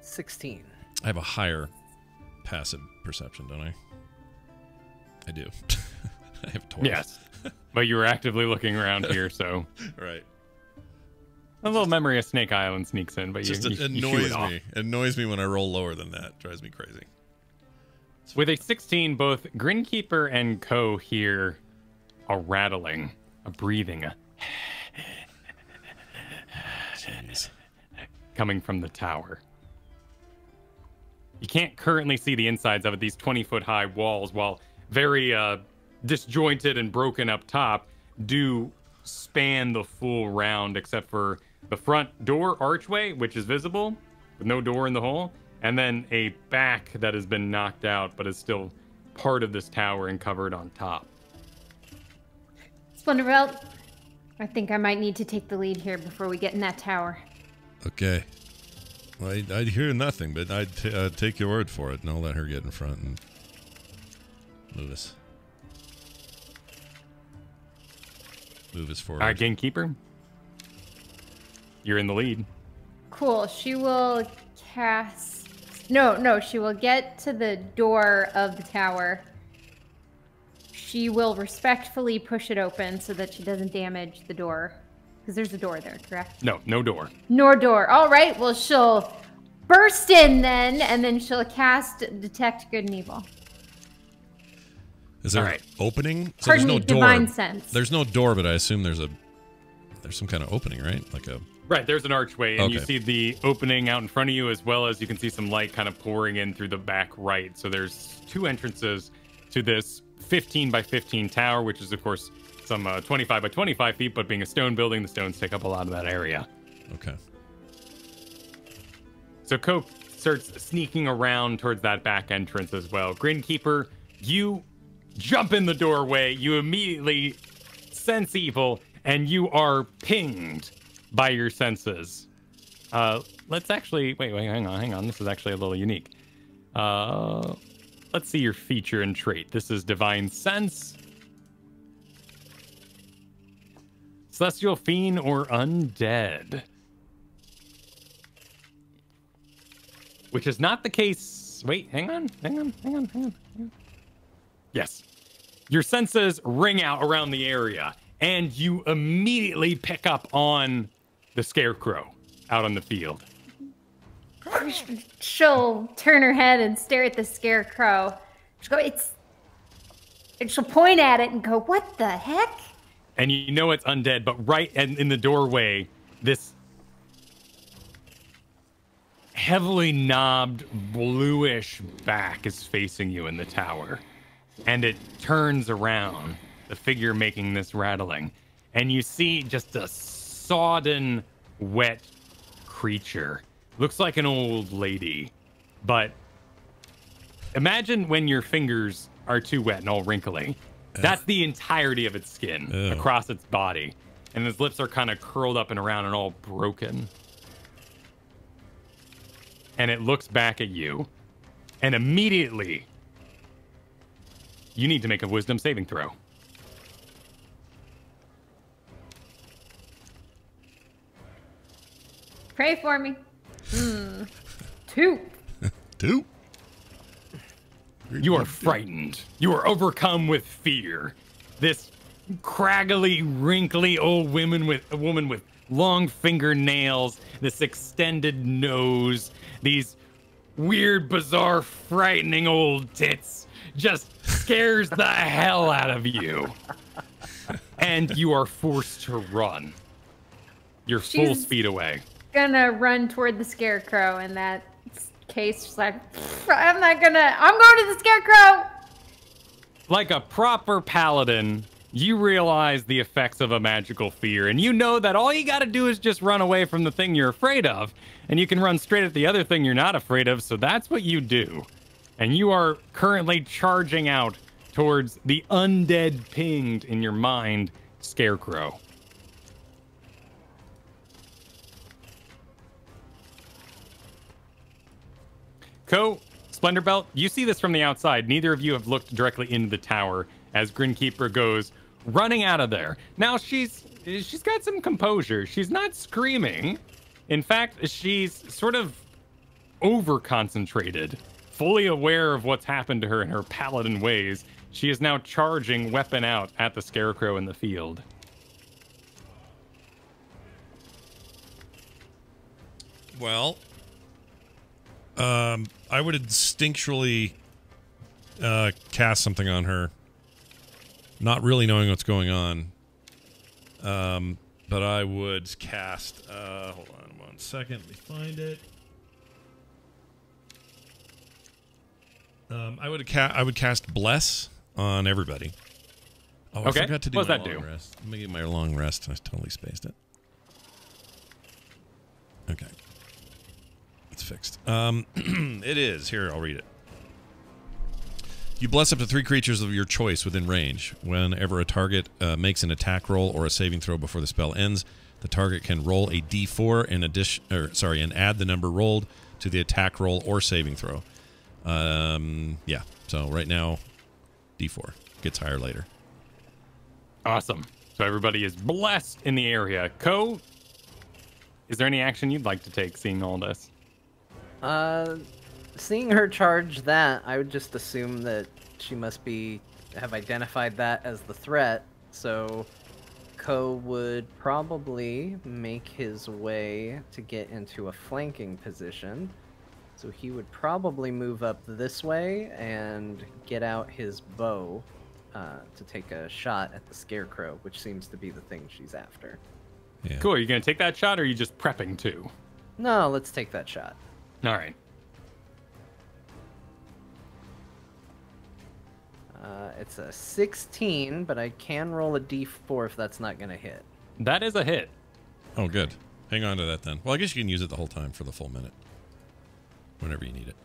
Speaker 3: 16.
Speaker 1: I have a higher passive perception, don't I? I do. I have 12.
Speaker 2: Yes. But you were actively looking around here, so.
Speaker 1: Right.
Speaker 2: A little memory of Snake Island sneaks in, but
Speaker 1: Just
Speaker 2: you
Speaker 1: annoys
Speaker 2: shoot it off.
Speaker 1: me. It annoys me when I roll lower than that. It drives me crazy.
Speaker 2: With a 16, both Grinkeeper and Ko hear a rattling, a breathing,
Speaker 1: Jeez.
Speaker 2: coming from the tower. You can't currently see the insides of it. These 20-foot high walls, while very disjointed and broken up top, do span the full round, except for the front door archway, which is visible with no door in the hole, and then a back that has been knocked out but is still part of this tower and covered on top.
Speaker 4: Splendorbelt, I think I might need to take the lead here before we get in that tower.
Speaker 1: Okay. I'd hear nothing, but I'd take your word for it, and I'll let her get in front and move us. Move us forward.
Speaker 2: All right, Gamekeeper. You're in the lead.
Speaker 4: Cool. She will cast... No, she will get to the door of the tower. She will respectfully push it open so that she doesn't damage the door. Because there's a door there, correct?
Speaker 2: No door.
Speaker 4: No door. All right, well, she'll burst in then, and then she'll cast Detect Good and Evil.
Speaker 1: Is there
Speaker 2: All right.
Speaker 1: an opening? So
Speaker 4: Pardon
Speaker 1: there's no
Speaker 4: me,
Speaker 1: door.
Speaker 4: Divine Sense.
Speaker 1: There's no door, but I assume there's some kind of opening, right? Like a...
Speaker 2: Right, there's an archway, and you
Speaker 1: Okay.
Speaker 2: see the opening out in front of you, as well as you can see some light kind of pouring in through the back right. So there's two entrances to this 15 by 15 tower, which is, of course, some 25 by 25 feet, but being a stone building, the stones take up a lot of that area.
Speaker 1: Okay.
Speaker 2: So Coke starts sneaking around towards that back entrance as well. Grinkeeper, you jump in the doorway, you immediately sense evil, and you are pinged by your senses. Let's actually wait, hang on. This is actually a little unique. Let's see your feature and trait. This is Divine Sense, Celestial Fiend, or Undead. Which is not the case. Wait, hang on. Yes. Your senses ring out around the area, and you immediately pick up on the scarecrow out on the field.
Speaker 4: She'll turn her head and stare at the scarecrow. She'll go, and she'll point at it and go, what the heck?
Speaker 2: And you know it's undead, but right in the doorway, this heavily knobbed bluish back is facing you in the tower. And it turns around, the figure making this rattling. And you see just a sodden, wet creature. Looks like an old lady. But imagine when your fingers are too wet and all wrinkly. That's the entirety of its skin across its body. And its lips are kind of curled up and around and all broken. And it looks back at you. And immediately, you need to make a wisdom saving throw.
Speaker 4: Pray for me. 2.
Speaker 1: 2?
Speaker 2: You are frightened. You are overcome with fear. This craggly, wrinkly old woman with long fingernails, this extended nose, these weird, bizarre, frightening old tits just scares the hell out of you. And you are forced to run. You're full speed away.
Speaker 4: Gonna run toward the scarecrow in that case. She's like, I'm going to the scarecrow.
Speaker 2: Like a proper paladin, you realize the effects of a magical fear, and you know that all you gotta do is just run away from the thing you're afraid of, and you can run straight at the other thing you're not afraid of, so that's what you do. And you are currently charging out towards the undead pinged in your mind scarecrow. Co, Splendor Belt, you see this from the outside. Neither of you have looked directly into the tower as Grinkeeper goes running out of there. Now, she's got some composure. She's not screaming. In fact, she's sort of over-concentrated, fully aware of what's happened to her in her paladin ways. She is now charging weapon out at the scarecrow in the field.
Speaker 1: Well, I would instinctually cast something on her, not really knowing what's going on. But I would cast. Hold on 1 second. Let me find it. I would cast Bless on everybody. Oh,
Speaker 2: okay.
Speaker 1: I forgot to do
Speaker 2: what
Speaker 1: my
Speaker 2: does that
Speaker 1: long
Speaker 2: do?
Speaker 1: rest. Let me get my long rest. I totally spaced it. Okay. It's fixed. It is. Here, I'll read it. You bless up to 3 creatures of your choice within range. Whenever a target makes an attack roll or a saving throw before the spell ends, The target can roll a d4 and add the number rolled to the attack roll or saving throw. Yeah. So right now, d4 gets higher later.
Speaker 2: Awesome. So everybody is blessed in the area. Ko, is there any action you'd like to take seeing all this?
Speaker 3: Seeing her charge that, I would just assume that she must have identified that as the threat. So Ko would probably make his way to get into a flanking position. So he would probably move up this way and get out his bow to take a shot at the scarecrow, which seems to be the thing she's after.
Speaker 1: Yeah.
Speaker 2: Cool. Are you going to take that shot, or are you just prepping to?
Speaker 3: No, let's take that shot.
Speaker 2: All right.
Speaker 3: It's a 16, but I can roll a d4 if that's not going to hit.
Speaker 2: That is a hit.
Speaker 1: Oh, good. Hang on to that then. Well, I guess you can use it the whole time for the full minute. Whenever you need it.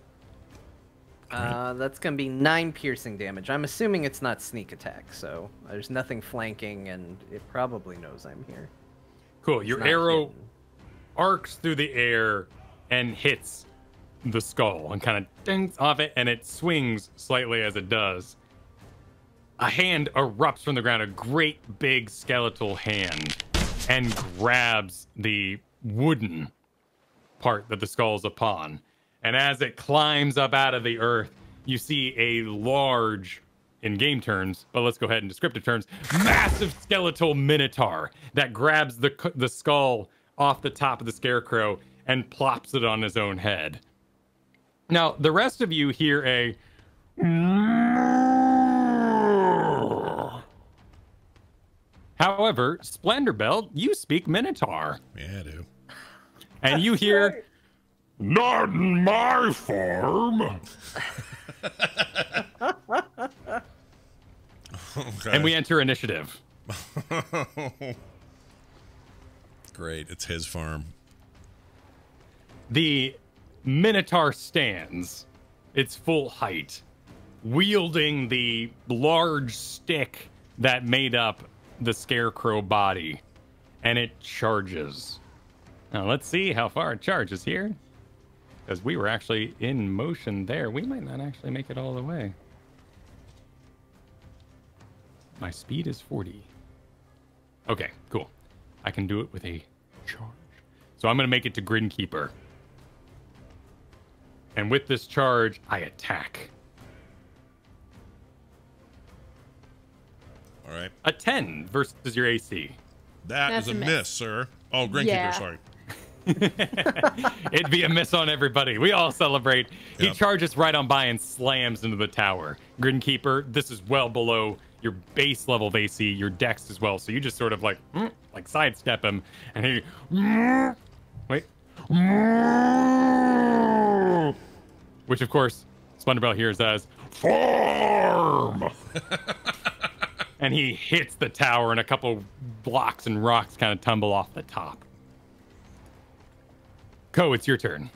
Speaker 3: That's going to be 9 piercing damage. I'm assuming it's not sneak attack, so there's nothing flanking, and it probably knows I'm here.
Speaker 2: Cool. Your arrow arcs through the air and hits the skull and kind of dings off it, and it swings slightly as it does. A hand erupts from the ground, a great big skeletal hand, and grabs the wooden part that the skull is upon. And as it climbs up out of the earth, you see a large, in game terms, but let's go ahead in descriptive terms, massive skeletal minotaur that grabs the skull off the top of the scarecrow and plops it on his own head. Now, the rest of you hear a... However, Splendorbelt, you speak Minotaur.
Speaker 1: Yeah, I do.
Speaker 2: And you hear... Not in my farm.
Speaker 1: Okay.
Speaker 2: And we enter initiative.
Speaker 1: Great. It's his farm.
Speaker 2: The Minotaur stands, its full height, wielding the large stick that made up the scarecrow body, and it charges. Now let's see how far it charges here, because we were actually in motion there. We might not actually make it all the way. My speed is 40. Okay, cool. I can do it with a charge. So I'm going to make it to Grinkeeper. And with this charge, I attack.
Speaker 1: All right.
Speaker 2: A 10 versus your AC.
Speaker 1: That's a miss, sir. Oh, Grinkeeper,
Speaker 4: Yeah.
Speaker 1: sorry.
Speaker 2: It'd be a miss on everybody. We all celebrate. He
Speaker 1: Yep.
Speaker 2: charges right on by and slams into the tower. Grinkeeper, this is well below your base level of AC, your dex as well. So you just sort of like sidestep him, and he wait, which of course Splendorbelt hears as farm. And he hits the tower, and a couple blocks and rocks kind of tumble off the top. Ko, it's your turn.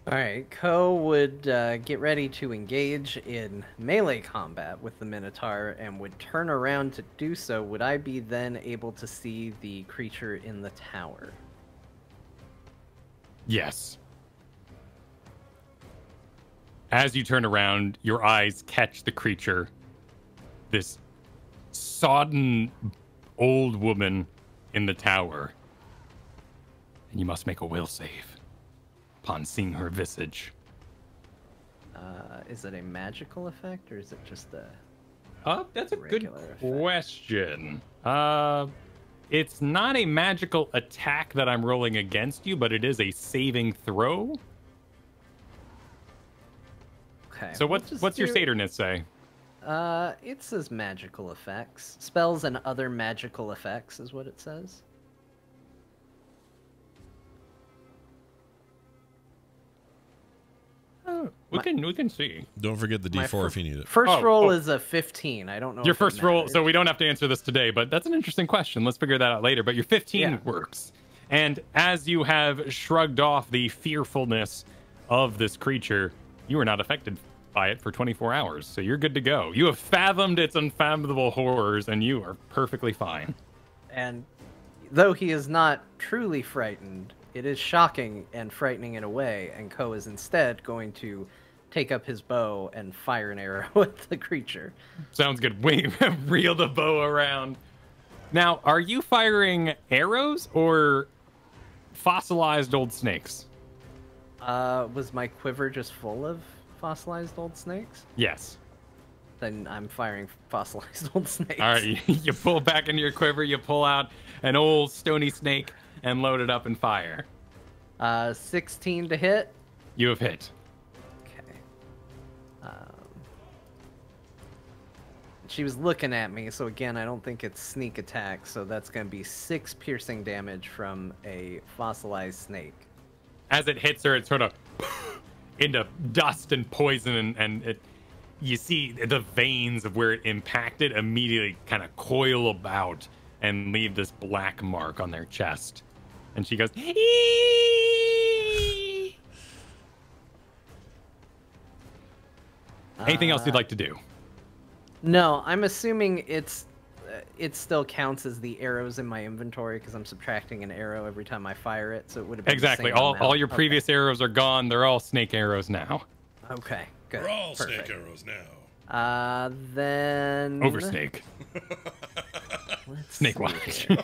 Speaker 3: Alright, Ko would get ready to engage in melee combat with the Minotaur and would turn around to do so. Would I be then able to see the creature in the tower?
Speaker 2: Yes. As you turn around, your eyes catch the creature. This sodden old woman in the tower. And you must make a will save upon seeing her visage.
Speaker 3: Is it a magical effect or is it just a...
Speaker 2: That's a good
Speaker 3: regular effect?
Speaker 2: question. It's not a magical attack that I'm rolling against you, but it is a saving throw.
Speaker 3: Okay.
Speaker 2: So
Speaker 3: we'll
Speaker 2: what's
Speaker 3: just
Speaker 2: your
Speaker 3: do-
Speaker 2: saturness say?
Speaker 3: It says magical effects. Spells and other magical effects is what it says.
Speaker 2: Oh, we can see.
Speaker 1: Don't forget the
Speaker 3: My
Speaker 1: D4 if you need it.
Speaker 3: First
Speaker 2: Oh,
Speaker 3: roll
Speaker 2: oh.
Speaker 3: is a 15. I don't know
Speaker 2: Your
Speaker 3: if it
Speaker 2: first roll,
Speaker 3: matters.
Speaker 2: so we don't have to answer this today, but that's an interesting question. Let's figure that out later. But your 15
Speaker 3: Yeah.
Speaker 2: works. And as you have shrugged off the fearfulness of this creature, you are not affected by it for 24 hours. So you're good to go. You have fathomed its unfathomable horrors, and you are perfectly fine.
Speaker 3: And though he is not truly frightened, it is shocking and frightening in a way, and Ko is instead going to take up his bow and fire an arrow at the creature.
Speaker 2: Sounds good. Wait, reel the bow around. Now, are you firing arrows or fossilized old snakes?
Speaker 3: Was my quiver just full of fossilized old snakes?
Speaker 2: Yes.
Speaker 3: Then I'm firing fossilized old snakes.
Speaker 2: All right, you pull back into your quiver, you pull out an old stony snake and load it up and fire.
Speaker 3: 16 to hit.
Speaker 2: You have hit.
Speaker 3: Okay. She was looking at me, so again, I don't think it's sneak attack, so that's going to be 6 piercing damage from a fossilized snake.
Speaker 2: As it hits her, it sort of into dust and poison, and it, you see the veins of where it impacted immediately kind of coil about and leave this black mark on their chest. And she goes, "Eee!" Anything else you'd like to do?
Speaker 3: No, I'm assuming it still counts as the arrows in my inventory because I'm subtracting an arrow every time I fire it, so it would have been
Speaker 2: Exactly.
Speaker 3: The same
Speaker 2: All
Speaker 3: amount.
Speaker 2: your previous arrows are gone. They're all snake arrows now.
Speaker 3: Okay, good.
Speaker 1: We're all
Speaker 3: Perfect.
Speaker 1: snake arrows now.
Speaker 3: Then
Speaker 2: Over snake.
Speaker 3: Let's
Speaker 2: Snake
Speaker 3: see
Speaker 2: watch.
Speaker 3: here.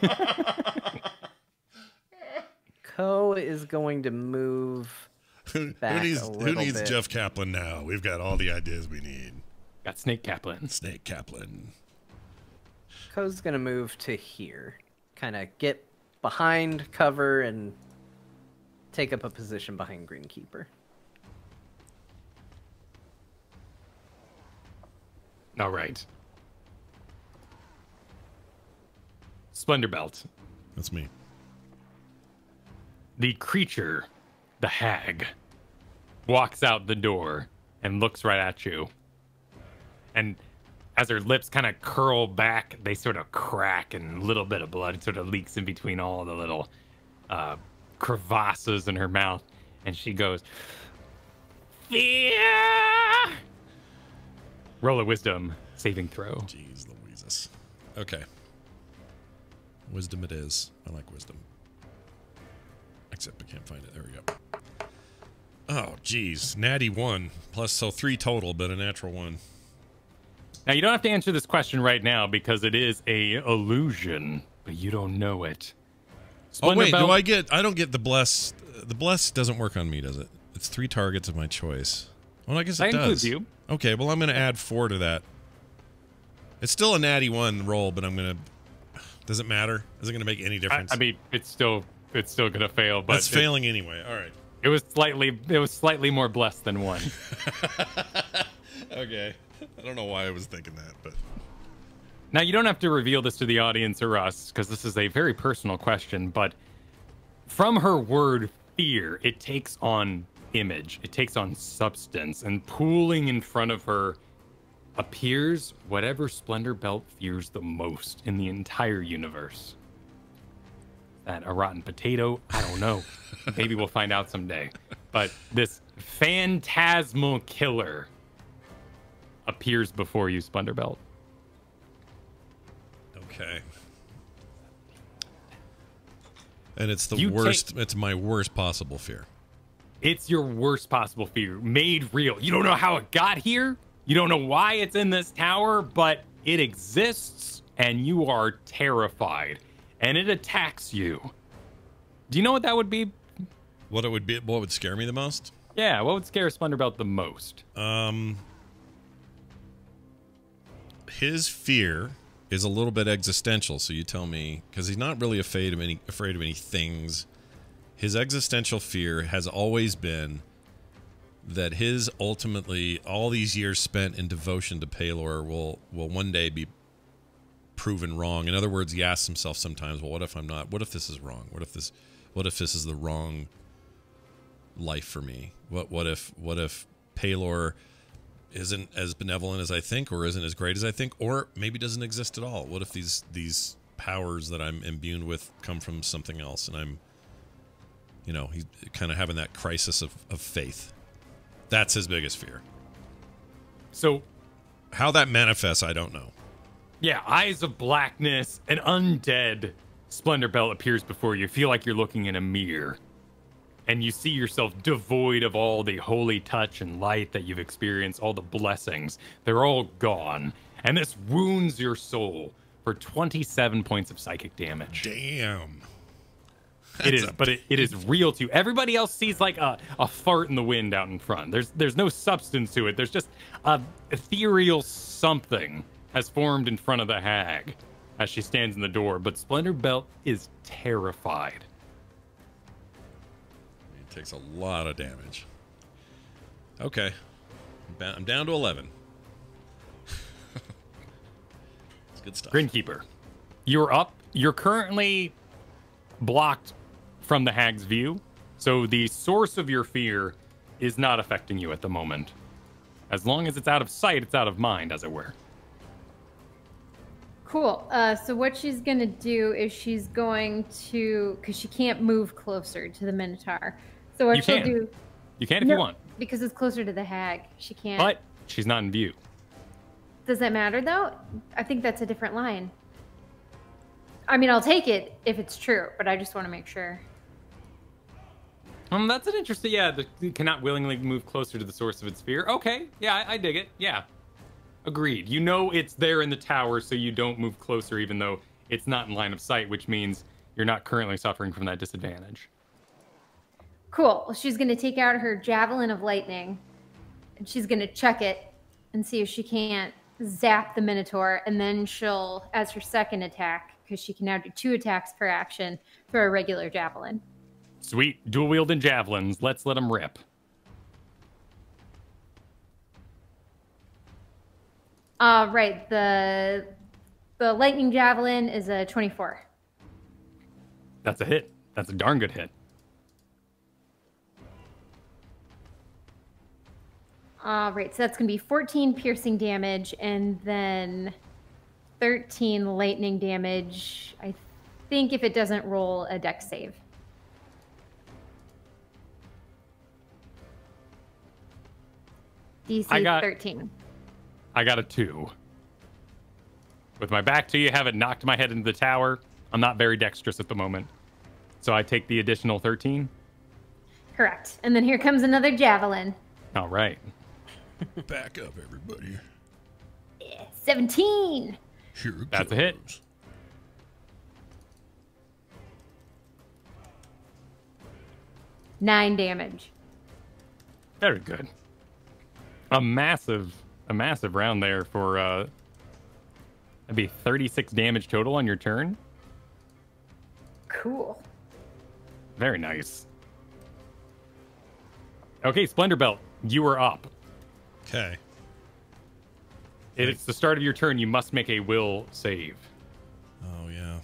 Speaker 3: Ko is going to move back
Speaker 1: who
Speaker 3: a little
Speaker 1: needs
Speaker 3: bit.
Speaker 1: Jeff Kaplan now? We've got all the ideas we need.
Speaker 2: Got Snake Kaplan.
Speaker 1: Snake Kaplan.
Speaker 3: Ko's gonna move to here, kind of get behind cover and take up a position behind Greenkeeper.
Speaker 2: All right. Splendor Belt.
Speaker 1: That's me.
Speaker 2: The creature, the hag, walks out the door and looks right at you. And as her lips kind of curl back, they sort of crack and a little bit of blood sort of leaks in between all the little crevasses in her mouth. And she goes, "Fear!" Roll a wisdom saving throw.
Speaker 1: Jeez Louises. Okay. Wisdom it is. I like wisdom. Except I can't find it. There we go. Oh, geez. Natty 1. Plus, so 3 total, but a natural 1.
Speaker 2: Now, you don't have to answer this question right now because it is a illusion, but you don't know it.
Speaker 1: Oh, wait. I don't get the bless. The bless doesn't work on me, does it? It's 3 targets of my choice. Well, I guess it
Speaker 2: That
Speaker 1: does.
Speaker 2: includes you.
Speaker 1: Okay, well, I'm going to add 4 to that. It's still a natty 1 roll, but I'm going to... Does it matter? Is it going to make any difference?
Speaker 2: I mean, it's still gonna fail, but
Speaker 1: it's failing anyway. All right.
Speaker 2: It was slightly more blessed than 1.
Speaker 1: Okay. I don't know why I was thinking that, but...
Speaker 2: Now, you don't have to reveal this to the audience or us, because this is a very personal question, but from her word fear, it takes on image, it takes on substance, and pooling in front of her appears whatever Splendor Belt fears the most in the entire universe. That a rotten potato? I don't know. Maybe we'll find out someday. But this phantasmal killer appears before you, Splendor Belt.
Speaker 1: Okay. And it's the worst. It's my worst possible fear.
Speaker 2: It's your worst possible fear, made real. You don't know how it got here. You don't know why it's in this tower, but it exists, and you are terrified, and it attacks you. Do you know what that would be?
Speaker 1: What it would be? What would scare me the most?
Speaker 2: Yeah, what would scare Splendor Belt the most?
Speaker 1: His fear is a little bit existential. So you tell me, because he's not really afraid of any things. His existential fear has always been that his ultimately all these years spent in devotion to Paylor will one day be proven wrong. In other words, he asks himself sometimes, well, what if I'm not? What if this is wrong? What if this is the wrong life for me? What if Paylor isn't as benevolent as I think, or isn't as great as I think, or maybe doesn't exist at all? What if these powers that I'm imbued with come from something else, and I'm, he's kind of having that crisis of faith. That's his biggest fear.
Speaker 2: So
Speaker 1: how that manifests, I don't know.
Speaker 2: Yeah, eyes of blackness, an undead Splendor Belt appears before you. You feel like you're looking in a mirror. And you see yourself devoid of all the holy touch and light that you've experienced, all the blessings. They're all gone. And this wounds your soul for 27 points of psychic damage.
Speaker 1: Damn.
Speaker 2: It is, but it is real to you. Everybody else sees like a fart in the wind out in front. There's no substance to it. There's just a ethereal something has formed in front of the hag as she stands in the door. But Splendor Belt is terrified.
Speaker 1: It takes a lot of damage. Okay. I'm down to 11. It's good stuff.
Speaker 2: Grinkeeper, you're up. You're currently blocked from the hag's view, so the source of your fear is not affecting you at the moment. As long as it's out of sight, it's out of mind, as it were.
Speaker 4: Cool. So what she's going to do is she's going to, because she can't move closer to the Minotaur. So what she'll do...
Speaker 2: You can if you want.
Speaker 4: Because it's closer to the hag. She can't...
Speaker 2: But she's not in view.
Speaker 4: Does that matter, though? I think that's a different line. I mean, I'll take it if it's true, but I just want to make sure.
Speaker 2: That's an interesting... Yeah, you cannot willingly move closer to the source of its fear. Okay, yeah, I dig it. Yeah. Agreed. You know it's there in the tower, so you don't move closer, even though it's not in line of sight, which means you're not currently suffering from that disadvantage.
Speaker 4: Cool. Well, she's going to take out her Javelin of Lightning, and she's going to chuck it and see if she can't zap the Minotaur, and then she'll, as her second attack, because she can now do 2 attacks per action, throw a regular Javelin.
Speaker 2: Sweet. Dual-wielding javelins. Let's let them rip.
Speaker 4: Right. The lightning javelin is a 24.
Speaker 2: That's a hit. That's a darn good hit.
Speaker 4: Right. So that's going to be 14 piercing damage and then 13 lightning damage. I think if it doesn't roll a dex save. DC 13.
Speaker 2: I got a 2. With my back to you, have it knocked my head into the tower. I'm not very dexterous at the moment. So I take the additional 13?
Speaker 4: Correct. And then here comes another javelin.
Speaker 2: All right.
Speaker 1: Back up, everybody.
Speaker 4: Yeah, 17.
Speaker 1: Here it
Speaker 2: That's
Speaker 1: goes.
Speaker 2: a hit.
Speaker 4: Nine damage.
Speaker 2: Very good. A massive round there for that'd be 36 damage total on your turn.
Speaker 4: Cool.
Speaker 2: Very nice. Okay, Splendor Belt, you are up.
Speaker 1: Okay.
Speaker 2: It's the start of your turn. You must make a will save.
Speaker 1: Oh, yeah.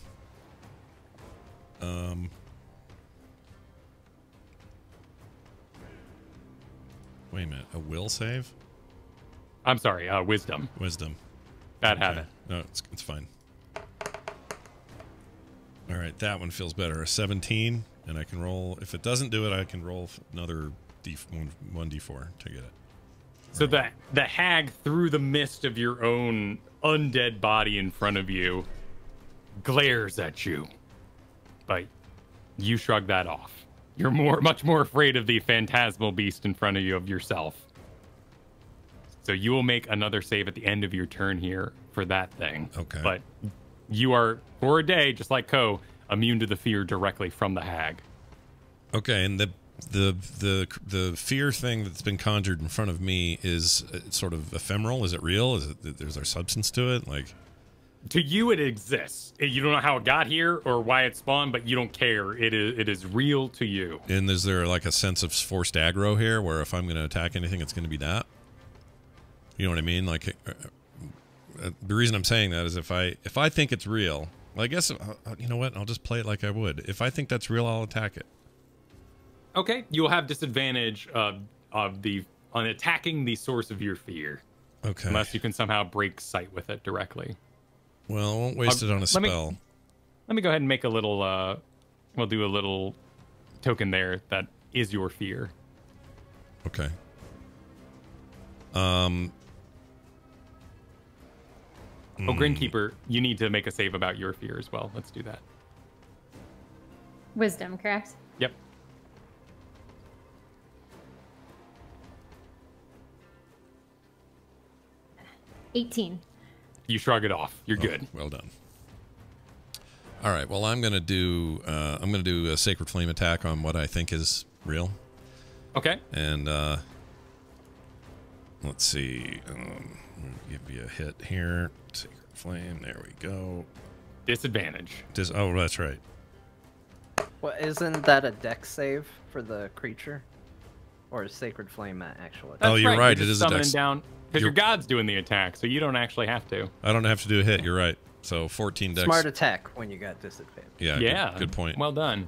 Speaker 1: Wait a minute. A will save?
Speaker 2: I'm sorry, wisdom.
Speaker 1: Wisdom.
Speaker 2: Bad habit.
Speaker 1: No, it's fine. All right, that one feels better. A 17, and I can roll. If it doesn't do it, I can roll another one d4 to get it.
Speaker 2: So the hag, through the mist of your own undead body in front of you, glares at you. But you shrug that off. You're much more afraid of the phantasmal beast in front of you of yourself. So you will make another save at the end of your turn here for that thing.
Speaker 1: Okay.
Speaker 2: But you are, for a day, just like Ko, immune to the fear directly from the hag.
Speaker 1: Okay, and the fear thing that's been conjured in front of me is sort of ephemeral. Is it real? Is it there's there substance to it? Like,
Speaker 2: to you, it exists. You don't know how it got here or why it spawned, but you don't care. It is real to you.
Speaker 1: and is there like a sense of forced aggro here, where if I'm going to attack anything, it's going to be that? You know what I mean? Like, the reason I'm saying that is if I think it's real, well, I guess you know what? I'll just play it like I would. If I think that's real, I'll attack it.
Speaker 2: Okay, you'll have disadvantage on attacking the source of your fear.
Speaker 1: Okay.
Speaker 2: Unless you can somehow break sight with it directly.
Speaker 1: Well, I won't waste it on a spell.
Speaker 2: Let me go ahead and make a little, we'll do a little token there that is your fear.
Speaker 1: Okay.
Speaker 2: Oh, Grinkeeper, you need to make a save about your fear as well. Let's do that.
Speaker 4: Wisdom, correct?
Speaker 2: Yep.
Speaker 4: $18.
Speaker 2: You shrug it off. You're good.
Speaker 1: Well done. All right. Well, I'm gonna do a Sacred Flame attack on what I think is real.
Speaker 2: Okay.
Speaker 1: And let's see. Give you a hit here. Sacred Flame. There we go.
Speaker 2: Disadvantage.
Speaker 1: Oh, that's right.
Speaker 3: Well, isn't that a dex save for the creature? Or is Sacred Flame an actual attack?
Speaker 1: Oh, you're right.
Speaker 2: You're
Speaker 1: It
Speaker 2: just
Speaker 1: is a
Speaker 2: summoning
Speaker 1: dex.
Speaker 2: down because your god's doing the attack, so you don't actually have to.
Speaker 1: I don't have to do a hit. You're right. So 14 dex.
Speaker 3: Smart attack when you got disadvantage.
Speaker 1: Yeah.
Speaker 2: Yeah.
Speaker 1: Good point.
Speaker 2: Well done.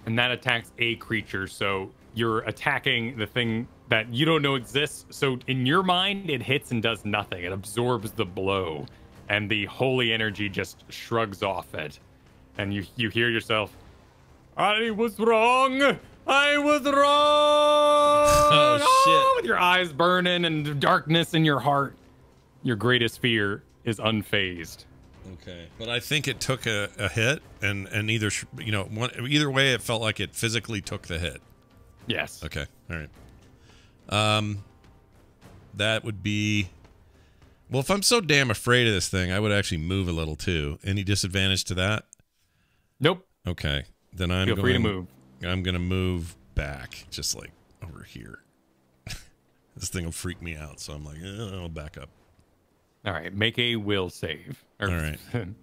Speaker 2: And that attacks a creature, so you're attacking the thing that you don't know exists. So in your mind, it hits and does nothing. It absorbs the blow, and the holy energy just shrugs off it. And you hear yourself, I was wrong. I was wrong.
Speaker 1: Oh, shit.
Speaker 2: With your eyes burning and darkness in your heart, your greatest fear is unfazed.
Speaker 1: Okay, but I think it took a hit, and either either way, it felt like it physically took the hit.
Speaker 2: Yes.
Speaker 1: Okay, all right. That would be. Well, if I'm so damn afraid of this thing, I would actually move a little too. Any disadvantage to that?
Speaker 2: Nope.
Speaker 1: Okay, then I'm
Speaker 2: Feel free to move.
Speaker 1: I'm gonna move back, just like over here. This thing will freak me out, so I'm like, I'll back up.
Speaker 2: All right, make a will save.
Speaker 1: All right,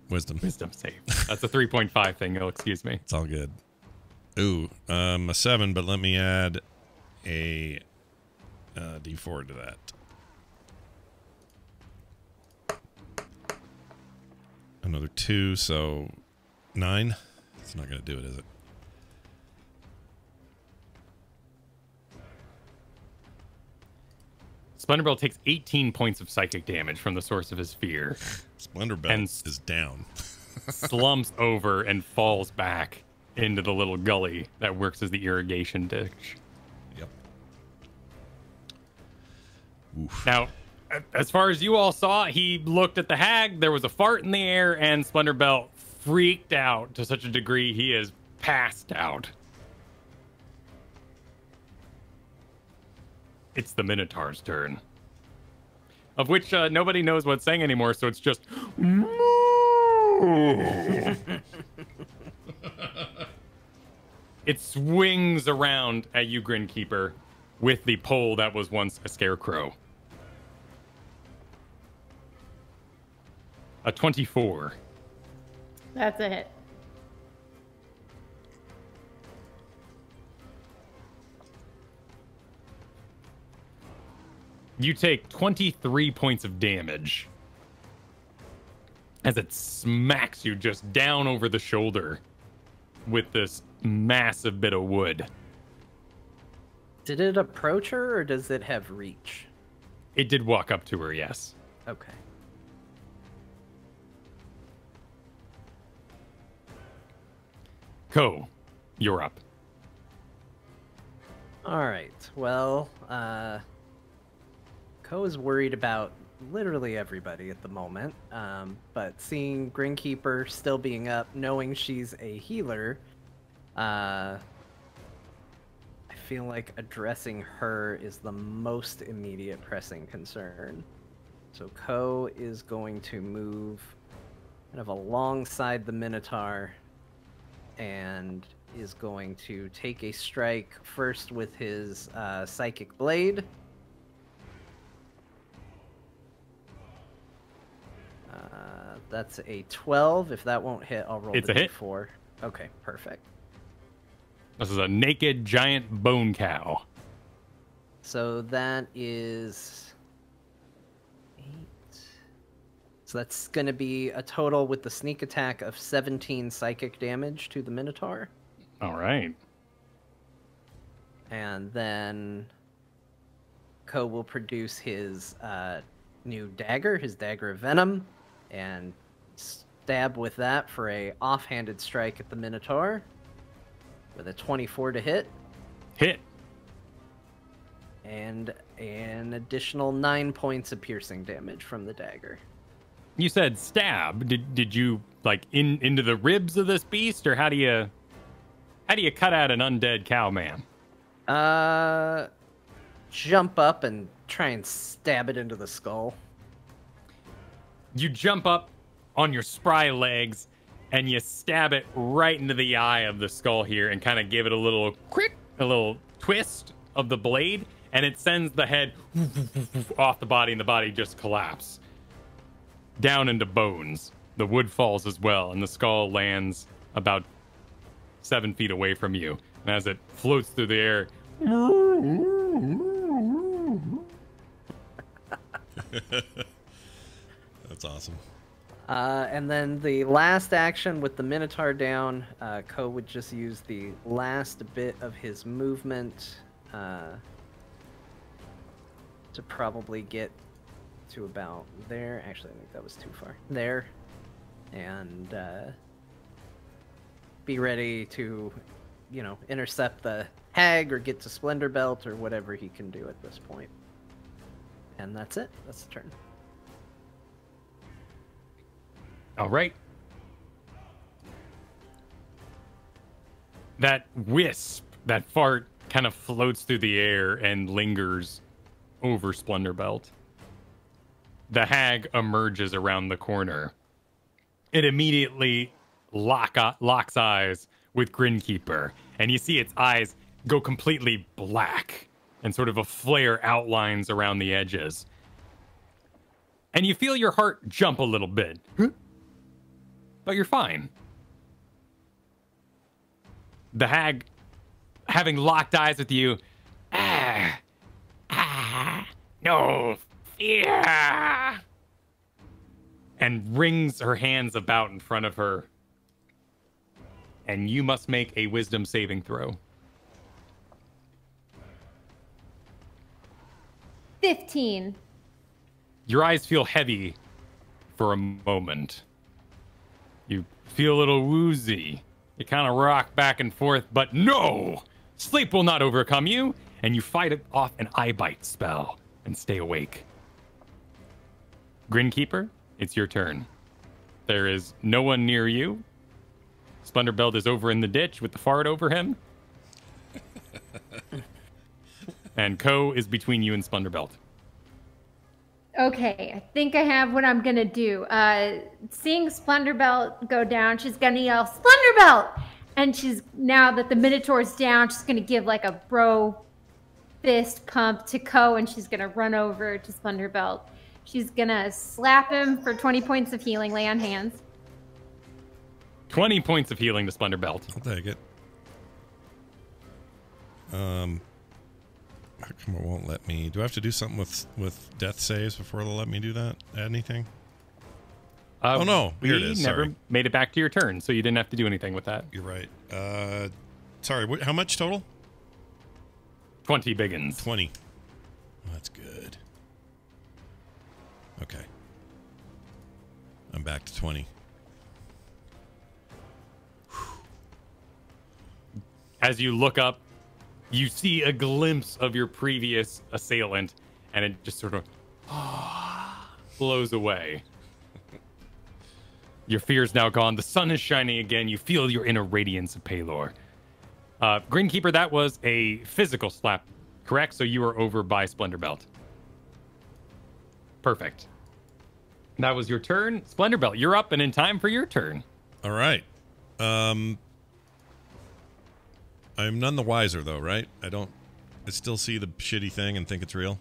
Speaker 1: wisdom.
Speaker 2: Wisdom save. That's a 3.5 thing. You'll excuse me.
Speaker 1: It's all good. Ooh, a 7, but let me add a D4 to that. Another 2, so 9. It's not going to do it, is it?
Speaker 2: Splendorbelt takes 18 points of psychic damage from the source of his fear.
Speaker 1: Splendorbelt is down.
Speaker 2: Slumps over and falls back into the little gully that works as the irrigation ditch.
Speaker 1: Yep. Oof.
Speaker 2: Now, as far as you all saw, he looked at the hag, there was a fart in the air, and Splendorbelt freaked out to such a degree he is passed out. It's the Minotaur's turn. Of which nobody knows what's saying anymore, so it's just... It swings around at you, Grinkeeper, with the pole that was once a scarecrow. A 24.
Speaker 4: That's a hit.
Speaker 2: You take 23 points of damage as it smacks you just down over the shoulder with this massive bit of wood.
Speaker 3: Did it approach her, or does it have reach?
Speaker 2: It did walk up to her, yes.
Speaker 3: Okay.
Speaker 2: Ko, you're up.
Speaker 3: All right. Well, Ko is worried about literally everybody at the moment, but seeing Grinkeeper still being up, knowing she's a healer, I feel like addressing her is the most immediate pressing concern. So Ko is going to move kind of alongside the Minotaur and is going to take a strike first with his Psychic Blade. That's a 12. If that won't hit, I'll roll
Speaker 2: It's
Speaker 3: the
Speaker 2: a hit.
Speaker 3: D4. Okay, perfect.
Speaker 2: This is a naked giant bone cow.
Speaker 3: So that is 8. So that's going to be a total with the sneak attack of 17 psychic damage to the Minotaur.
Speaker 2: All right.
Speaker 3: And then Ko will produce his new dagger, his dagger of venom, and stab with that for a offhanded strike at the Minotaur with a 24 to hit.
Speaker 2: Hit.
Speaker 3: And an additional 9 points of piercing damage from the dagger.
Speaker 2: You said stab. Did you like into the ribs of this beast, or how do you cut out an undead cow man?
Speaker 3: Jump up and try and stab it into the skull.
Speaker 2: You jump up on your spry legs and you stab it right into the eye of the skull here and kind of give it a little twist of the blade, and it sends the head off the body, and the body just collapses down into bones. The wood falls as well, and the skull lands about 7 feet away from you. And as it floats through the air,
Speaker 1: That's awesome.
Speaker 3: And then the last action with the Minotaur down, Ko would just use the last bit of his movement to probably get to about there. Actually, I think that was too far. There. And be ready to, intercept the hag or get to Splendor Belt or whatever he can do at this point. And that's it. That's the turn.
Speaker 2: all right. That wisp, that fart, kind of floats through the air and lingers over Splendor Belt. The hag emerges around the corner. It immediately locks eyes with Grinkeeper, and you see its eyes go completely black, and sort of a flare outlines around the edges. And you feel your heart jump a little bit. But you're fine. The hag, having locked eyes with you, no fear, and wrings her hands about in front of her. And you must make a wisdom saving throw.
Speaker 4: 15.
Speaker 2: Your eyes feel heavy for a moment. You feel a little woozy. You kind of rock back and forth, but no! Sleep will not overcome you, and you fight off an eye bite spell and stay awake. Grinkeeper, it's your turn. There is no one near you. Splendor Belt is over in the ditch with the fart over him. And Ko is between you and Splendor Belt.
Speaker 4: Okay, I think I have what I'm gonna do. Seeing Splendor Belt go down, she's gonna yell, Splendor Belt! And she's, now that the Minotaur's down, she's gonna give like a bro fist pump to Ko, and she's gonna run over to Splendor Belt. She's gonna slap him for 20 points of healing, lay on hands.
Speaker 2: 20 points of healing to Splendor Belt.
Speaker 1: I'll take it. How come it won't let me? Do I have to do something with death saves before they'll let me do that? Add anything? Oh no, here it is.
Speaker 2: Never
Speaker 1: Sorry.
Speaker 2: made it back to your turn, so you didn't have to do anything with that.
Speaker 1: You're right. Sorry, how much total?
Speaker 2: 20 biggins.
Speaker 1: 20. Oh, that's good. Okay. I'm back to 20.
Speaker 2: As you look up, you see a glimpse of your previous assailant, and it just sort of blows away. Your fear's now gone. The sun is shining again. You feel your inner radiance of Paylor. Grinkeeper, that was a physical slap, correct? So you were over by Splendor Belt. Perfect. That was your turn. Splendor Belt, you're up and in time for your turn.
Speaker 1: All right. I'm none the wiser, though, right? I still see the shitty thing and think it's real?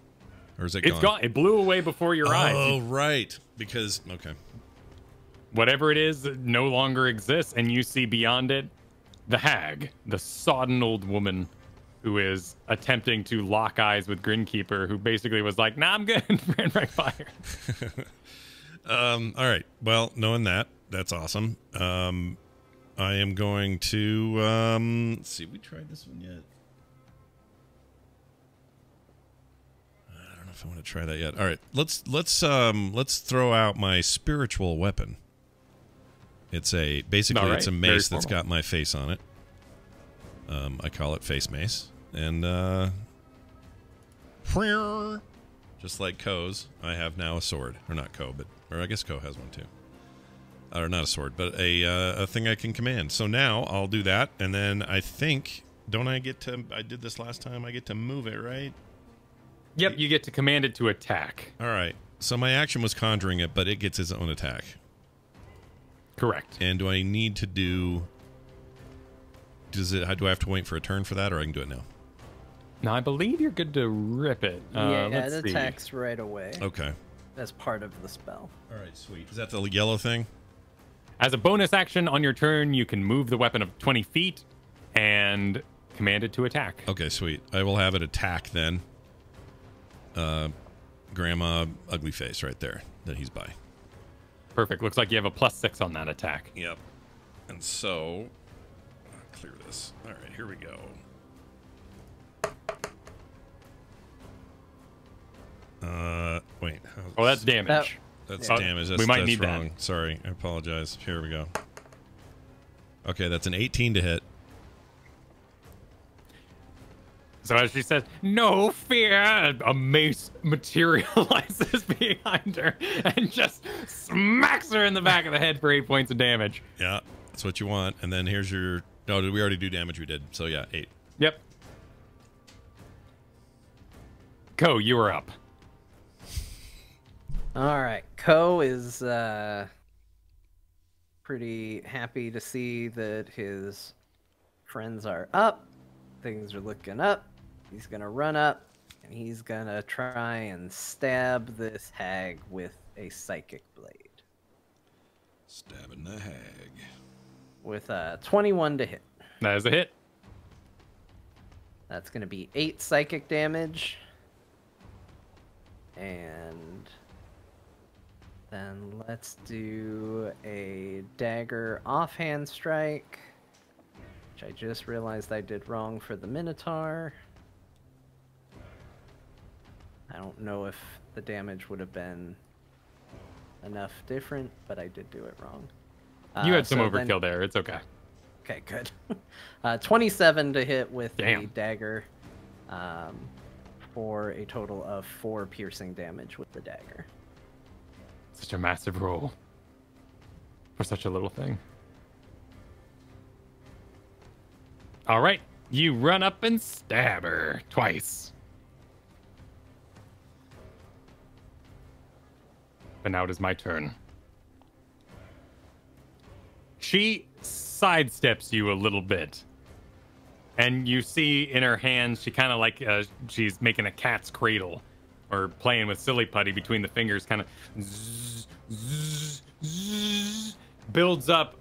Speaker 1: Or is it gone?
Speaker 2: It's gone. It blew away before your eyes.
Speaker 1: Oh, right. Because, okay.
Speaker 2: Whatever it is no longer exists, and you see beyond it the hag, the sodden old woman who is attempting to lock eyes with Grinkeeper, who basically was like, nah, I'm good. Ran right by her.
Speaker 1: All right. Well, knowing that, that's awesome. I am going to let's see. We tried this one yet? I don't know if I want to try that yet. All right, let's throw out my spiritual weapon. It's basically it's a mace that's got my face on it. I call it face mace, and Just like Ko's, I have now a sword. Or not Ko, or I guess Ko has one too. Or not a sword, but a thing I can command. So now I'll do that, and then I think, don't I get to, I did this last time, I get to move it, right?
Speaker 2: Yep, you get to command it to attack.
Speaker 1: All right. So my action was conjuring it, but it gets its own attack.
Speaker 2: Correct.
Speaker 1: And do I need to do... do I have to wait for a turn for that, or I can do it now?
Speaker 2: Now, I believe you're good to rip it.
Speaker 3: Yeah,
Speaker 2: let's
Speaker 3: it
Speaker 2: see.
Speaker 3: attacks right away.
Speaker 1: Okay.
Speaker 3: As part of the spell.
Speaker 1: All right, sweet. Is that the yellow thing?
Speaker 2: As a bonus action on your turn, you can move the weapon of 20 feet and command it to attack.
Speaker 1: Okay, sweet. I will have it attack then. Grandma Ugly Face right there that he's by.
Speaker 2: Perfect. Looks like you have a +6 on that attack.
Speaker 1: Yep. And so, I'll clear this. All right, here we go. Wait.
Speaker 2: Oh, that's damage.
Speaker 1: That's
Speaker 2: Oh,
Speaker 1: damage.
Speaker 2: we might
Speaker 1: that's
Speaker 2: need
Speaker 1: wrong.
Speaker 2: that.
Speaker 1: Sorry, I apologize. Here we go. Okay, that's an 18 to hit.
Speaker 2: So as she says, "No fear," a mace materializes behind her and just smacks her in the back of the head for 8 points of damage.
Speaker 1: Yeah, that's what you want. And then here's your... No, did we already do damage? We did. So yeah, 8.
Speaker 2: Yep. Ko, you are up.
Speaker 3: All right, Ko is pretty happy to see that his friends are up. Things are looking up. He's gonna run up, and he's gonna try and stab this hag with a psychic blade.
Speaker 1: Stabbing the hag.
Speaker 3: With a 21 to hit.
Speaker 2: That is a hit.
Speaker 3: That's gonna be 8 psychic damage. And then let's do a dagger offhand strike, which I just realized I did wrong for the Minotaur. I don't know if the damage would have been enough different, but I did do it wrong.
Speaker 2: You had some
Speaker 3: so
Speaker 2: overkill
Speaker 3: then-
Speaker 2: there. It's okay.
Speaker 3: Okay, good. 27 to hit with
Speaker 2: Damn.
Speaker 3: the dagger, for a total of 4 piercing damage with the dagger.
Speaker 2: Such a massive roll for such a little thing. All right, you run up and stab her twice. But now it is my turn. She sidesteps you a little bit. And you see in her hands, she kind of like she's making a cat's cradle or playing with silly putty between the fingers, kind of builds up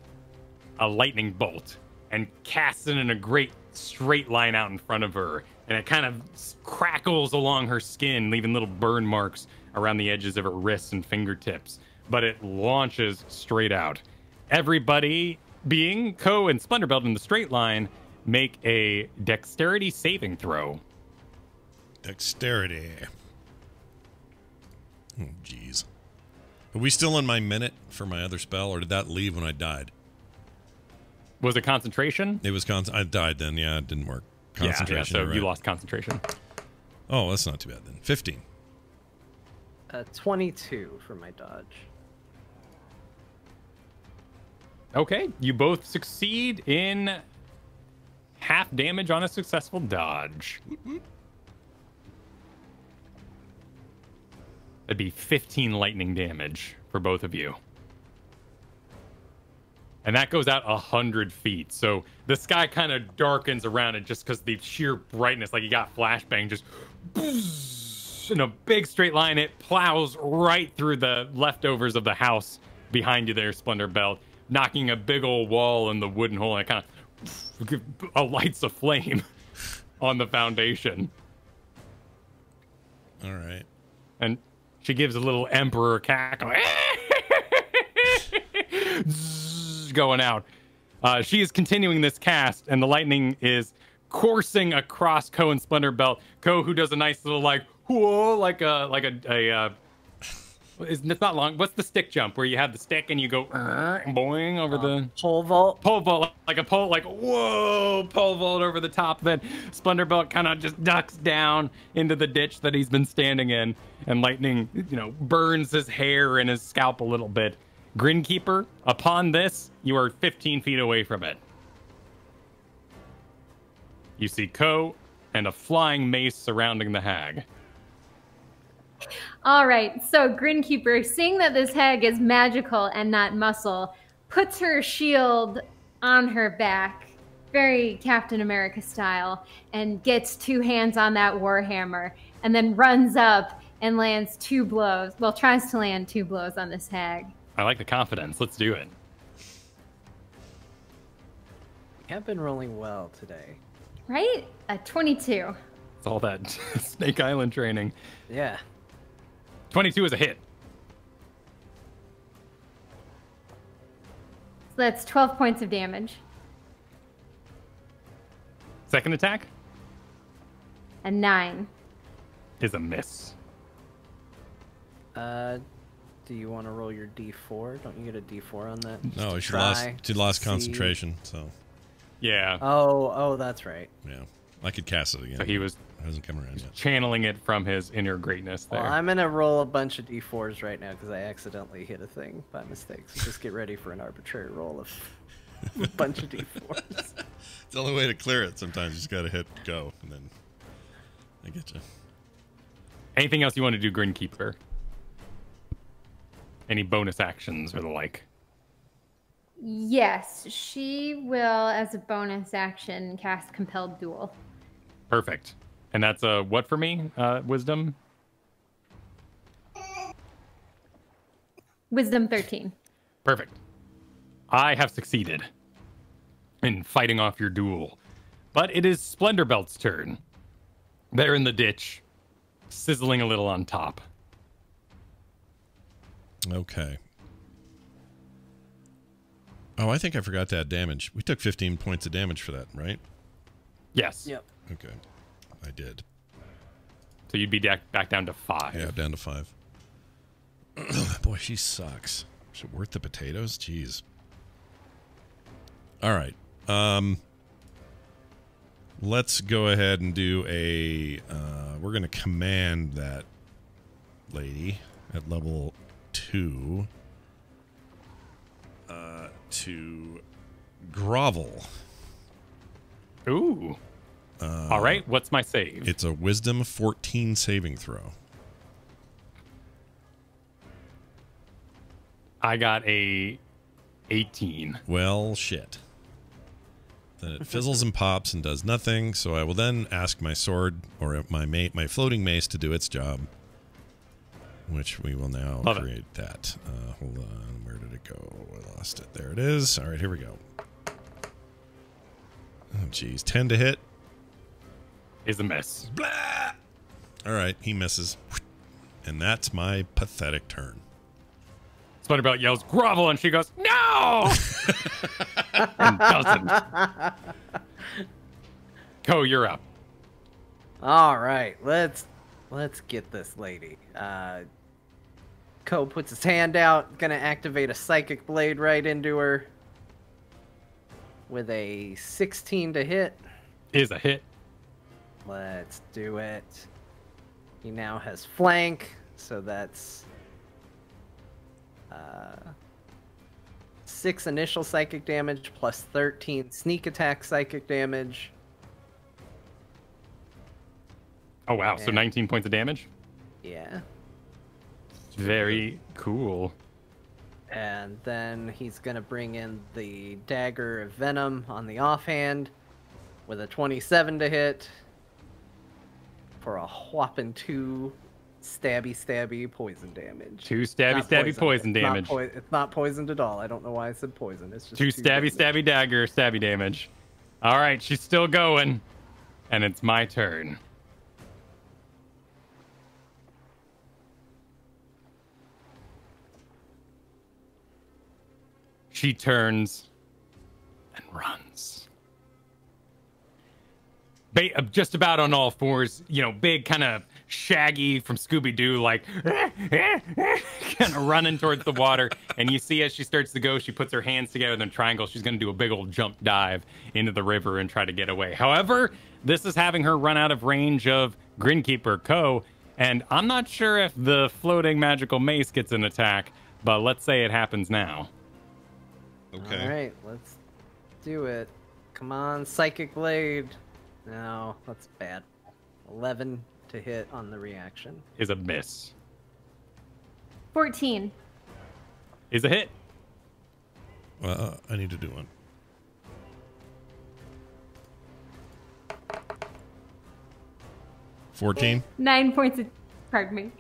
Speaker 2: a lightning bolt and casts it in a great straight line out in front of her. And it kind of crackles along her skin, leaving little burn marks around the edges of her wrists and fingertips. But it launches straight out. Everybody, being Ko and Splendorbelt in the straight line, make a dexterity saving throw.
Speaker 1: Dexterity. Oh, jeez. Are we still in my minute for my other spell, or did that leave when I died?
Speaker 2: Was it concentration?
Speaker 1: It was I died then. Yeah, it didn't work. Concentration.
Speaker 2: Yeah, so
Speaker 1: you're
Speaker 2: you
Speaker 1: right.
Speaker 2: lost concentration.
Speaker 1: Oh, that's not too bad then. 15.
Speaker 3: 22 for my dodge.
Speaker 2: Okay, you both succeed in half damage on a successful dodge. That'd be 15 lightning damage for both of you. And that goes out 100 feet. So the sky kind of darkens around it just because the sheer brightness, like you got flashbang, just in a big straight line. It plows right through the leftovers of the house behind you there, Splendorbelt, knocking a big old wall in the wooden hole, and it kind of lights a flame on the foundation.
Speaker 1: All right.
Speaker 2: And she gives a little emperor cackle. Going out. She is continuing this cast, and the lightning is coursing across Ko and Splendorbelt. Ko, who does a nice little like whoa, like a It's not long. What's the stick jump where you have the stick and you go boing over the
Speaker 3: pole vault?
Speaker 2: Pole vault, like a pole, like whoa, pole vault over the top. Then Splendorbolt kind of just ducks down into the ditch that he's been standing in, and lightning, burns his hair and his scalp a little bit. Grinkeeper, upon this, you are 15 feet away from it. You see Ko and a flying mace surrounding the hag.
Speaker 4: All right, so Grinkeeper, seeing that this hag is magical and not muscle, puts her shield on her back, very Captain America style, and gets 2 hands on that warhammer, and then runs up and lands 2 blows. Well, tries to land 2 blows on this hag.
Speaker 2: I like the confidence. Let's do it.
Speaker 3: You have been rolling well today.
Speaker 4: Right? A 22.
Speaker 2: It's all that Snake Island training.
Speaker 3: Yeah.
Speaker 2: 22 is a hit.
Speaker 4: So that's 12 points of damage.
Speaker 2: Second attack
Speaker 4: A 9.
Speaker 2: is a miss.
Speaker 3: Do you want to roll your D4? Don't you get a D4 on that?
Speaker 1: No, she
Speaker 3: Try,
Speaker 1: lost
Speaker 3: see.
Speaker 1: concentration, so
Speaker 2: Yeah.
Speaker 3: Oh, that's right.
Speaker 1: yeah. I could cast it again.
Speaker 2: So he was
Speaker 1: It hasn't come around yet.
Speaker 2: channeling it from his inner greatness there.
Speaker 3: Well, I'm gonna roll a bunch of D4s right now because I accidentally hit a thing by mistake. So just get ready for an arbitrary roll of a bunch of D4s.
Speaker 1: It's the only way to clear it. Sometimes you just gotta hit go, and then I get you.
Speaker 2: Anything else you want to do, Grinkeeper? Any bonus actions or the like?
Speaker 4: Yes, she will, as a bonus action, cast Compelled Duel.
Speaker 2: Perfect. And that's a what for me? Wisdom?
Speaker 4: Wisdom 13.
Speaker 2: Perfect. I have succeeded in fighting off your duel. But it is Splendorbolt's turn. They're in the ditch, sizzling a little on top.
Speaker 1: Okay. Oh, I think I forgot to add damage. We took 15 points of damage for that, right?
Speaker 2: Yes.
Speaker 3: Yep.
Speaker 1: Okay. I did.
Speaker 2: So you'd be back down to 5.
Speaker 1: Yeah, down to 5. Boy, she sucks. Is it worth the potatoes? Jeez. All right. Let's go ahead and do a... we're going to command that lady at level 2 to grovel.
Speaker 2: Ooh. All right. What's my save?
Speaker 1: It's a Wisdom 14 saving throw.
Speaker 2: I got a 18.
Speaker 1: Well, shit. Then it fizzles and pops and does nothing, so I will then ask my sword, or my floating mace, to do its job. Which we will now
Speaker 2: Love
Speaker 1: create
Speaker 2: it.
Speaker 1: that. Hold on, where did it go? I lost it. There it is. All right, here we go. Oh, geez. 10 to hit.
Speaker 2: Is a miss.
Speaker 1: Blah! All right, he misses. And that's my pathetic turn.
Speaker 2: Splendorbolt yells, grovel, and she goes, no! And doesn't. Ko, you're up.
Speaker 3: All right, let's get this lady. Ko puts his hand out, gonna activate a psychic blade right into her with a 16 to hit.
Speaker 2: Is a hit.
Speaker 3: Let's do it. He now has flank, so that's 6 initial psychic damage plus 13 sneak attack psychic damage.
Speaker 2: Oh, wow. So
Speaker 3: Yeah.
Speaker 2: 19 points of damage?
Speaker 3: Yeah.
Speaker 2: Very cool.
Speaker 3: And then he's going to bring in the Dagger of Venom on the offhand with a 27 to hit for a whopping 2 stabby poison damage.
Speaker 2: 2 stabby poison damage.
Speaker 3: It's not poisoned at all. I don't know why I said poison. It's just
Speaker 2: 2
Speaker 3: damage.
Speaker 2: stabby dagger, stabby damage. All right, she's still going. And it's my turn. She turns and runs. Just about on all fours, big kind of Shaggy from Scooby-Doo, like, kind of running towards the water. And you see as she starts to go, she puts her hands together in a triangle. She's going to do a big old jump dive into the river and try to get away. However, this is having her run out of range of Grinkeeper Co. And I'm not sure if the floating magical mace gets an attack, but let's say it happens now.
Speaker 1: Okay.
Speaker 3: All right, let's do it. Come on, Psychic Blade. No, that's bad. 11 to hit on the reaction.
Speaker 2: Is a miss.
Speaker 4: 14.
Speaker 2: Is a hit.
Speaker 1: I need to do one. $14.
Speaker 4: 9 points of... Pardon me.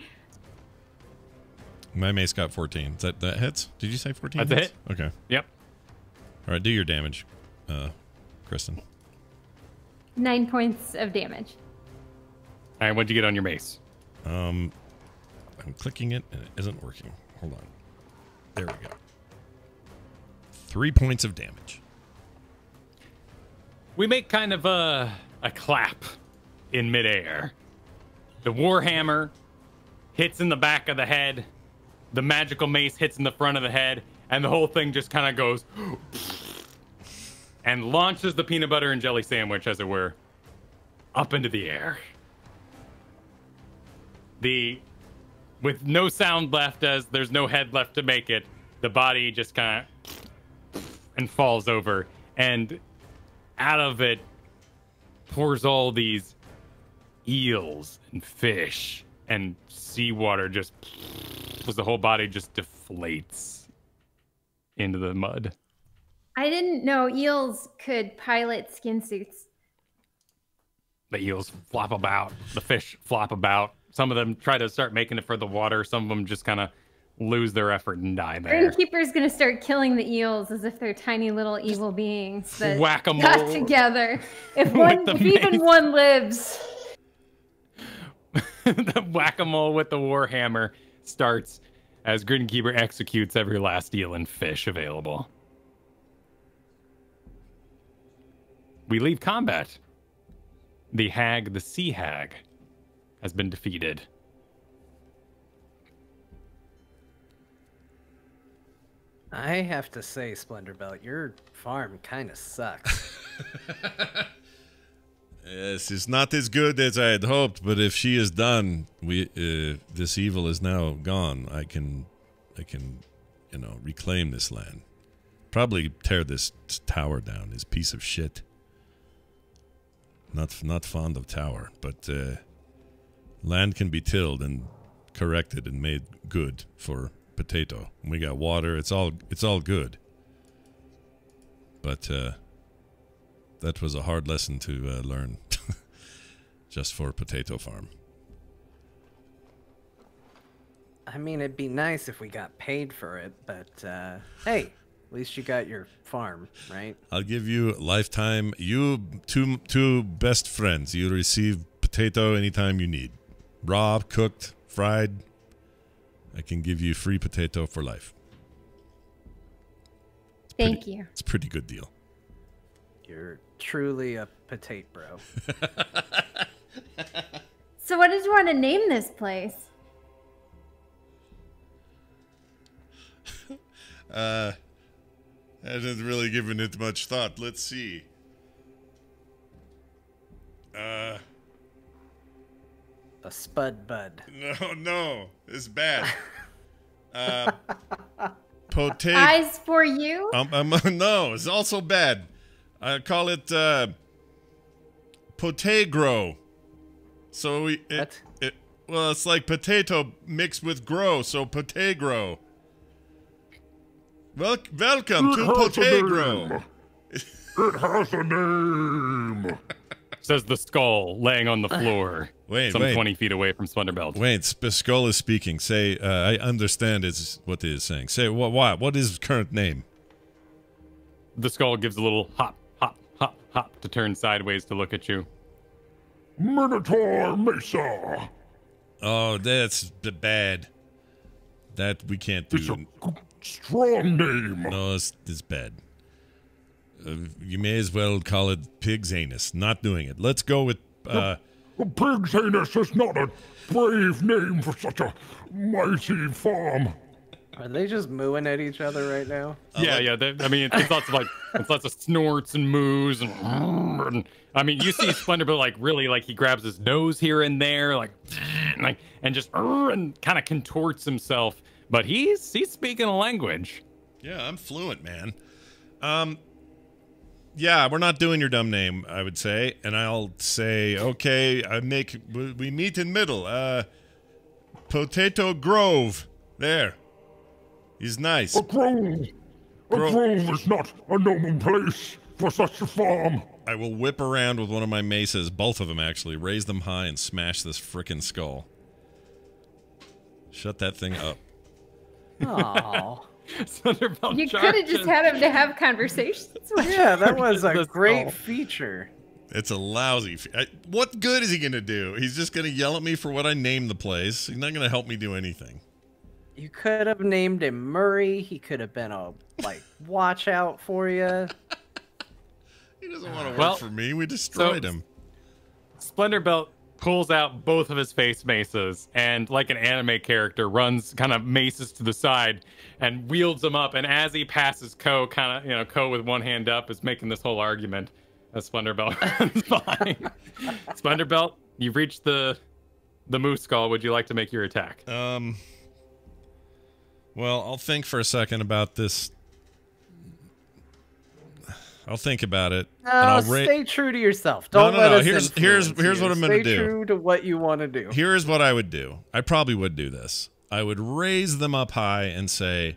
Speaker 1: My mace got 14. That hits? Did you say 14?
Speaker 2: That's a hit.
Speaker 1: Okay.
Speaker 2: Yep.
Speaker 1: All right, do your damage, Kristen.
Speaker 4: 9 points of damage.
Speaker 2: All right, what'd you get on your mace?
Speaker 1: I'm clicking it and it isn't working. Hold on. There we go. 3 points of damage.
Speaker 2: We make kind of a clap in midair. The Warhammer hits in the back of the head. The magical mace hits in the front of the head. And the whole thing just kind of goes and launches the peanut butter and jelly sandwich, as it were, up into the air. With no sound left, as there's no head left to make it, the body just kind of and falls over. And out of it pours all these eels and fish and seawater, just as the whole body just deflates into the mud.
Speaker 4: I didn't know eels could pilot skin suits.
Speaker 2: The eels flop about. The fish flop about. Some of them try to start making it for the water. Some of them just kind of lose their effort and die there.
Speaker 4: Greenkeeper's gonna start killing the eels as if they're tiny little evil beings that
Speaker 2: Whack-a-mole
Speaker 4: got together. If even one lives.
Speaker 2: The whack-a-mole with the warhammer starts as Grinkeeper executes every last eel and fish available. We leave combat. The hag, the sea hag, has been defeated.
Speaker 3: I have to say, Splendorbelt, your farm kind of sucks.
Speaker 1: Yes, it's not as good as I had hoped, but if she is done, this evil is now gone. I can, reclaim this land. Probably tear this tower down. This piece of shit. Not fond of tower, but land can be tilled and corrected and made good for potato. We got water. It's all good. But that was a hard lesson to learn, just for potato farm.
Speaker 3: I mean, it'd be nice if we got paid for it, but hey, at least you got your farm, right?
Speaker 1: I'll give you lifetime. You two best friends. You receive potato anytime you need. Raw, cooked, fried. I can give you free potato for life.
Speaker 4: Thank you.
Speaker 1: It's a pretty good deal.
Speaker 3: You're truly a potato bro.
Speaker 4: So what did you want to name this place?
Speaker 1: I hadn't really given it much thought. Let's see.
Speaker 3: A spud bud.
Speaker 1: No, it's bad. Potato.
Speaker 4: Eyes for you?
Speaker 1: No, it's also bad. I call it potagro. So it's like potato mixed with grow, so potagro. Welcome to Potagro.
Speaker 5: It has a name.
Speaker 2: Says the skull laying on the floor.
Speaker 1: Wait.
Speaker 2: 20 feet away from Splendorbelt.
Speaker 1: Wait, Skull is speaking. Say, I understand what he is saying. Say, what is his current name?
Speaker 2: The skull gives a little hop, hop, hop, hop to turn sideways to look at you.
Speaker 5: Minotaur Mesa.
Speaker 1: Oh, that's bad. That we can't do.
Speaker 5: It's a strong name.
Speaker 1: No, it's bad. You may as well call it Pig's Anus. Not doing it. Let's go with
Speaker 5: Pig's Anus is not a brave name for such a mighty farm.
Speaker 3: Are they just mooing at each other right now?
Speaker 2: Yeah. I mean, it's lots of it's lots of snorts and moos and I mean, you see Splendorbelt like really like he grabs his nose here and there, and just and kind of contorts himself. But he's speaking a language.
Speaker 1: Yeah, I'm fluent, man. Yeah, we're not doing your dumb name, I would say, and I'll say, okay, we meet in middle. Potato Grove, there. He's nice.
Speaker 5: A grove is not a normal place for such a farm.
Speaker 1: I will whip around with one of my maces, both of them actually, raise them high and smash this frickin' skull. Shut that thing up.
Speaker 3: Oh.
Speaker 4: You could have just had him to have conversations with.
Speaker 3: Yeah, that was a great feature.
Speaker 1: It's a lousy... what good is he going to do? He's just going to yell at me for what I named the place. He's not going to help me do anything.
Speaker 3: You could have named him Murray. He could have been a, watch out for you.
Speaker 1: He doesn't want to work for me. We destroyed him.
Speaker 2: Splendorbelt pulls out both of his face maces and, like an anime character, runs kind of maces to the side and wields them up. And as he passes Ko, Ko with one hand up is making this whole argument as Splendorbelt runs by. Splendorbelt, you've reached the moose skull. Would you like to make your attack?
Speaker 1: Well, I'll think for a second about this. I'll think about it.
Speaker 3: No, stay true to yourself. Don't let us
Speaker 1: Here's what I'm gonna do.
Speaker 3: Stay true to what you want to do.
Speaker 1: Here's what I would do. I probably would do this. I would raise them up high and say,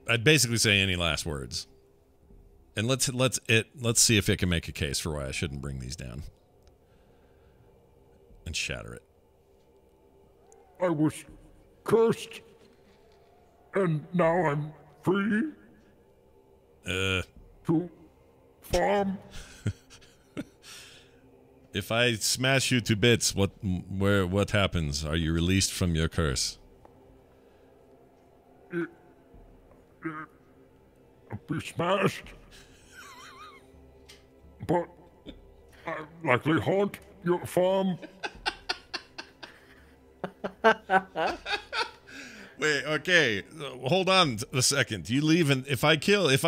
Speaker 1: I'd basically say any last words. And let's see if it can make a case for why I shouldn't bring these down. And shatter it.
Speaker 5: I was cursed, and now I'm free. To farm.
Speaker 1: If I smash you to bits, what happens? Are you released from your curse?
Speaker 5: I'll be smashed, but I likely haunt your farm.
Speaker 1: Wait, okay. Hold on a second. You leave, and if I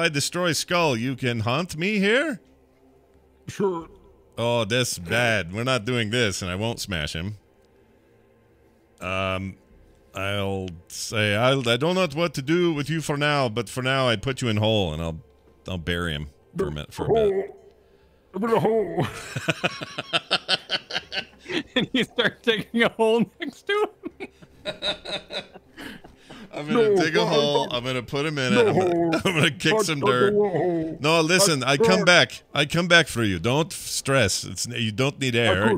Speaker 1: destroy Skull, you can haunt me here?
Speaker 5: Sure.
Speaker 1: Oh, that's bad. We're not doing this, and I won't smash him. I'll say I don't know what to do with you for now, but for now I'd put you in hole, and I'll bury him for a bit.
Speaker 5: I'm in a hole.
Speaker 2: And you start digging a hole next to him.
Speaker 1: I'm gonna dig a hole. I'm gonna put him in it. I'm gonna kick some dirt. No, listen. I come back. I come back for you. Don't stress. You don't need air.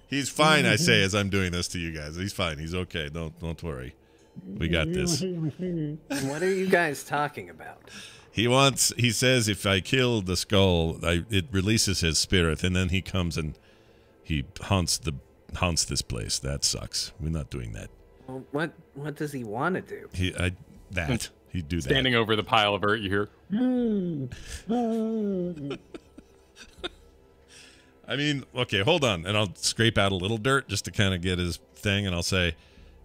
Speaker 1: He's fine. I say as I'm doing this to you guys. He's fine. He's okay. Don't worry. We got this.
Speaker 3: What are you guys talking about?
Speaker 1: He says if I kill the skull, it releases his spirit, and then he comes and he haunts this place. That sucks. We're not doing that.
Speaker 3: Well, what does he want to do?
Speaker 1: He'd do that.
Speaker 2: Standing over the pile of earth, you hear.
Speaker 1: I mean, okay, hold on, and I'll scrape out a little dirt just to kind of get his thing, and I'll say,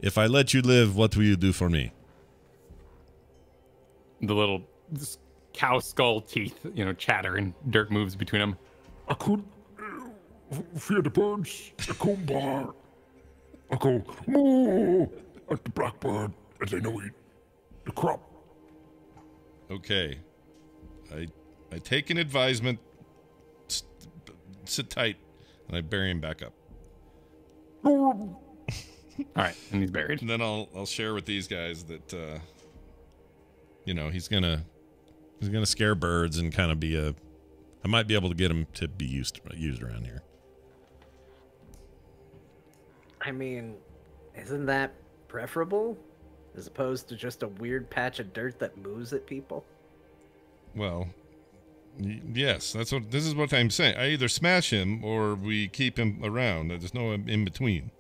Speaker 1: if I let you live, what will you do for me?
Speaker 2: The little cow skull teeth, chatter, and dirt moves between them.
Speaker 5: I could fear the birds. I come by. I go moo at the blackbird as they know eat the crop.
Speaker 1: Okay, I take an advisement. Sit tight, and I bury him back up.
Speaker 2: All right, and he's buried.
Speaker 1: And then I'll share with these guys that he's gonna scare birds and kind of be I might be able to get him to be used around here.
Speaker 3: I mean, isn't that preferable as opposed to just a weird patch of dirt that moves at people?
Speaker 1: Well, yes, this is what I'm saying. I either smash him or we keep him around. There's no in between.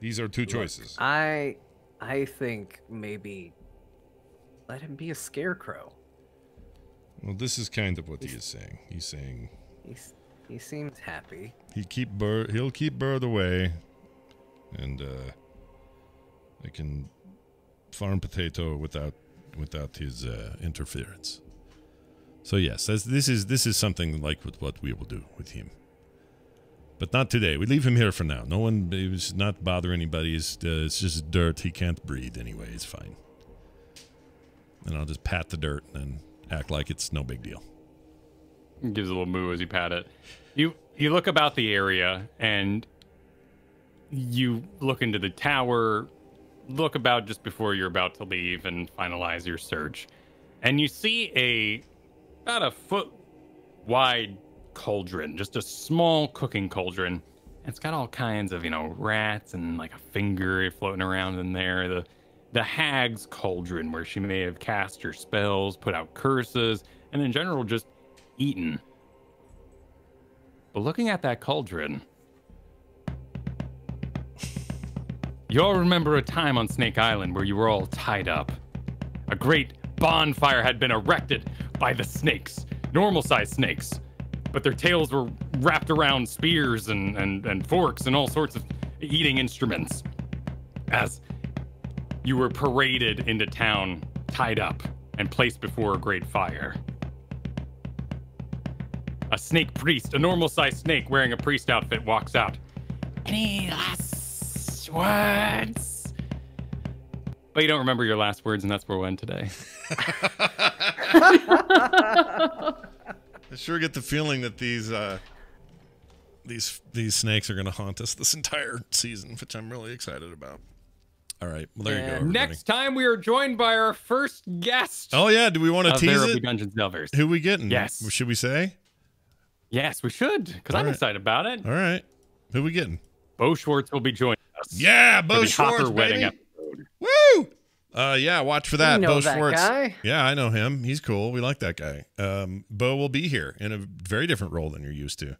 Speaker 1: These are two choices.
Speaker 3: I think maybe let him be a scarecrow.
Speaker 1: Well, this is kind of what he is saying. He's saying
Speaker 3: he seems happy.
Speaker 1: he'll keep bird away, and I can farm potato without his interference. So yes, this is something like what we will do with him. But not today. We leave him here for now. No one, it's not bother anybody. It's just dirt. He can't breathe anyway. It's fine. And I'll just pat the dirt and act like it's no big deal.
Speaker 2: He gives a little moo as you pat it. You look about the area and you look into the tower, look about just before you're about to leave and finalize your search. And you see about a foot wide cauldron, just a small cooking cauldron. It's got all kinds of, rats and like a finger floating around in there. The hag's cauldron, where she may have cast her spells, put out curses, and in general just eaten. But looking at that cauldron, you all remember a time on Snake Island where you were all tied up. A great bonfire had been erected by the snakes, normal-sized snakes, but their tails were wrapped around spears and forks and all sorts of eating instruments. As you were paraded into town, tied up, and placed before a great fire. A snake priest, a normal-sized snake wearing a priest outfit, walks out. Any last words? But you don't remember your last words, and that's where we'll end today.
Speaker 1: I sure get the feeling that these snakes are going to haunt us this entire season, which I'm really excited about. All right, well, there you go, everybody.
Speaker 2: Next time, we are joined by our first guest.
Speaker 1: Oh, yeah, do we want to tease
Speaker 2: There Will
Speaker 1: it?
Speaker 2: Be Dungeons Delvers.
Speaker 1: Who we getting?
Speaker 2: Yes.
Speaker 1: Should we say?
Speaker 2: Yes, we should, because I'm excited about it.
Speaker 1: All right. Who we getting?
Speaker 2: Bo Schwartz will be joining us.
Speaker 1: Yeah,
Speaker 2: for
Speaker 1: Bo
Speaker 2: the
Speaker 1: Schwartz,
Speaker 2: Hopper wedding
Speaker 1: baby.
Speaker 2: episode.
Speaker 1: Woo! Yeah, watch for that.
Speaker 3: You know
Speaker 1: Bo
Speaker 3: that
Speaker 1: Schwartz.
Speaker 3: guy?
Speaker 1: Yeah, I know him. He's cool. We like that guy. Bo will be here in a very different role than you're used to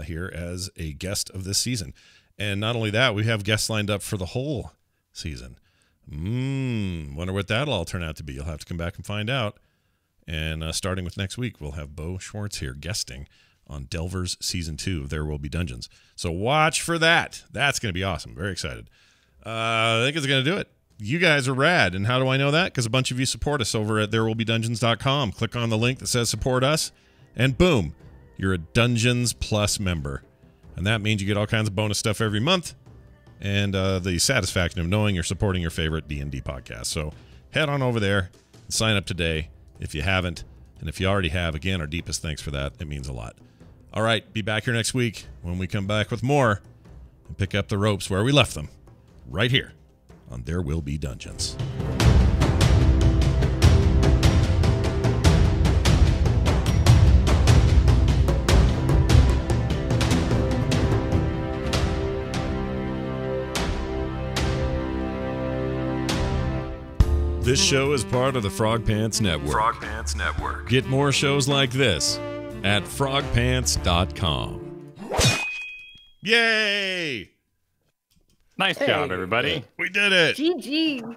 Speaker 1: here as a guest of this season. And not only that, we have guests lined up for the whole season. Wonder what that'll all turn out to be. You'll have to come back and find out. And starting with next week, we'll have Bo Schwartz here guesting on Delvers Season 2 of There Will Be Dungeons. So watch for that. That's going to be awesome. Very excited. I think it's going to do it. You guys are rad. And how do I know that? Because a bunch of you support us over at therewillbedungeons.com. Click on the link that says support us, and boom, you're a Dungeons Plus member. And that means you get all kinds of bonus stuff every month and the satisfaction of knowing you're supporting your favorite D&D podcast. So head on over there and sign up today if you haven't. And if you already have, again, our deepest thanks for that. It means a lot. All right, be back here next week when we come back with more and pick up the ropes where we left them, right here on There Will Be Dungeons. This show is part of the Frog Pants Network.
Speaker 6: Frog Pants Network.
Speaker 1: Get more shows like this at frogpants.com. Yay!
Speaker 2: Nice job, everybody.
Speaker 1: We did it.
Speaker 4: GG.